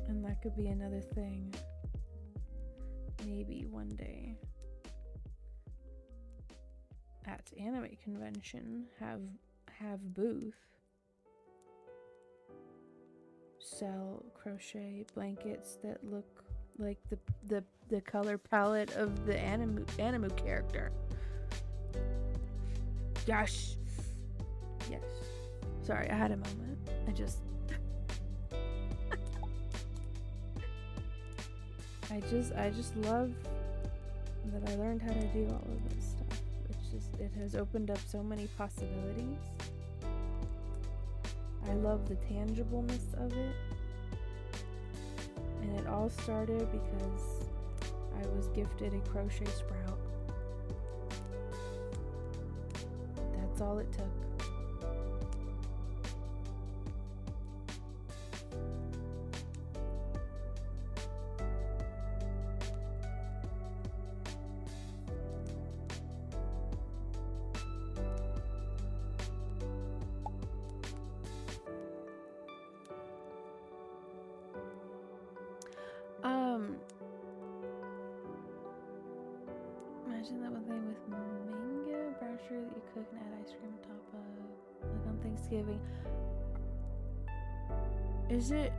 A: And that could be another thing. Maybe one day at anime convention have booth sell crochet blankets that look like the color palette of the anime character. Yes. Sorry, I had a moment. I just love that I learned how to do all of this stuff. It has opened up so many possibilities. I love the tangibleness of it. And it all started because I was gifted a crochet sprout. That's all it took. Imagine that one thing with mango browser that you cook and add ice cream on top of, like on Thanksgiving. Is it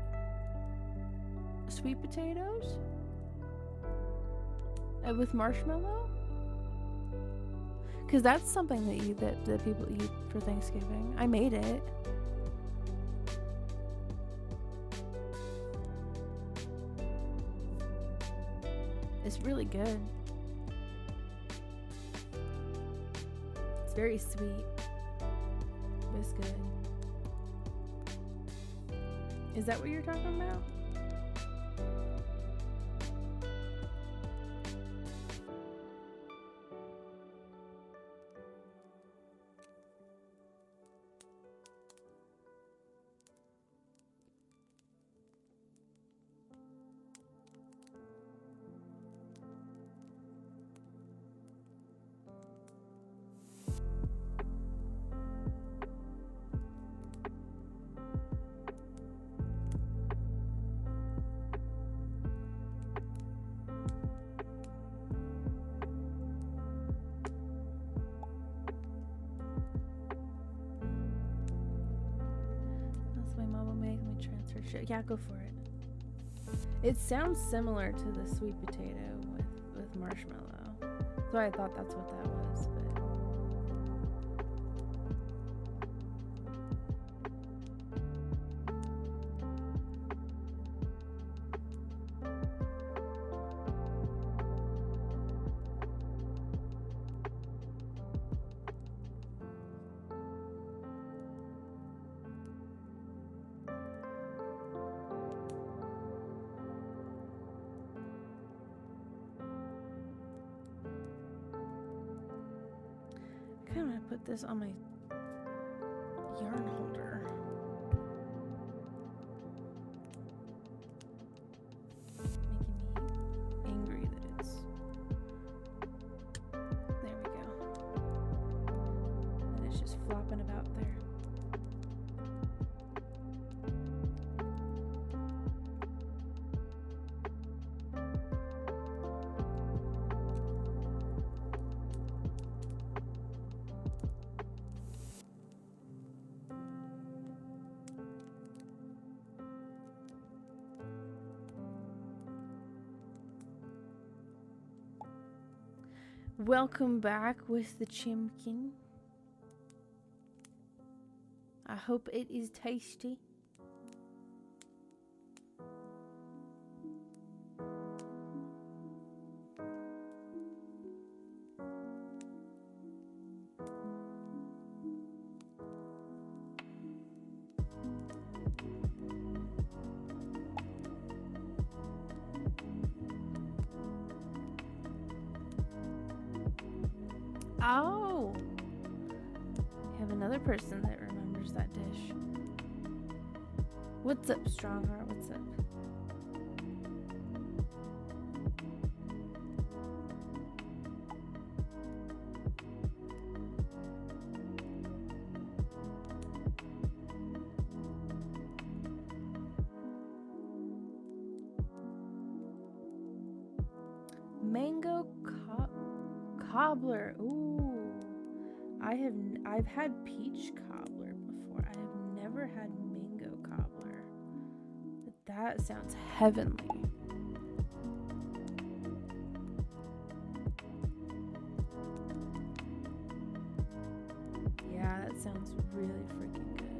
A: sweet potatoes? With marshmallow? Because that's something that people eat for Thanksgiving. I made it. It's really good. It's very sweet, but it's good. Is that what you're talking about? transfer sugar. Yeah, go for it. It sounds similar to the sweet potato with marshmallow. So I thought that's what that was, but I'm gonna put this on my yarn holder. Making me angry that it's... There we go. And it's just flopping about there. Welcome back with the chimkin. I hope it is tasty. Oh! We have another person that remembers that dish. What's up, Strongheart? What's up? Mango cobbler. Ooh. I've had peach cobbler before. I have never had mango cobbler. But that sounds heavenly. Yeah, that sounds really freaking good.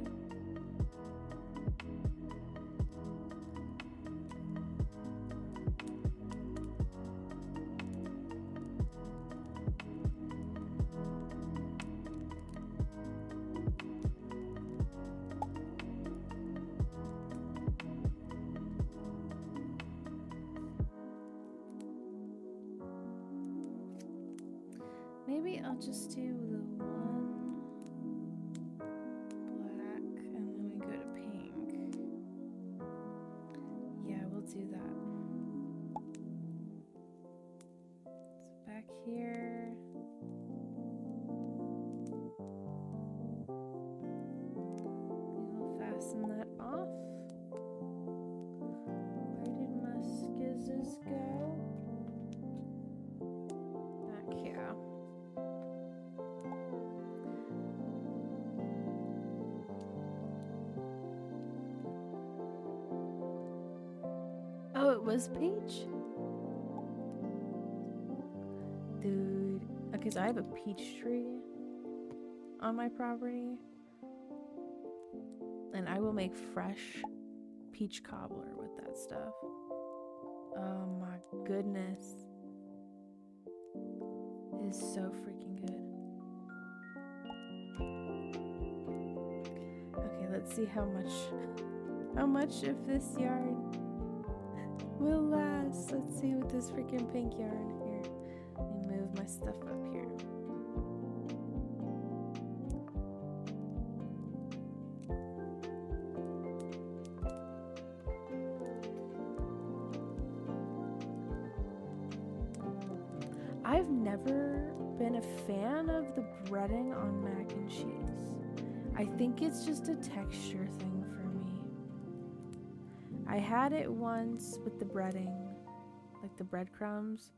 A: Maybe I'll just do the one black and then we go to pink. Yeah, we'll do that. So back here. We will fasten that off. Where did my skizzes go? Back here. Oh, it was peach? Dude. Okay, so I have a peach tree on my property. And I will make fresh peach cobbler with that stuff. Oh my goodness. It is so freaking good. Okay, let's see how much of this yarn will last. Let's see with this freaking pink yarn here. Let me move my stuff up here. I've never been a fan of the breading on mac and cheese. I think it's just a texture thing for me. I had it once with the breading, like the breadcrumbs,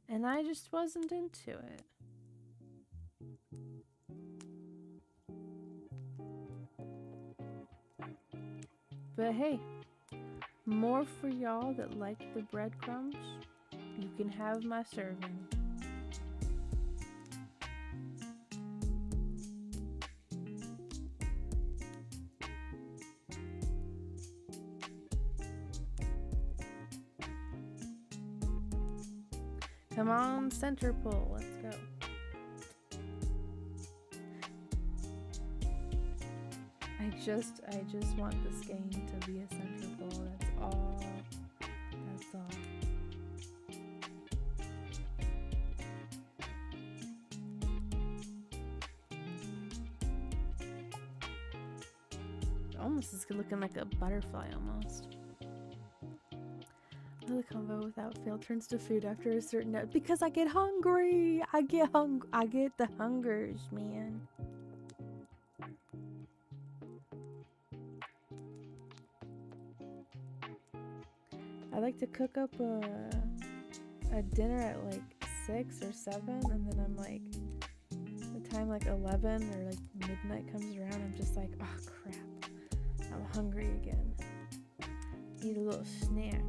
A: and I just wasn't into it. But hey, more for y'all that like the breadcrumbs. You can have my serving. Come on, center pull. Let's go. I just want this game to be a center pull. That's all. That's all. Almost is looking like a butterfly almost. The combo without fail turns to food after a certain note because I get hungry. I get the hungers, man. I like to cook up a dinner at like 6 or 7, and then I'm like, the time like 11 or like midnight comes around, I'm just like, oh crap, I'm hungry again. Need a little snack.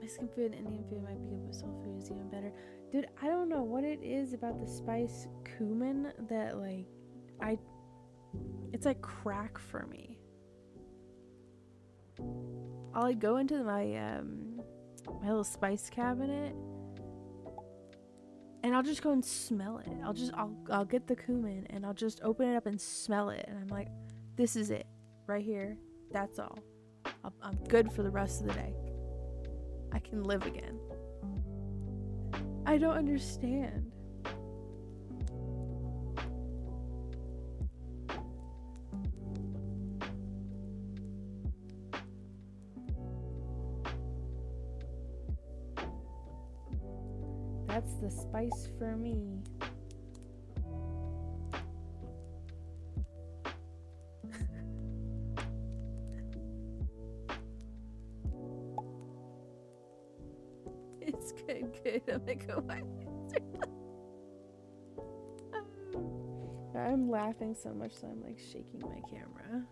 A: Mexican food and Indian food might be good, but soul food is even better. Dude, I don't know what it is about the spice cumin that like it's like crack for me. I'll like go into my my little spice cabinet and I'll just go and smell it. I'll get the cumin and I'll just open it up and smell it, and I'm like, this is it right here. That's all. I'm good for the rest of the day. I can live again. I don't understand. That's the spice for me. It's good. I'm like, oh, I'm laughing so much so I'm like shaking my camera.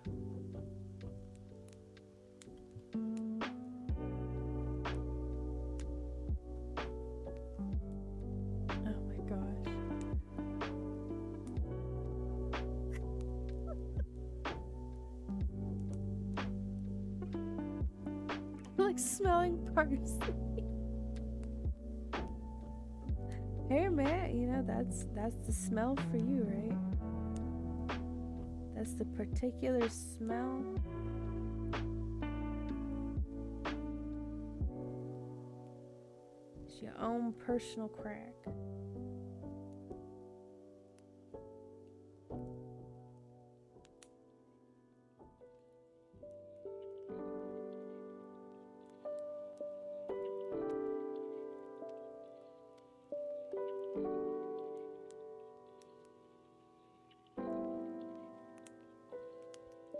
A: Oh my gosh. I'm like smelling parsley. Hey man, you know, that's the smell for you, right? That's the particular smell. It's your own personal crack.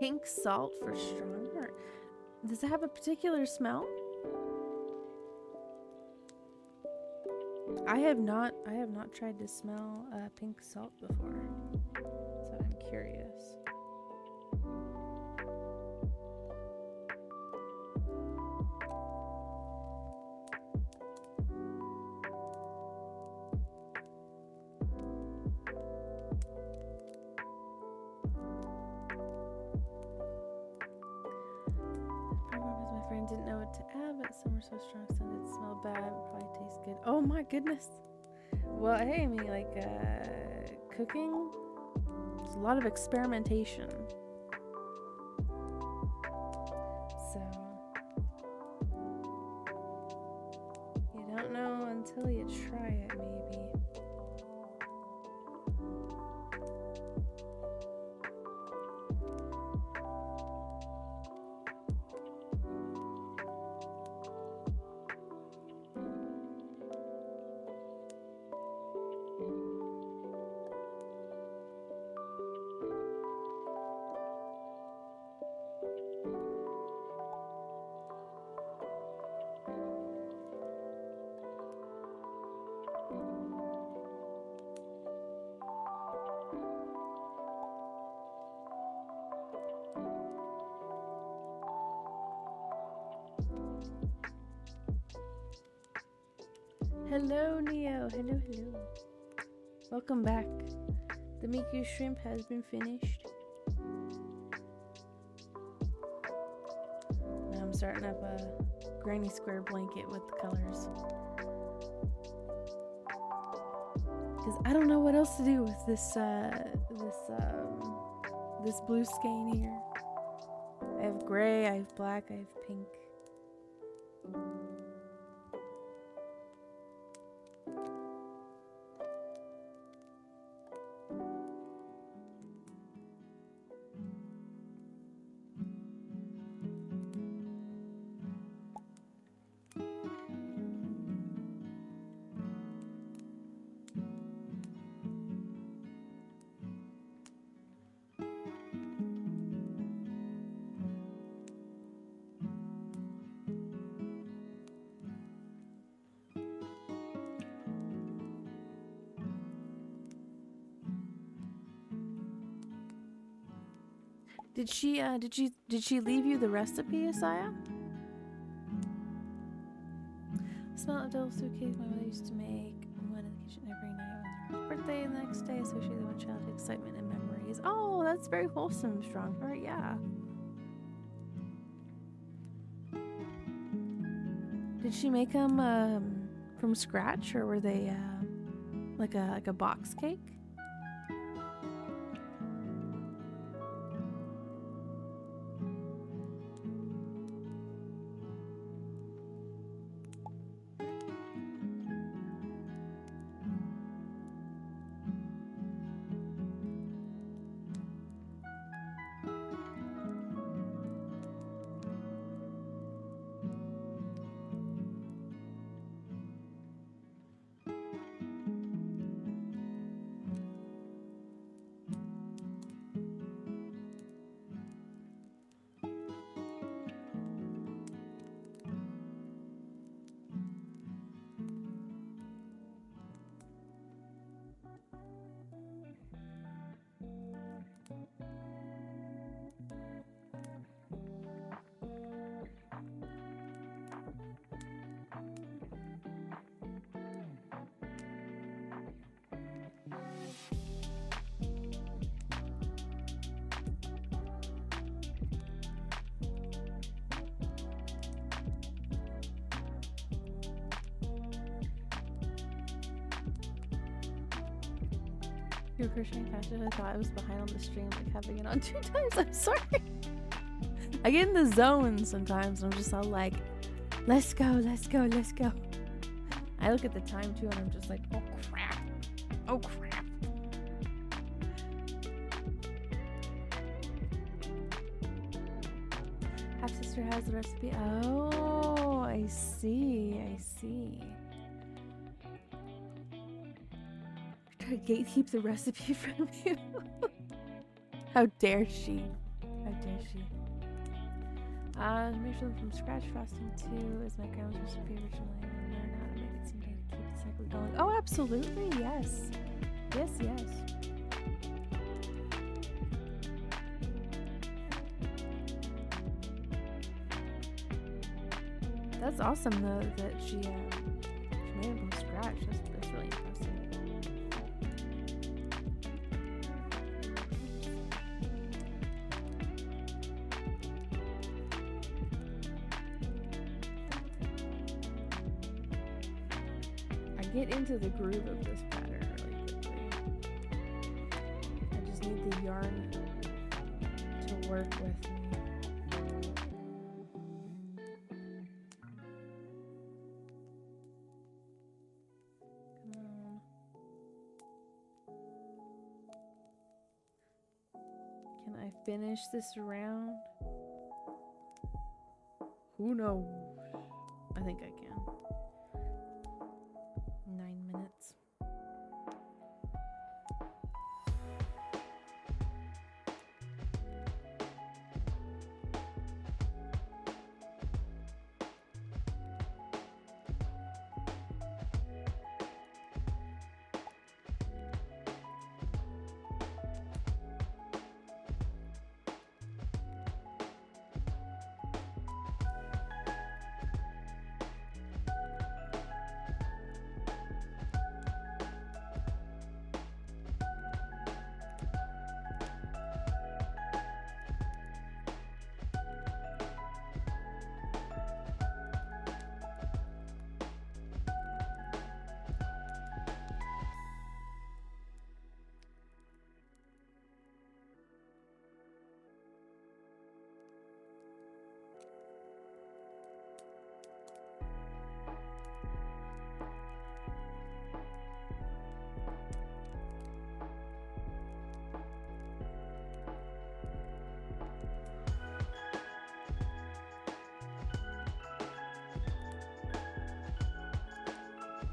A: Pink salt for stronger. Does it have a particular smell? I have not tried to smell pink salt before, so I'm curious. Didn't know what to add, but some were so strong some didn't smell bad. It probably tastes good. Oh my goodness. Well, hey, I mean, like cooking, there's a lot of experimentation. So until you try it, maybe. Hello, Neo. Hello, hello. Welcome back. The Miku shrimp has been finished. Now I'm starting up a granny square blanket with the colors. Because I don't know what else to do with this blue skein here. I have gray, I have black, I have pink. Did she leave you the recipe, Asaya? Smell of dough suitcase my mother used to make one in the kitchen every night when her birthday and the next day, especially when childhood excitement and memories. Oh, that's very wholesome, strong heart, yeah. Did she make them from scratch, or were they like a box cake? Your crocheting faster. I thought I was behind on the stream, like having it on 2 times. I'm sorry. I get in the zone sometimes. I'm just all like, let's go, let's go, let's go. I look at the time too, and I'm just like, oh crap, oh crap. Half sister has the recipe. Oh, I see, I see. Try to gatekeep the recipe from you. How dare she? How dare she? Make them from scratch frosting too is my grandma's recipe originally. And learn how to make it seem to keep the cycle going. Oh, absolutely, yes. Yes, yes. That's awesome though that she made it from scratch. That's really impressive. Get into the groove of this pattern really quickly. I just need the yarn to work with me. finish this round? Who knows? I think I can. 9 minutes.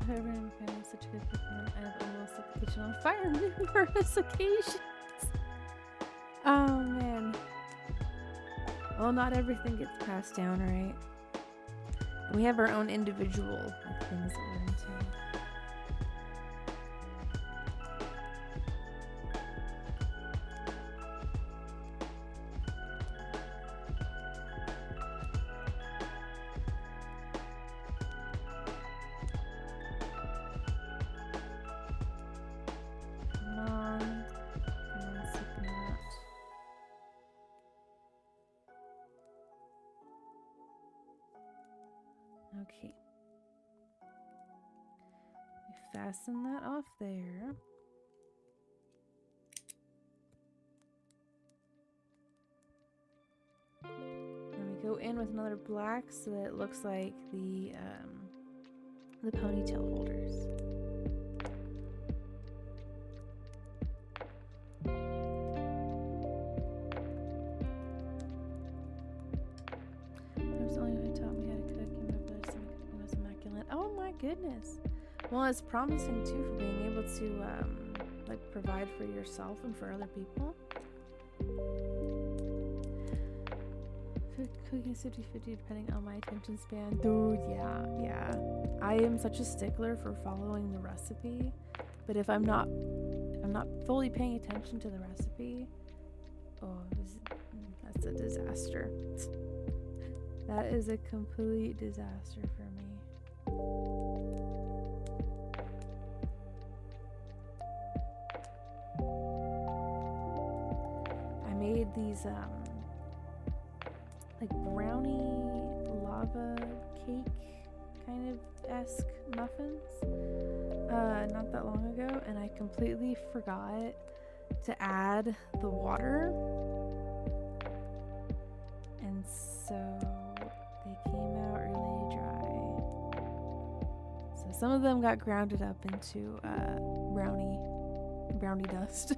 A: Whoever in family such a good people, I have almost set the kitchen on fire on numerous occasions. Oh man. Well, not everything gets passed down, right? We have our own individual things that we're into. Okay. We fasten that off there. And we go in with another black so that it looks like the ponytail holders. Goodness. Well, it's promising too for being able to like provide for yourself and for other people. Cooking 50-50 depending on my attention span. Dude, yeah. I am such a stickler for following the recipe, but if I'm not fully paying attention to the recipe, that's a disaster. That is a complete disaster for me. I made these like brownie lava cake kind of esque muffins not that long ago, and I completely forgot to add the water, and so they came out really dry. So some of them got grounded up into brownie dust.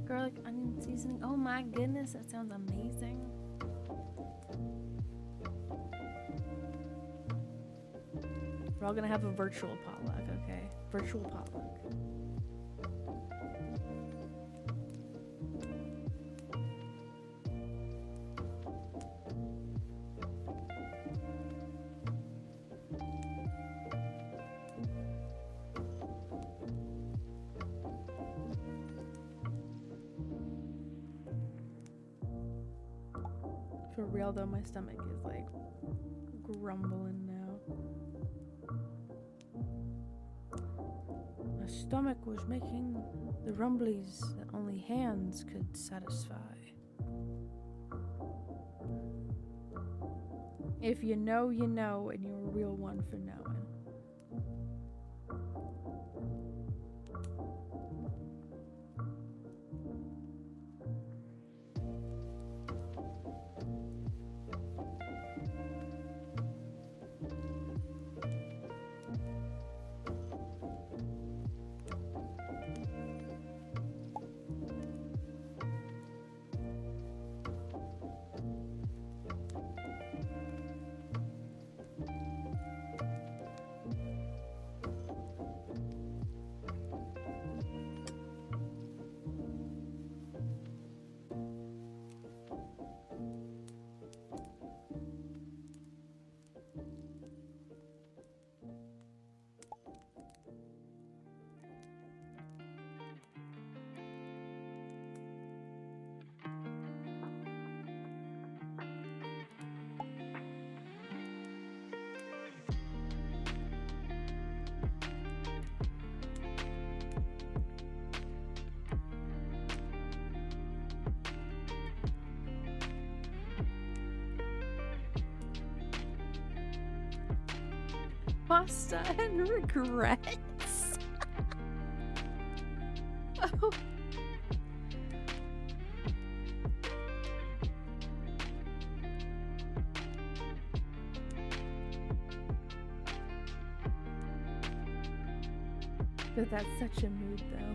A: Garlic, onion seasoning. Oh my goodness, that sounds amazing. We're all gonna have a virtual potluck, okay? Virtual potluck. For real though, my stomach is like grumbling now. My stomach was making the rumblies that only hands could satisfy. If you know, you know, and you're a real one for knowing. Pasta and regrets. Oh. But that's such a mood though.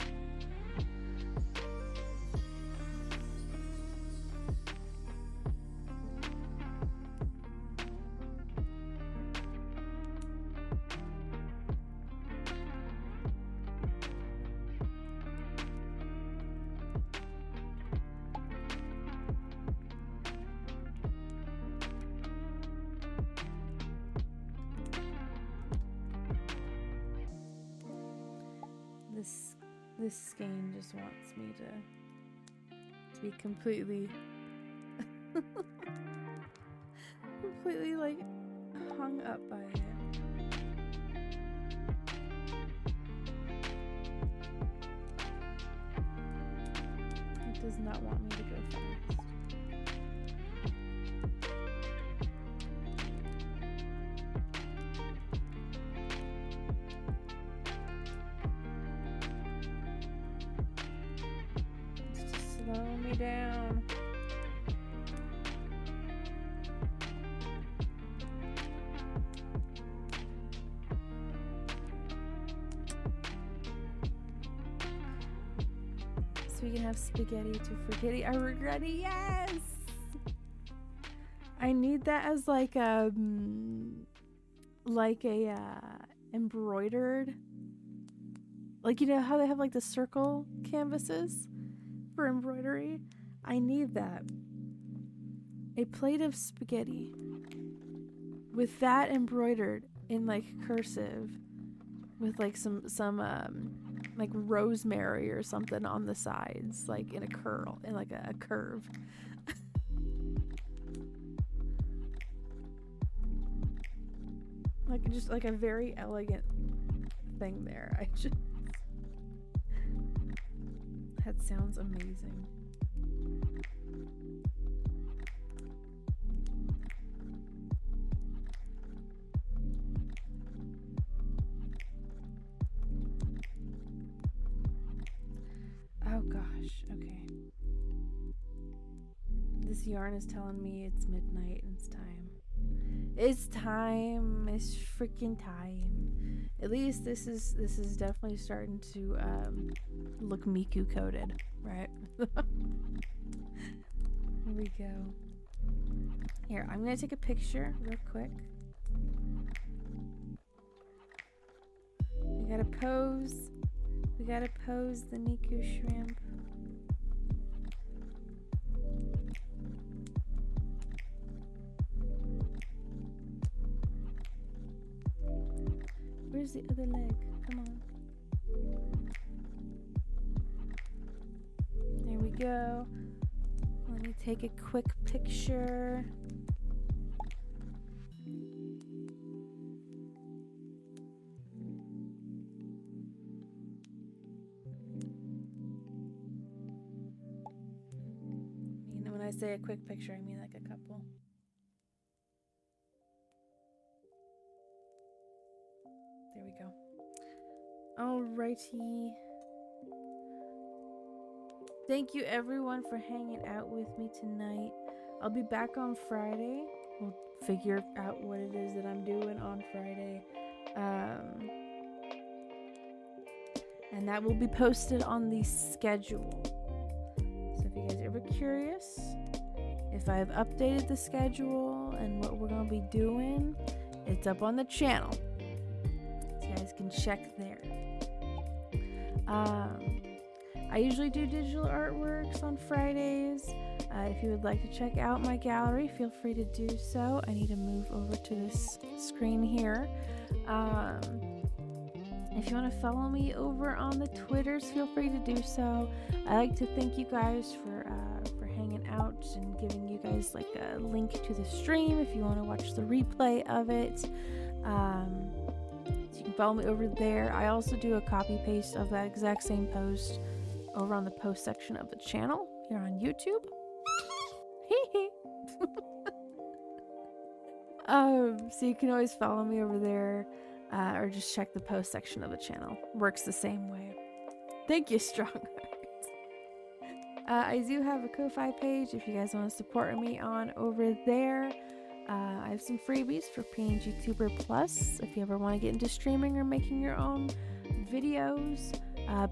A: This skein just wants me to be completely completely like hung up by it. It does not want me to go fast. Slow me down. So we can have spaghetti to forgetty. I regret it. Yes! I need that as like a embroidered, like, you know how they have like the circle canvases for embroidery? I need that. A plate of spaghetti with that embroidered in like cursive with like some like rosemary or something on the sides, like in a curl, in like a curve. Like just like a very elegant thing there. I just that sounds amazing. Oh gosh, okay. This yarn is telling me it's midnight and it's time. It's time. It's freaking time. At least this is definitely starting to look Miku coded, right? Here we go. Here, I'm gonna take a picture real quick. We gotta pose. We gotta pose the Miku shrimp. Where's the other leg? Come on. There we go. Let me take a quick picture. You know, when I say a quick picture, I mean like a couple. There we go. Alrighty. Thank you everyone for hanging out with me tonight. I'll be back on Friday. We'll figure out what it is that I'm doing on Friday. And that will be posted on the schedule. So if you guys are ever curious if I've updated the schedule and what we're going to be doing, it's up on the channel. So you guys can check there. I usually do digital artworks on Fridays. If you would like to check out my gallery, feel free to do so. I need to move over to this screen here. If you want to follow me over on the Twitters, feel free to do so. I like to thank you guys for hanging out and giving you guys like a link to the stream if you want to watch the replay of it. So you can follow me over there. I also do a copy paste of that exact same post over on the post section of the channel here on YouTube. So you can always follow me over there, or just check the post section of the channel. Works the same way. Thank you, Strong Hearts. I do have a Ko-Fi page if you guys want to support me on over there. I have some freebies for PNG Tuber Plus if you ever want to get into streaming or making your own videos,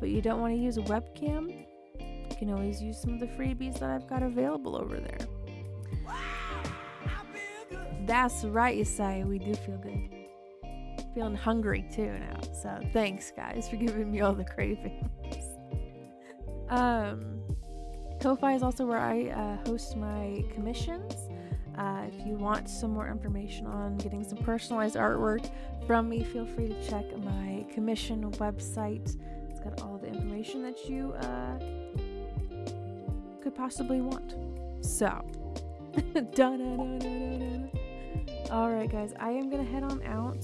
A: but you don't want to use a webcam. You can always use some of the freebies that I've got available over there. That's right, Isaiah. We do feel good. Feeling hungry too now. So thanks, guys, for giving me all the cravings. Ko-Fi is also where I host my commissions. If you want some more information on getting some personalized artwork from me, feel free to check my commission website. It's got all the information that you could possibly want. So, alright guys, I am going to head on out.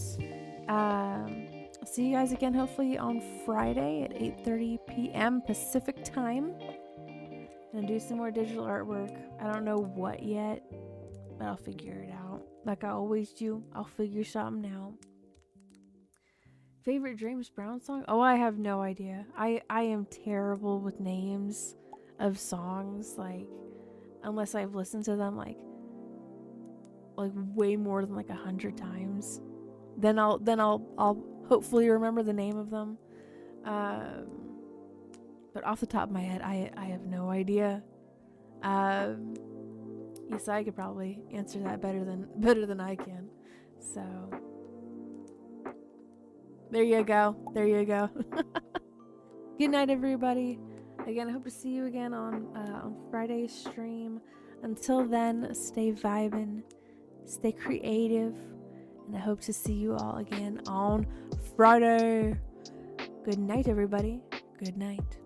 A: See you guys again hopefully on Friday at 8:30 p.m. Pacific time. Gonna do some more digital artwork. I don't know what yet, but I'll figure it out. Like I always do, I'll figure something out. Favorite James Brown song? Oh, I have no idea. I am terrible with names of songs, like unless I've listened to them like way more than like 100 times. Then I'll hopefully remember the name of them. But off the top of my head, I have no idea. Yes, I could probably answer that better than I can. So there you go. There you go. Good night, everybody. Again, I hope to see you again on Friday's stream. Until then, stay vibing, stay creative, and I hope to see you all again on Friday. Good night, everybody. Good night.